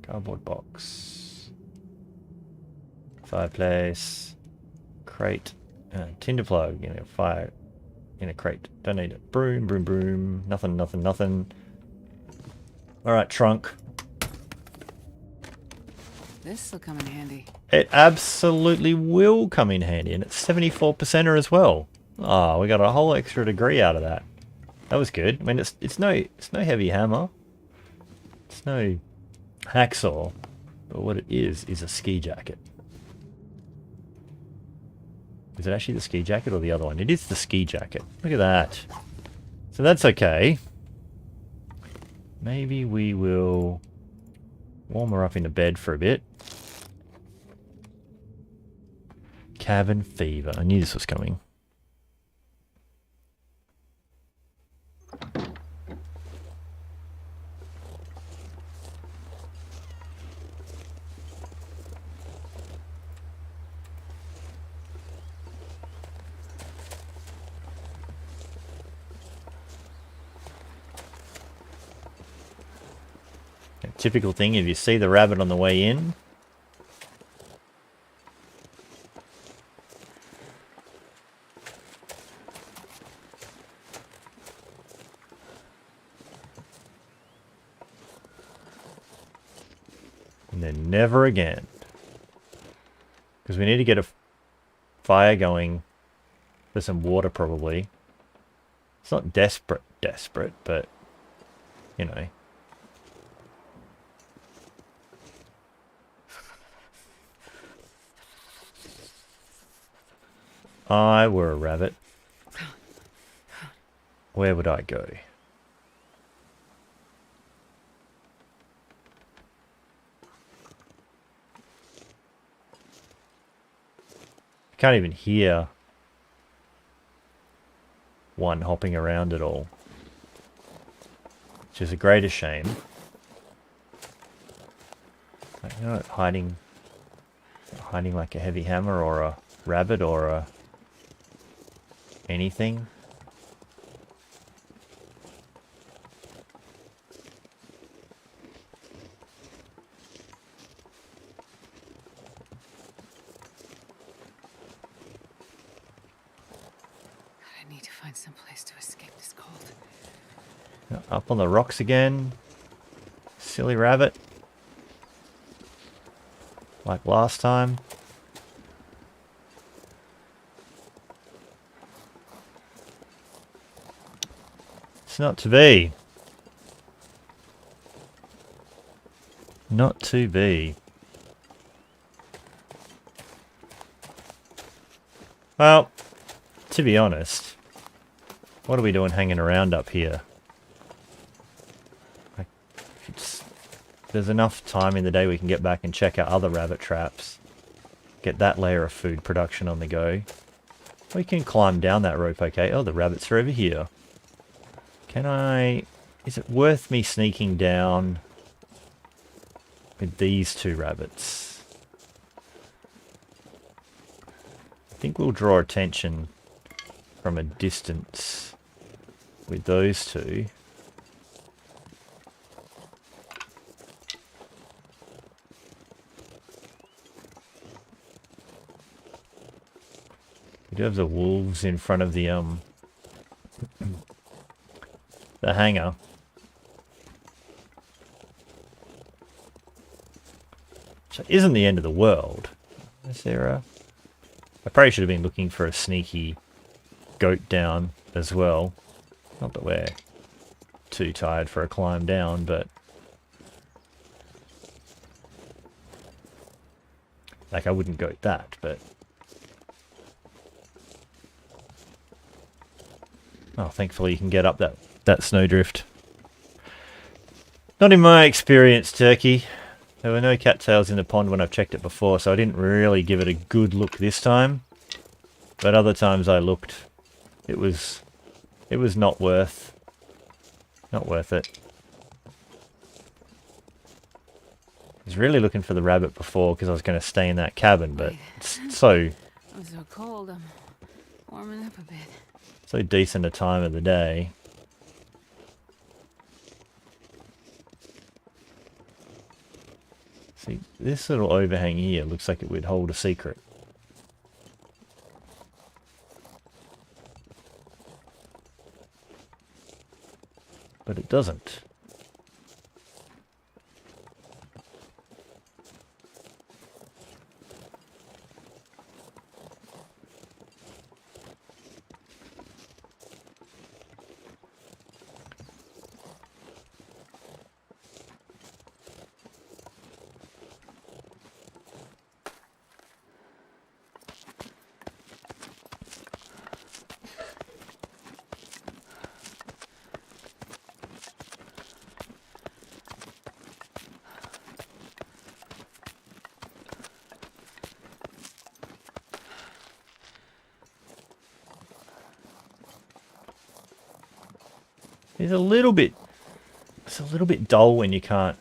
Cardboard box. Fireplace. Crate. Tinder plug in a fire. In a crate. Don't need it. Broom, broom, broom. Nothing, nothing, nothing. Alright, trunk. This'll come in handy. It absolutely will come in handy, and it's 74%er as well. Oh, we got a whole extra degree out of that. That was good. I mean, it's no heavy hammer. It's no hacksaw. But what it is a ski jacket. Is it actually the ski jacket or the other one? It is the ski jacket. Look at that. So that's okay. Maybe we will warm her up in the bed for a bit. Cabin fever. I knew this was coming. A typical thing, if you see the rabbit on the way in, and then never again. Because we need to get a fire going for some water, probably. It's not desperate, but, you know. I were a rabbit. Where would I go? I can't even hear one hopping around at all, which is a greater shame. Like, you know, hiding like a heavy hammer or a rabbit or a anything. I need to find some place to escape this cold. Up on the rocks again. Silly rabbit. Like last time. It's not to be. Not to be. Well, to be honest, what are we doing hanging around up here? Like, there's enough time in the day we can get back and check out other rabbit traps. Get that layer of food production on the go. We can climb down that rope, okay? Oh, the rabbits are over here. Can I... Is it worth me sneaking down with these two rabbits? I think we'll draw attention from a distance with those two. We do have the wolves in front of the hangar. So it isn't the end of the world. Is there a... I probably should have been looking for a sneaky goat down as well. Not that we're too tired for a climb down, but... Like, I wouldn't goat that, but... Oh, thankfully you can get up that snowdrift. Not in my experience, Turkey. There were no cattails in the pond when I've checked it before, so I didn't really give it a good look this time. But other times I looked, it was not worth it. I was really looking for the rabbit before because I was going to stay in that cabin, but it's so... I'm so cold, I'm warming up a bit. So decent a time of the day. See, this little overhang here looks like it would hold a secret. But it doesn't. It's a little bit dull when you can't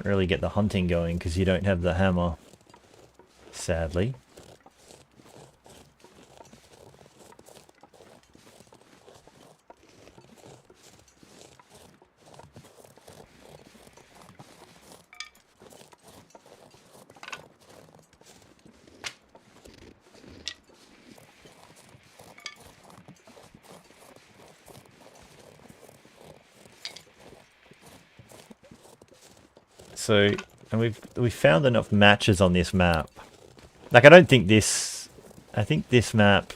really get the hunting going because you don't have the hammer, sadly. So And we've found enough matches on this map. Like, I think this map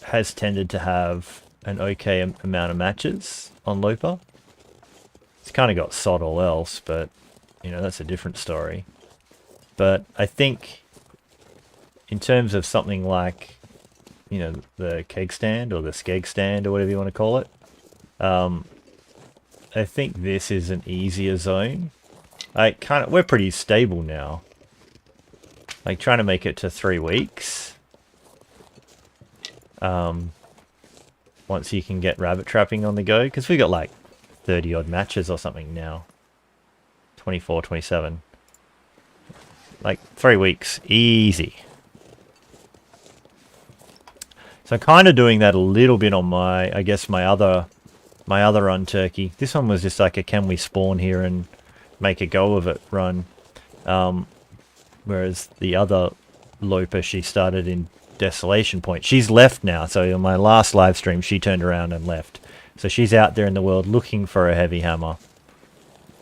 has tended to have an okay amount of matches on Loper. It's kind of got sod all else, but, you know, that's a different story. But I think in terms of something like, you know, the keg stand or the skeg stand or whatever you want to call it, I think this is an easier zone. We're pretty stable now. Like, trying to make it to 3 weeks. Once you can get rabbit trapping on the go, because we got like 30 odd matches or something now. 24, 27. Like 3 weeks, easy. So I'm kind of doing that a little bit on my, I guess my other run turkey. This one was just like a can we spawn here and make a go of it run. Whereas the other Loper, she started in Desolation Point. She's left now, so in my last live stream she turned around and left. So she's out there in the world looking for a heavy hammer.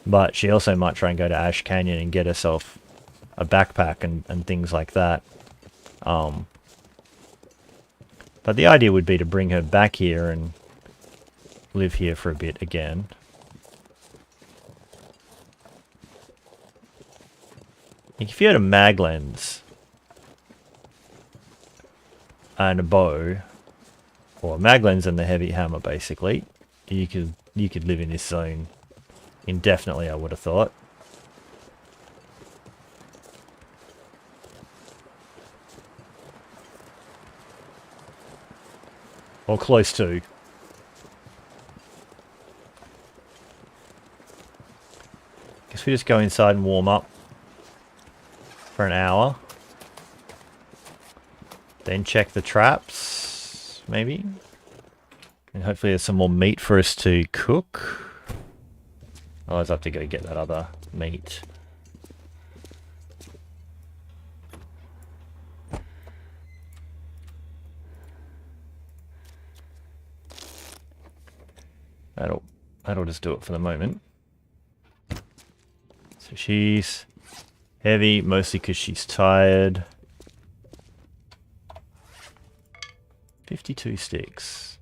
But she also might try and go to Ash Canyon and get herself a backpack and things like that. But the idea would be to bring her back here and live here for a bit again. If you had a mag lens and a bow, or a mag lens and the heavy hammer, basically, you could live in this zone indefinitely, I would have thought. Or close to. Guess we just go inside and warm up for an hour. Then check the traps, maybe. And hopefully there's some more meat for us to cook. Otherwise I have to go get that other meat. That'll just do it for the moment. So she's heavy, mostly because she's tired. 52 sticks.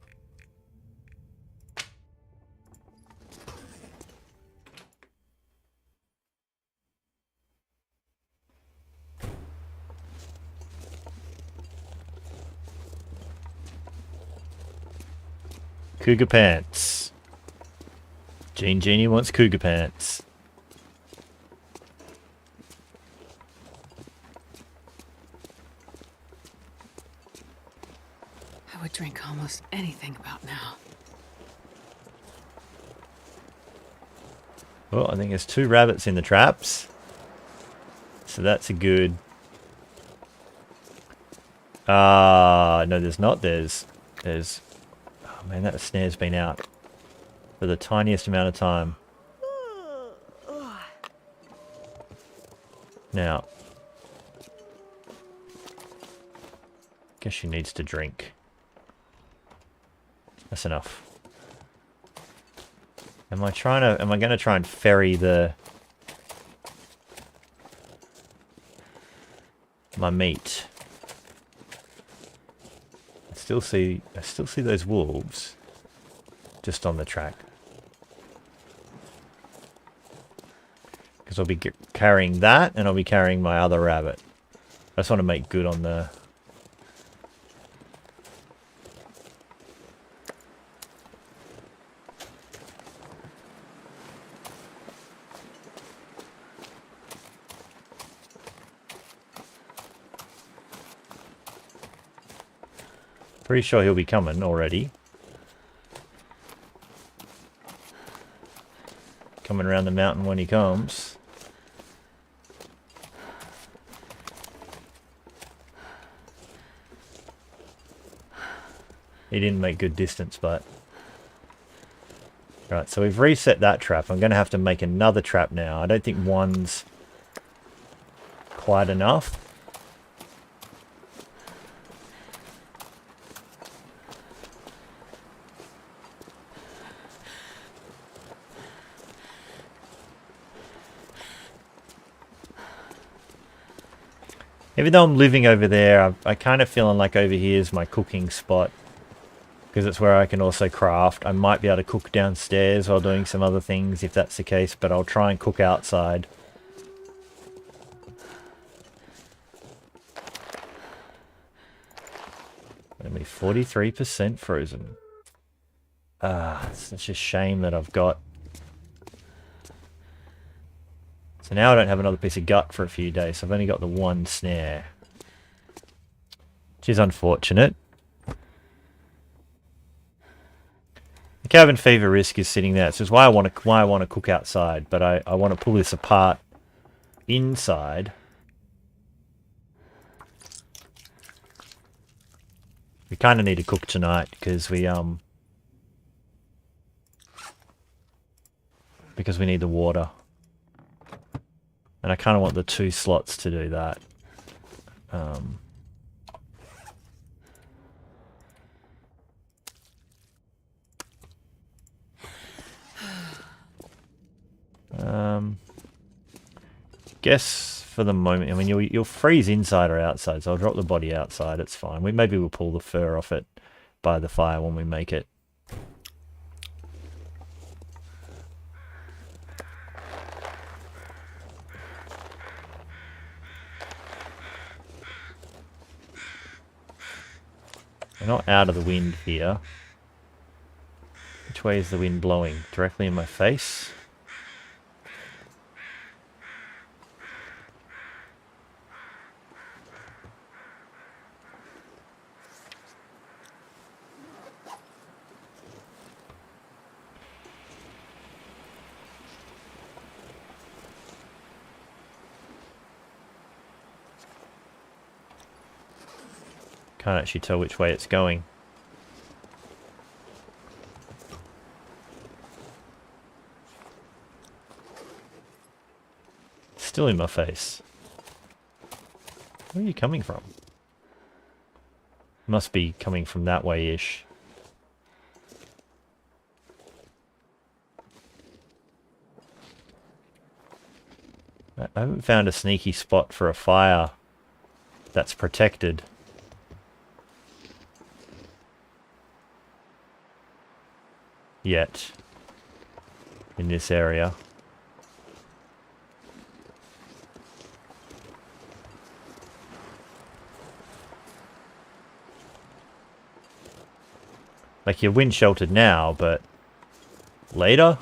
Cougar pants. Genie wants cougar pants. I would drink almost anything about now. Well, I think there's 2 rabbits in the traps. So that's a good... no, there's not. There's... Oh man, that snare's been out for the tiniest amount of time. Now, guess she needs to drink. That's enough. Am I gonna try and ferry my meat? I still see those wolves just on the track. Because I'll be carrying that, and I'll be carrying my other rabbit. I just want to make good on the... Pretty sure he'll be coming already. Coming around the mountain when he comes. He didn't make good distance, but... Right, so we've reset that trap. I'm going to have to make another trap now. I don't think one's quite enough. Even though I'm living over there, I kind of feeling like over here is my cooking spot. Because it's where I can also craft. I might be able to cook downstairs while doing some other things if that's the case, but I'll try and cook outside. Only 43% frozen. Ah, it's such a shame that I've got... So now I don't have another piece of gut for a few days, so I've only got the one snare. Which is unfortunate. The cabin fever risk is sitting there. It's just why I want to cook outside, but I want to pull this apart inside. We kind of need to cook tonight because we need the water. And I kind of want the 2 slots to do that. Guess for the moment, I mean, you'll freeze inside or outside, so I'll drop the body outside. It's fine. Maybe we'll pull the fur off it by the fire when we make it. We're not out of the wind here. Which way is the wind blowing? Directly in my face? Can't actually tell which way it's going. Still in my face. Where are you coming from? Must be coming from that way-ish. I haven't found a sneaky spot for a fire that's protected. Yet. In this area. Like, you're wind sheltered now, but later?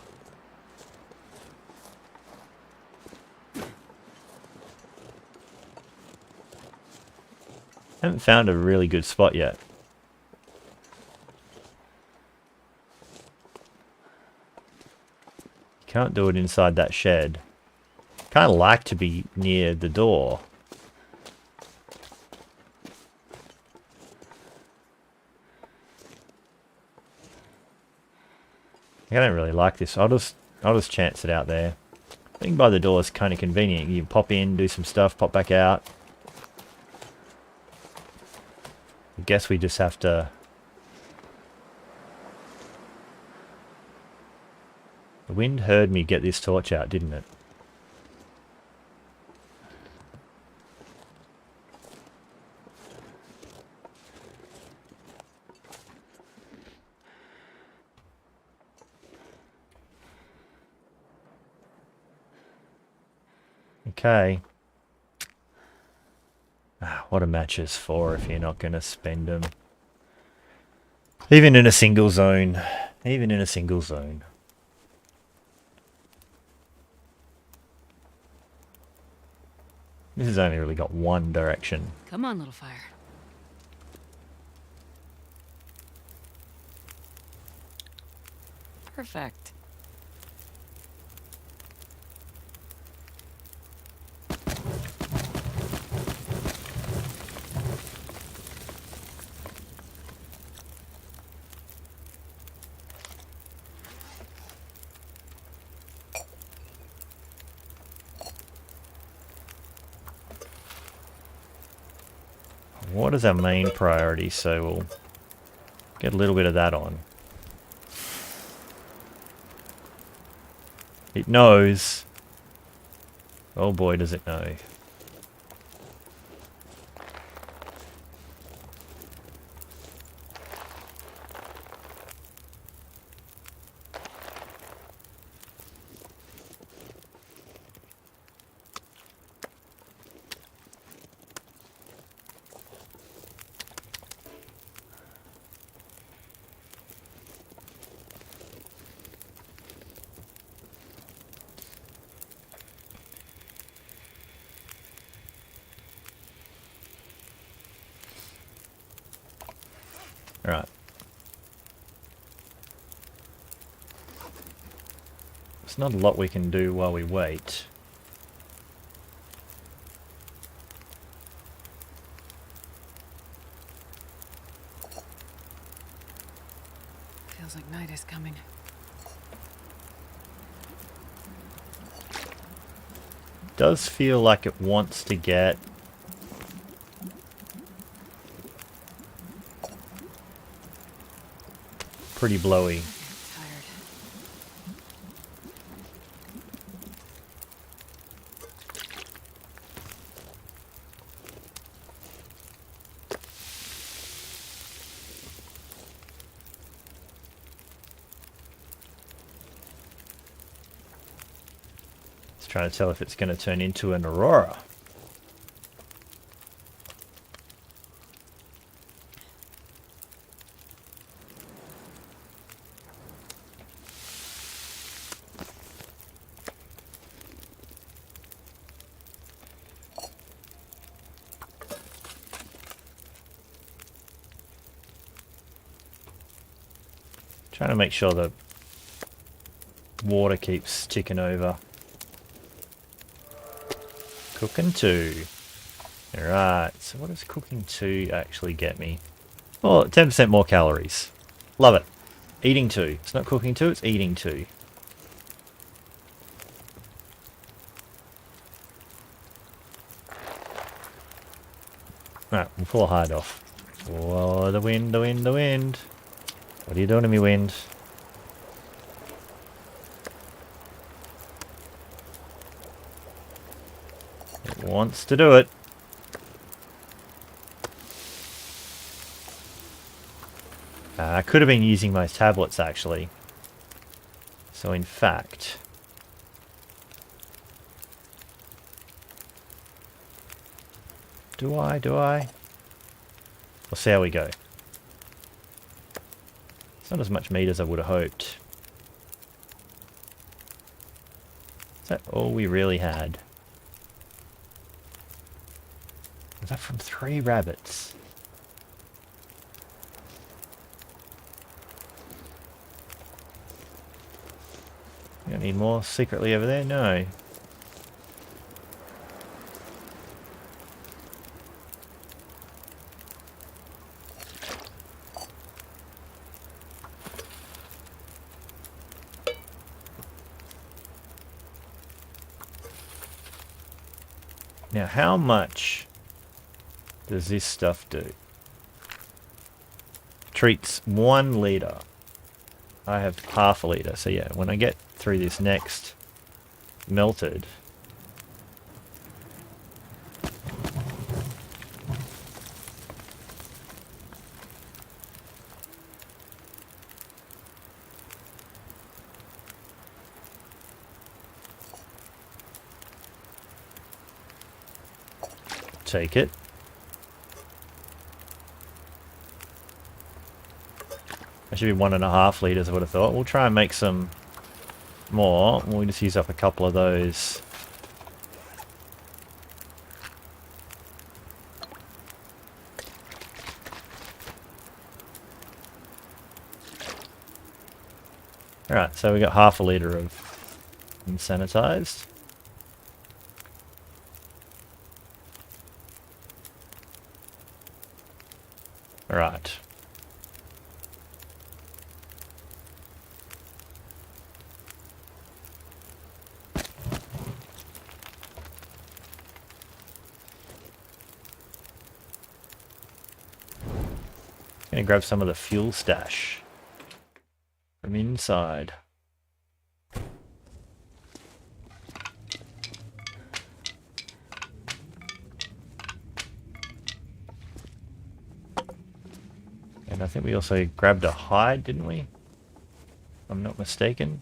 Haven't found a really good spot yet. Can't do it inside that shed. Kind of like to be near the door. I don't really like this. I'll just chance it out there. Being by the door is kind of convenient. You pop in, do some stuff, pop back out. I guess we just have to... The wind heard me get this torch out, didn't it? Okay. What are matches for if you're not going to spend them? Even in a single zone. Even in a single zone. This has only really got one direction. Come on, little fire. Perfect. What is our main priority? So we'll get a little bit of that on. It knows. Oh boy, does it know. Alright. There's not a lot we can do while we wait. Feels like night is coming. Does feel like it wants to get pretty blowy. Tired. Let's try to tell if it's going to turn into an aurora. Trying to make sure the water keeps ticking over. Cooking 2. Alright, so what does cooking 2 actually get me? Well, 10% more calories. Love it. Eating 2. It's not cooking 2, it's eating 2. Alright, we'll pull a hide off. Whoa, the wind, the wind, the wind. What are you doing to me, wind? It wants to do it. I could have been using my tablets, actually. So, in fact... Do I? We'll see how we go. It's not as much meat as I would have hoped. Is that all we really had? Was that from 3 rabbits? You don't need more secretly over there? No. Now, how much does this stuff do? Treats 1 litre. I have half a litre, so yeah, when I get through this next melted... Take it. That should be 1.5 litres, I would have thought. We'll try and make some more. We'll just use up a couple of those. Alright, so we got half a litre of insanitized. Right. Gonna grab some of the fuel stash from inside. And I think we also grabbed a hide, didn't we? If I'm not mistaken.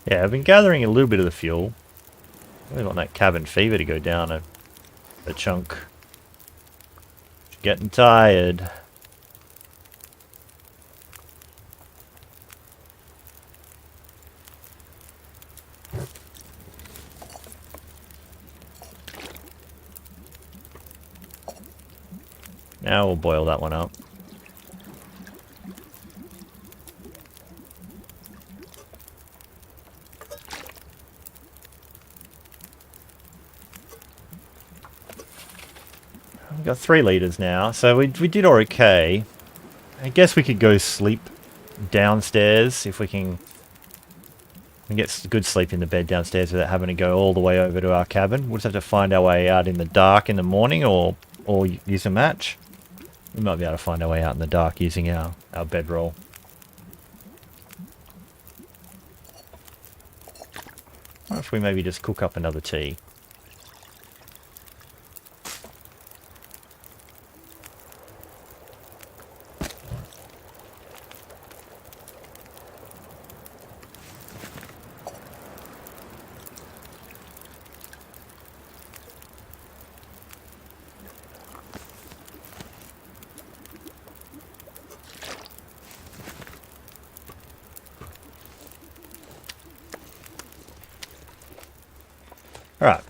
Yeah, I've been gathering a little bit of the fuel. We want that cabin fever to go down a chunk. Getting tired. Now we'll boil that one up. We've got 3 litres now, so we did okay. I guess we could go sleep downstairs if we can get good sleep in the bed downstairs without having to go all the way over to our cabin. We'll just have to find our way out in the dark in the morning or use a match. We might be able to find our way out in the dark using our bedroll. Or if we maybe just cook up another tea. Alright.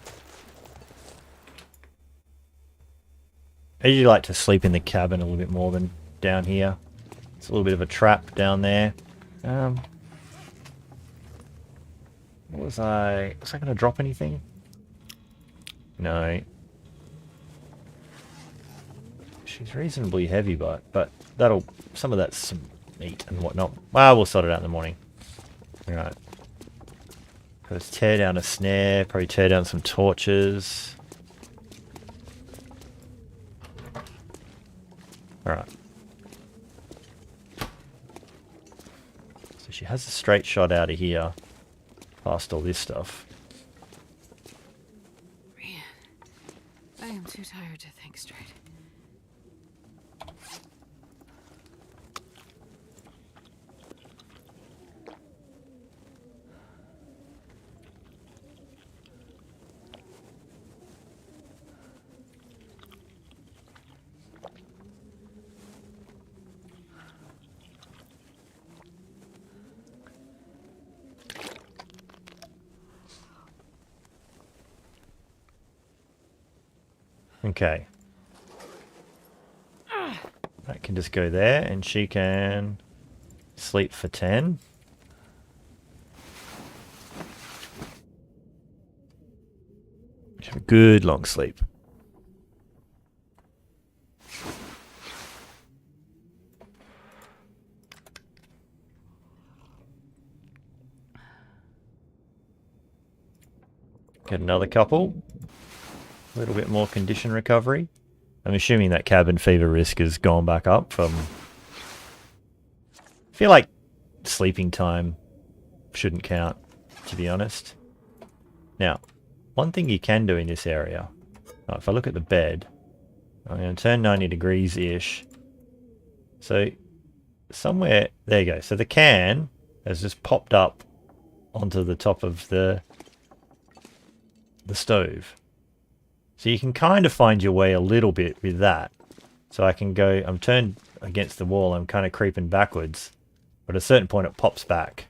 I usually like to sleep in the cabin a little bit more than down here. It's a little bit of a trap down there. Was I going to drop anything? No. She's reasonably heavy, but some of that's some meat and whatnot. Well, we'll sort it out in the morning. Alright. Let's tear down a snare, probably tear down some torches. Alright. So she has a straight shot out of here, past all this stuff. Man, I am too tired to think straight. Okay. That can just go there, and she can sleep for 10. Have a good long sleep. Get another couple. A little bit more condition recovery. I'm assuming that cabin fever risk has gone back up from... I feel like sleeping time shouldn't count, to be honest. Now, one thing you can do in this area, if I look at the bed, I'm going to turn 90 degrees-ish. So, somewhere... There you go. So the can has just popped up onto the top of the stove. So you can kind of find your way a little bit with that. So I can go, I'm turned against the wall, I'm kind of creeping backwards. But at a certain point it pops back.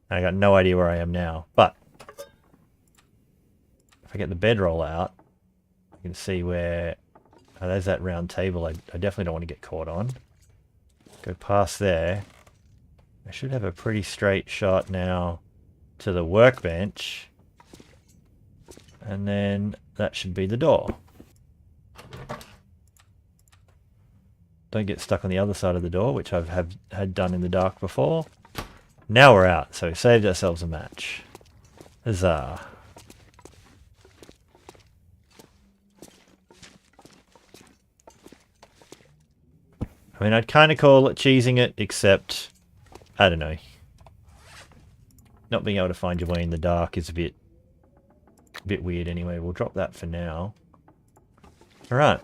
And I got no idea where I am now. But if I get the bedroll out, I can see where... Oh, there's that round table I definitely don't want to get caught on. Go past there. I should have a pretty straight shot now to the workbench. And then that should be the door. Don't get stuck on the other side of the door, which I've had done in the dark before. Now we're out, so we saved ourselves a match. Huzzah. I mean, I'd kind of call it cheesing it, except, I don't know. Not being able to find your way in the dark is a bit weird anyway. We'll drop that for now. Alright.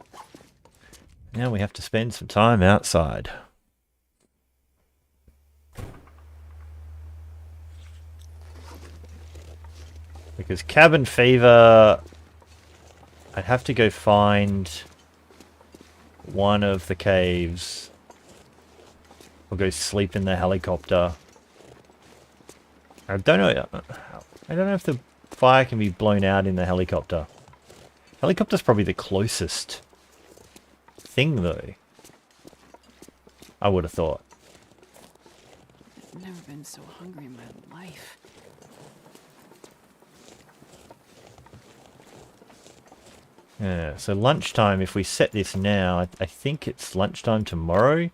Now we have to spend some time outside. Because cabin fever, I'd have to go find one of the caves. Or go sleep in the helicopter. I don't know if the fire can be blown out in the helicopter. Helicopter's probably the closest thing though. I would have thought. I've never been so hungry in my life. Yeah, so lunchtime, if we set this now, I think it's lunchtime tomorrow.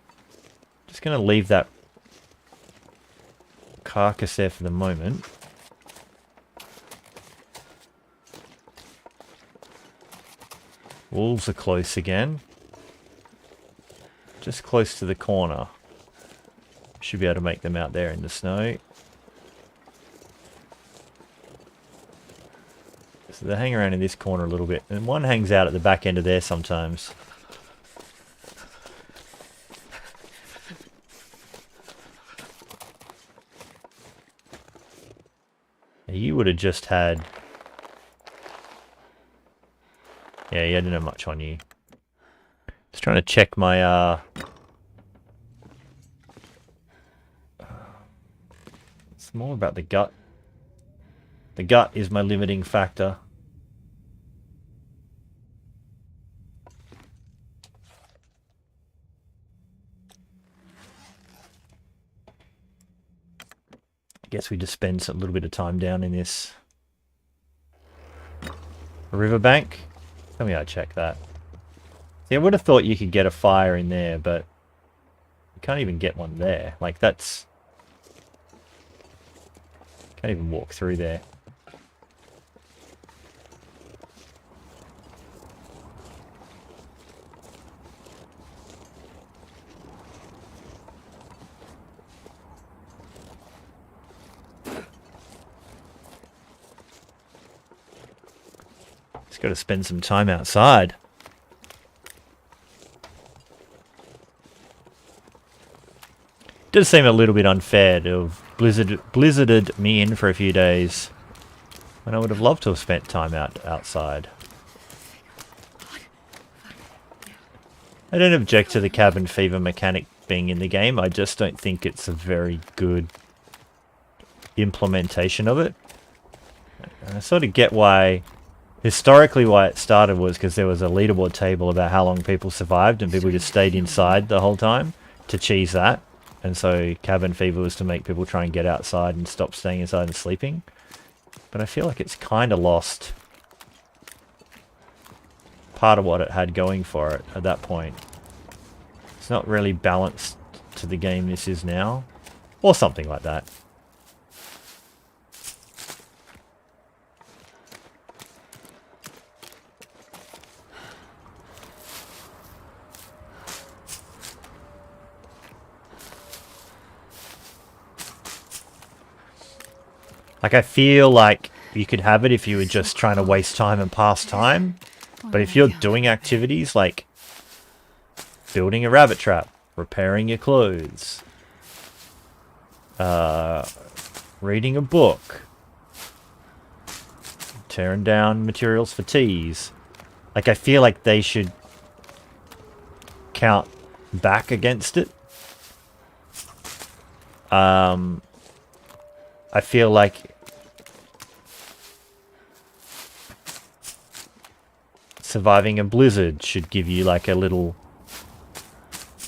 Just going to leave that carcass there for the moment. Wolves are close again. Just close to the corner. Should be able to make them out there in the snow. So they hang around in this corner a little bit. And one hangs out at the back end of there sometimes. You would have just had... Yeah, you didn't have much on you. Just trying to check my... It's more about the gut. The gut is my limiting factor. I guess we just spend a little bit of time down in this riverbank. Tell me how to check that. See, I would have thought you could get a fire in there, but you can't even get one there. Like, that's... Can't even walk through there. Just got to spend some time outside. Does seem a little bit unfair to have blizzarded me in for a few days when I would have loved to have spent time outside. I don't object to the cabin fever mechanic being in the game. I just don't think it's a very good implementation of it. And I sort of get why, historically why it started was because there was a leaderboard table about how long people survived and people just stayed inside the whole time to cheese that. And so cabin fever was to make people try and get outside and stop staying inside and sleeping. But I feel like it's kind of lost part of what it had going for it at that point. It's not really balanced to the game this is now. Or something like that. Like, I feel like you could have it if you were just trying to waste time and pass time. But if you're doing activities like building a rabbit trap, repairing your clothes, reading a book, tearing down materials for teas, like, I feel like they should count back against it. I feel like surviving a blizzard should give you like a little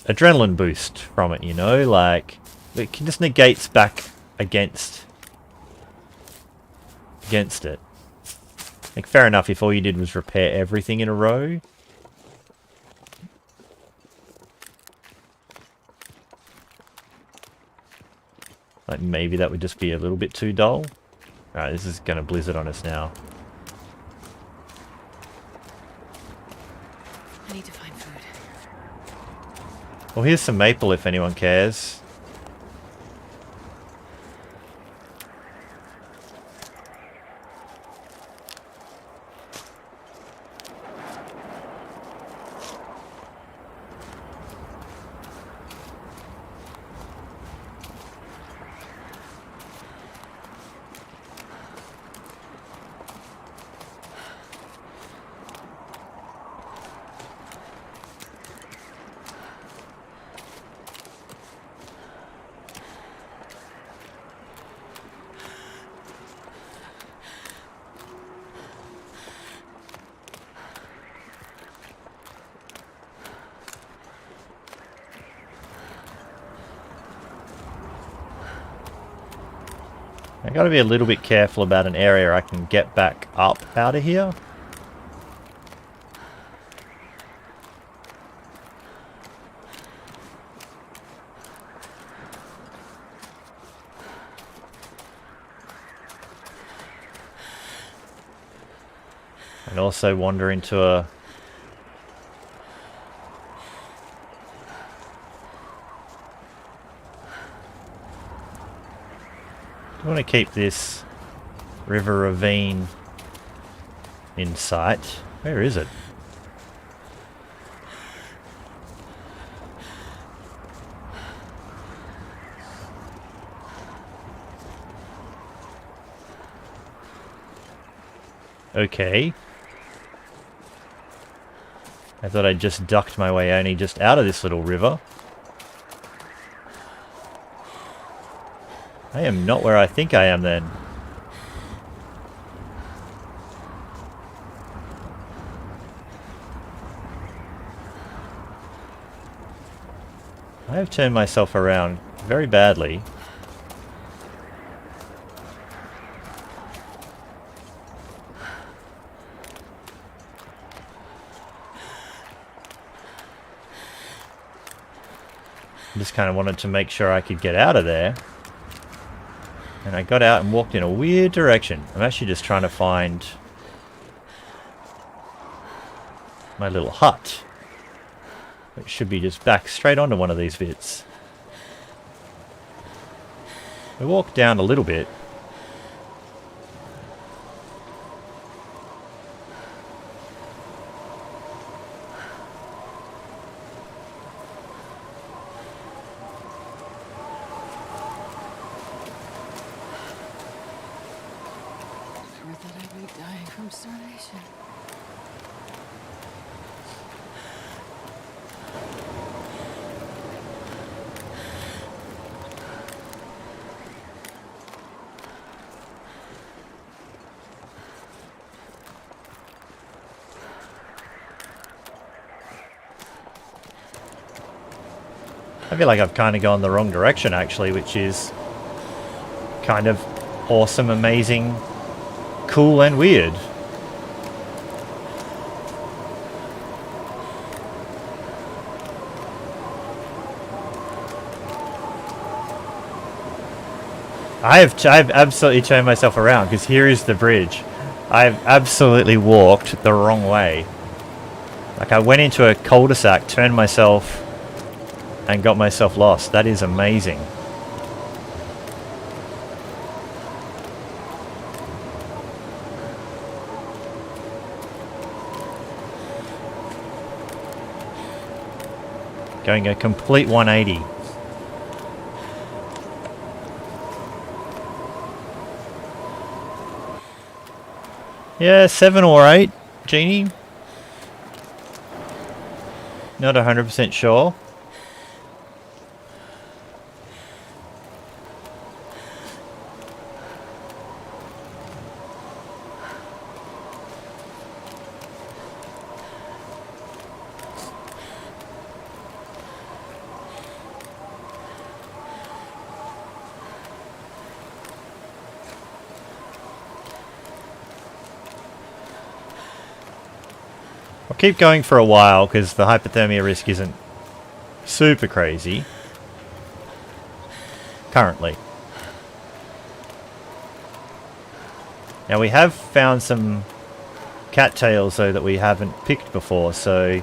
adrenaline boost from it, you know? Like, it just negates back against it. Like, fair enough if all you did was repair everything in a row. Like, maybe that would just be a little bit too dull. Alright, this is going to blizzard on us now. I need to find food. Well, here's some maple if anyone cares. I gotta be a little bit careful about an area I can get back up out of here. And also wander into a... I want to keep this river ravine in sight. Where is it? Okay. I thought I just ducked my way only just out of this little river. I am not where I think I am then. I have turned myself around very badly. I just kind of wanted to make sure I could get out of there. And I got out and walked in a weird direction. I'm actually just trying to find my little hut. It should be just back straight onto one of these bits. We walked down a little bit. Never thought I'd be dying from starvation. I feel like I've kind of gone the wrong direction actually, which is kind of awesome, amazing, cool and weird. I've absolutely turned myself around because here is the bridge. I've absolutely walked the wrong way. Like I went into a cul-de-sac, turned myself and got myself lost. That is amazing. Going a complete 180. Yeah, 7 or 8, Genie. Not 100% sure. I'll keep going for a while because the hypothermia risk isn't super crazy currently. Now we have found some cattails though that we haven't picked before, so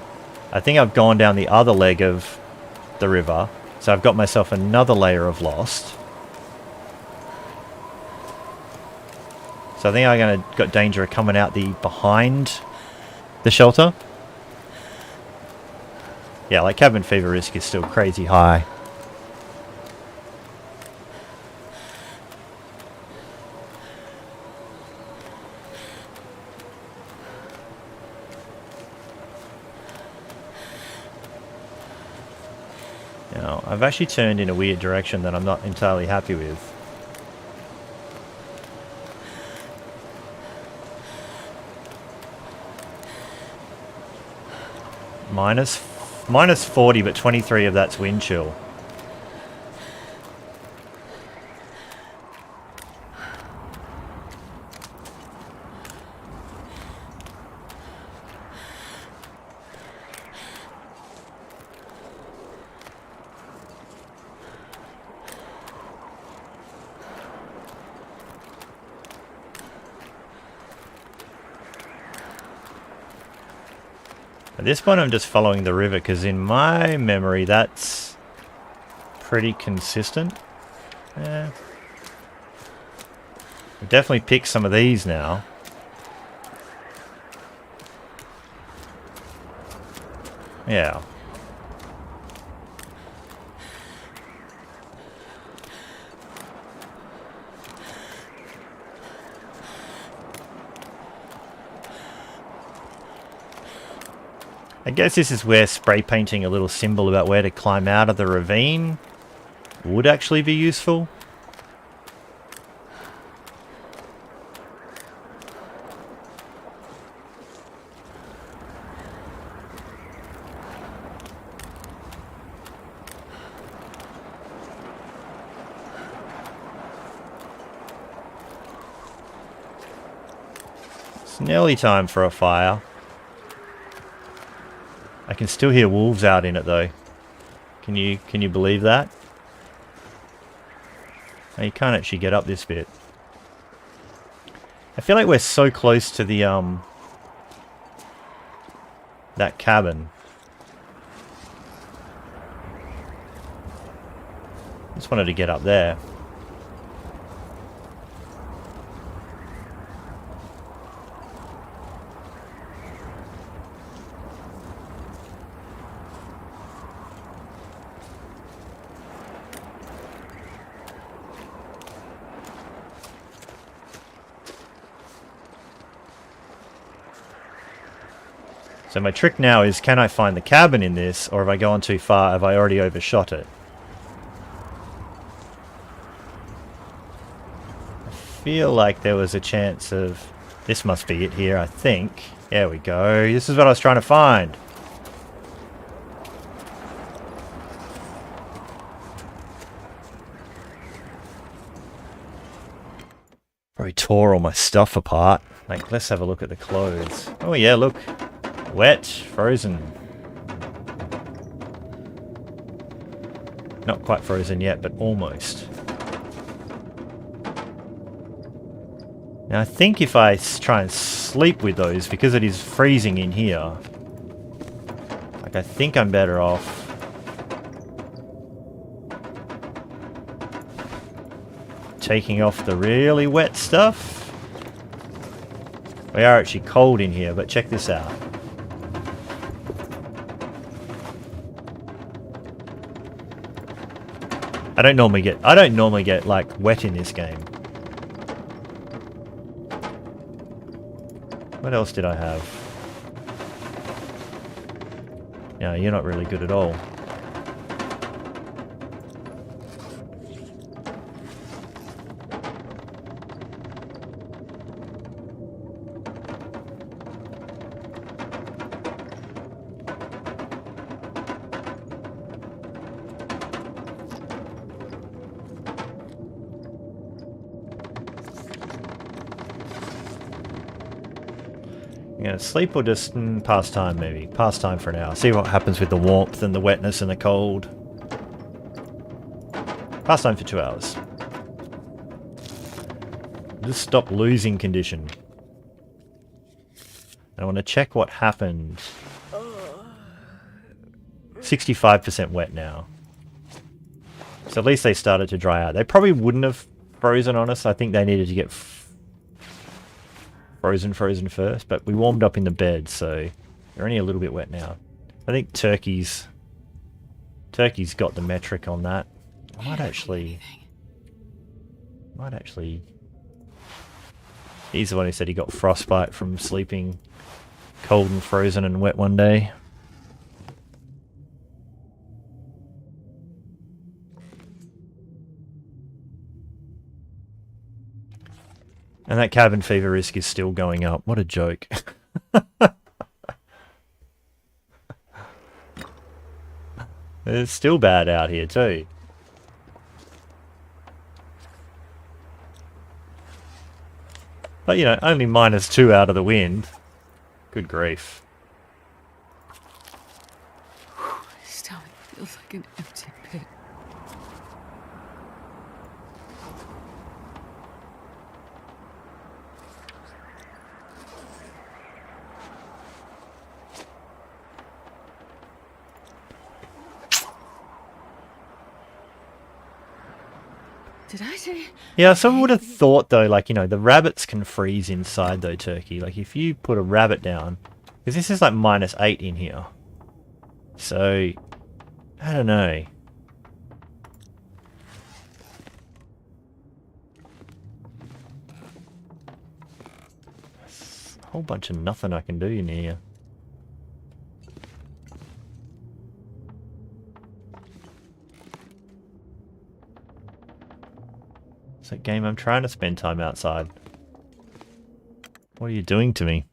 I think I've gone down the other leg of the river, so I've got myself another layer of lost. So I think I'm got danger of coming out the behind the shelter. Yeah, like cabin fever risk is still crazy high. Now, I've actually turned in a weird direction that I'm not entirely happy with. Minus 40, but 23 of that's wind chill. At this point I'm just following the river because in my memory that's pretty consistent. Yeah. We definitely picked some of these now. Yeah. I guess this is where spray painting a little symbol about where to climb out of the ravine would actually be useful. It's nearly time for a fire. I can still hear wolves out in it though. Can you believe that? Oh, you can't actually get up this bit. I feel like we're so close to the that cabin. Just wanted to get up there. So my trick now is, can I find the cabin in this, or have I gone too far? Have I already overshot it? I feel like there was a chance of... This must be it here, I think. There we go. This is what I was trying to find. Probably tore all my stuff apart. Like, let's have a look at the clothes. Oh yeah, look. Wet, frozen. Not quite frozen yet, but almost. Now I think if I try and sleep with those, because it is freezing in here, like I think I'm better off taking off the really wet stuff. We are actually cold in here, but check this out. I don't normally get like wet in this game. What else did I have? No, you're not really good at all. You gonna sleep or just pass time maybe? Pass time for an hour. See what happens with the warmth and the wetness and the cold. Pass time for 2 hours. Just stop losing condition. I want to check what happened. 65% wet now. So at least they started to dry out. They probably wouldn't have frozen on us. I think they needed to get frozen first, but we warmed up in the bed, so they're only a little bit wet now. I think Turkey's got the metric on that. I might actually... He's the one who said he got frostbite from sleeping cold and frozen and wet one day. And that cabin fever risk is still going up. What a joke. It's still bad out here too. But you know, only -2 out of the wind. Good grief. My stomach feels like an empty pit. Did I say? Yeah, someone would have thought though, like, you know, the rabbits can freeze inside though, Turkey. Like if you put a rabbit down, because this is like -8 in here. So, I don't know. There's a whole bunch of nothing I can do in here. It's that game, I'm trying to spend time outside. What are you doing to me?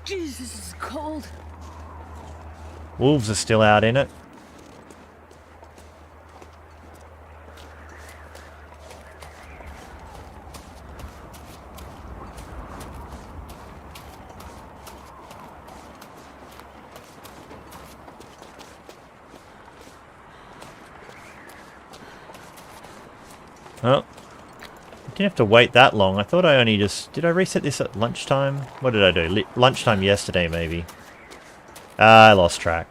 Jeez, this is cold. Wolves are still out in it. Oh. I didn't have to wait that long. I thought I only just... Did I reset this at lunchtime? What did I do? Lunchtime yesterday, maybe. I lost track.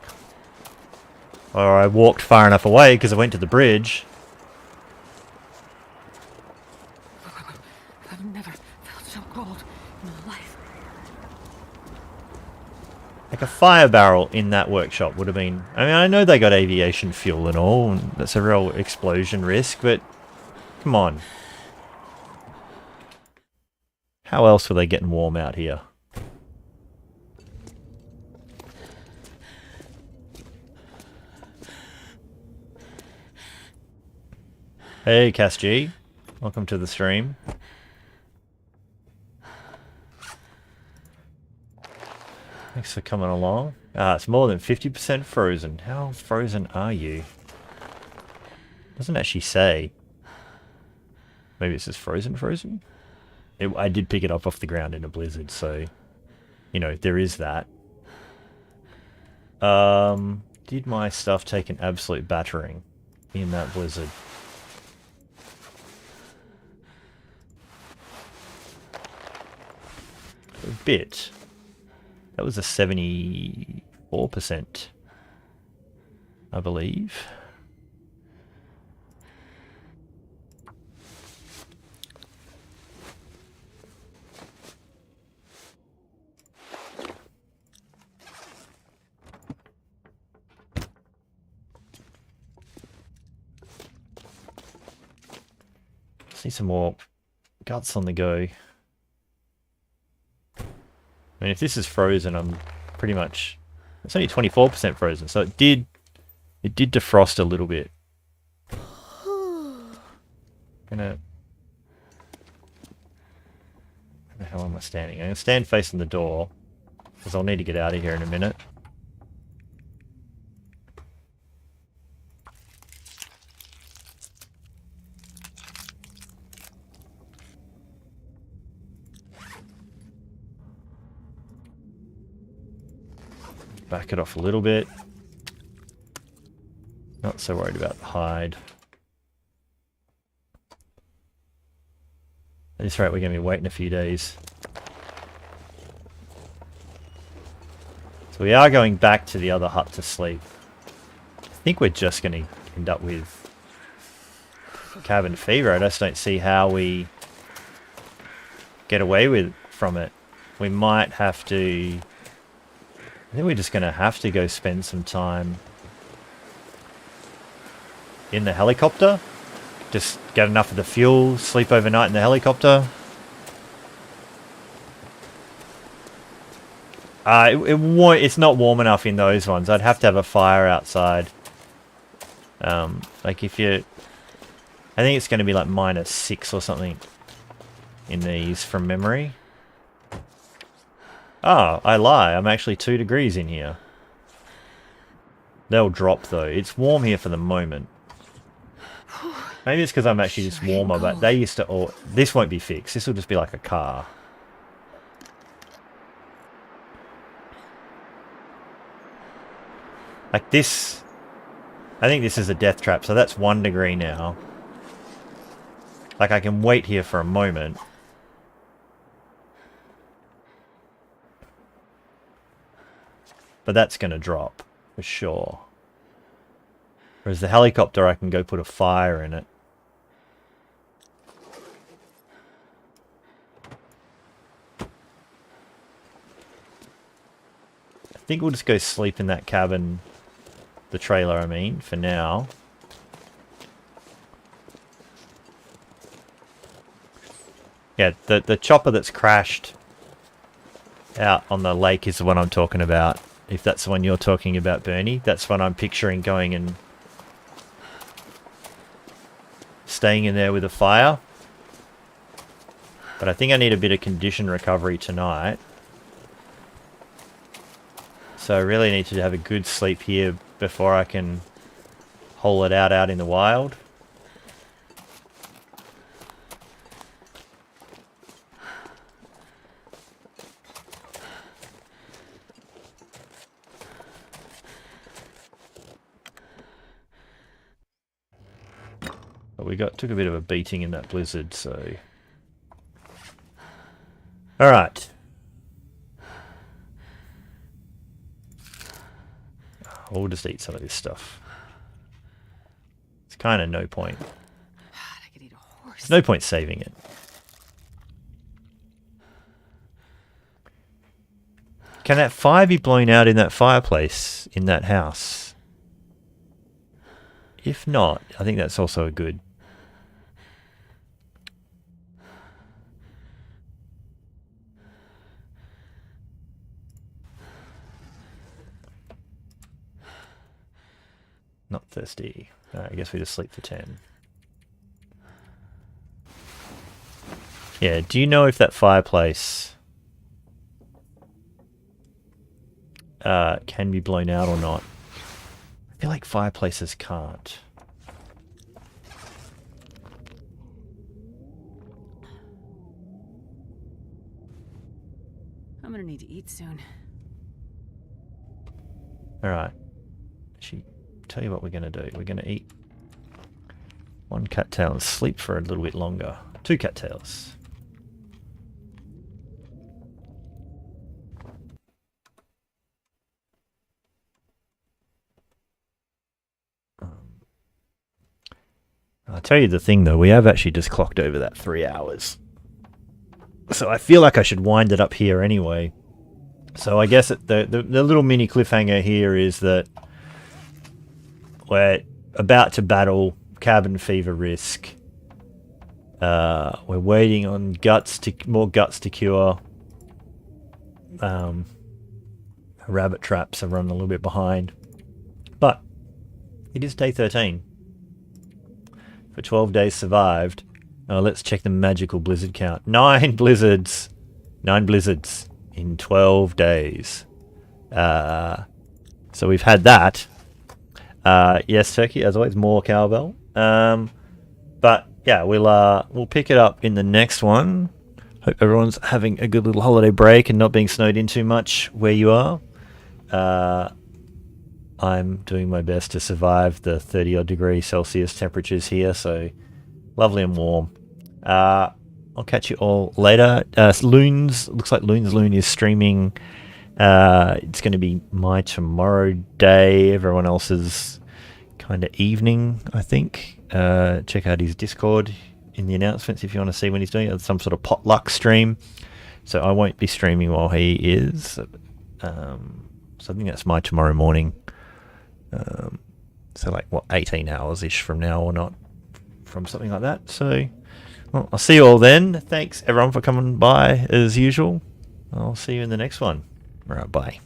Or I walked far enough away because I went to the bridge. I've never felt so cold in my life. Like a fire barrel in that workshop would have been... I mean, I know they got aviation fuel and all, and that's a real explosion risk, but... Come on. How else were they getting warm out here? Hey, Cass G. Welcome to the stream. Thanks for coming along. It's more than 50% frozen. How frozen are you? Doesn't actually say. Maybe it's just frozen? I did pick it up off the ground in a blizzard, so... You know, there is that. Did my stuff take an absolute battering in that blizzard? A bit. That was a 74%, I believe. See some more guts on the go. I mean, if this is frozen, I'm pretty much... It's only 24% frozen, so it did defrost a little bit. Where the hell am I standing? I'm going to stand facing the door, because I'll need to get out of here in a minute. Back it off a little bit. Not so worried about the hide. At this rate, we're going to be waiting a few days. So we are going back to the other hut to sleep. I think we're just going to end up with cabin fever. I just don't see how we get away from it. We might have to... I think we're just going to have to go spend some time in the helicopter. Just get enough of the fuel, sleep overnight in the helicopter. It's not warm enough in those ones. I'd have to have a fire outside. Like if you... I think it's going to be like -6 or something in these from memory. Oh, I lie. I'm actually 2 degrees in here. They'll drop though. It's warm here for the moment. Maybe it's because I'm actually just warmer, but they used to... All, this won't be fixed. This will just be like a car. Like this... I think this is a death trap, so that's 1 degree now. Like I can wait here for a moment. but that's going to drop for sure. Whereas the helicopter, I can go put a fire in it. I think we'll just go sleep in that cabin, the trailer I mean, for now. Yeah, the chopper that's crashed out on the lake is the one I'm talking about. If that's the one you're talking about, Bernie, that's what I'm picturing going and staying in there with a fire. But I think I need a bit of condition recovery tonight. So I really need to have a good sleep here before I can haul it out in the wild. But we took a bit of a beating in that blizzard, so... Alright. We'll just eat some of this stuff. It's kind of no point. God, I could eat a horse. There's no point saving it. Can that fire be blown out in that fireplace in that house? If not, I think that's also a good... Not thirsty. I guess we just sleep for 10. Yeah, do you know if that fireplace can be blown out or not? I feel like fireplaces can't. I'm gonna need to eat soon. Alright. Actually, tell you what we're going to do. We're going to eat one cattail and sleep for a little bit longer. 2 cattails. I'll tell you the thing though, we have actually just clocked over that 3 hours. So I feel like I should wind it up here anyway. So I guess the little mini cliffhanger here is that we're about to battle cabin fever risk. We're waiting on more guts to cure. Rabbit traps are running a little bit behind. But it is day 13. For 12 days survived. Let's check the magical blizzard count. 9 blizzards. 9 blizzards in 12 days. So we've had that. Yes, Turkey, as always, more cowbell. But yeah, we'll pick it up in the next one. Hope everyone's having a good little holiday break and not being snowed in too much where you are. I'm doing my best to survive the 30 odd degrees Celsius temperatures here, so lovely and warm. I'll catch you all later. Loons, looks like Loon is streaming. It's going to be my tomorrow day, everyone else's kind of evening, I think. Check out his Discord in the announcements if you want to see when he's doing it. Some sort of potluck stream. So I won't be streaming while he is. So I think that's my tomorrow morning. So like, what, 18 hours-ish from now or not? From something like that. So, well, I'll see you all then. Thanks everyone for coming by as usual. I'll see you in the next one. All right, bye.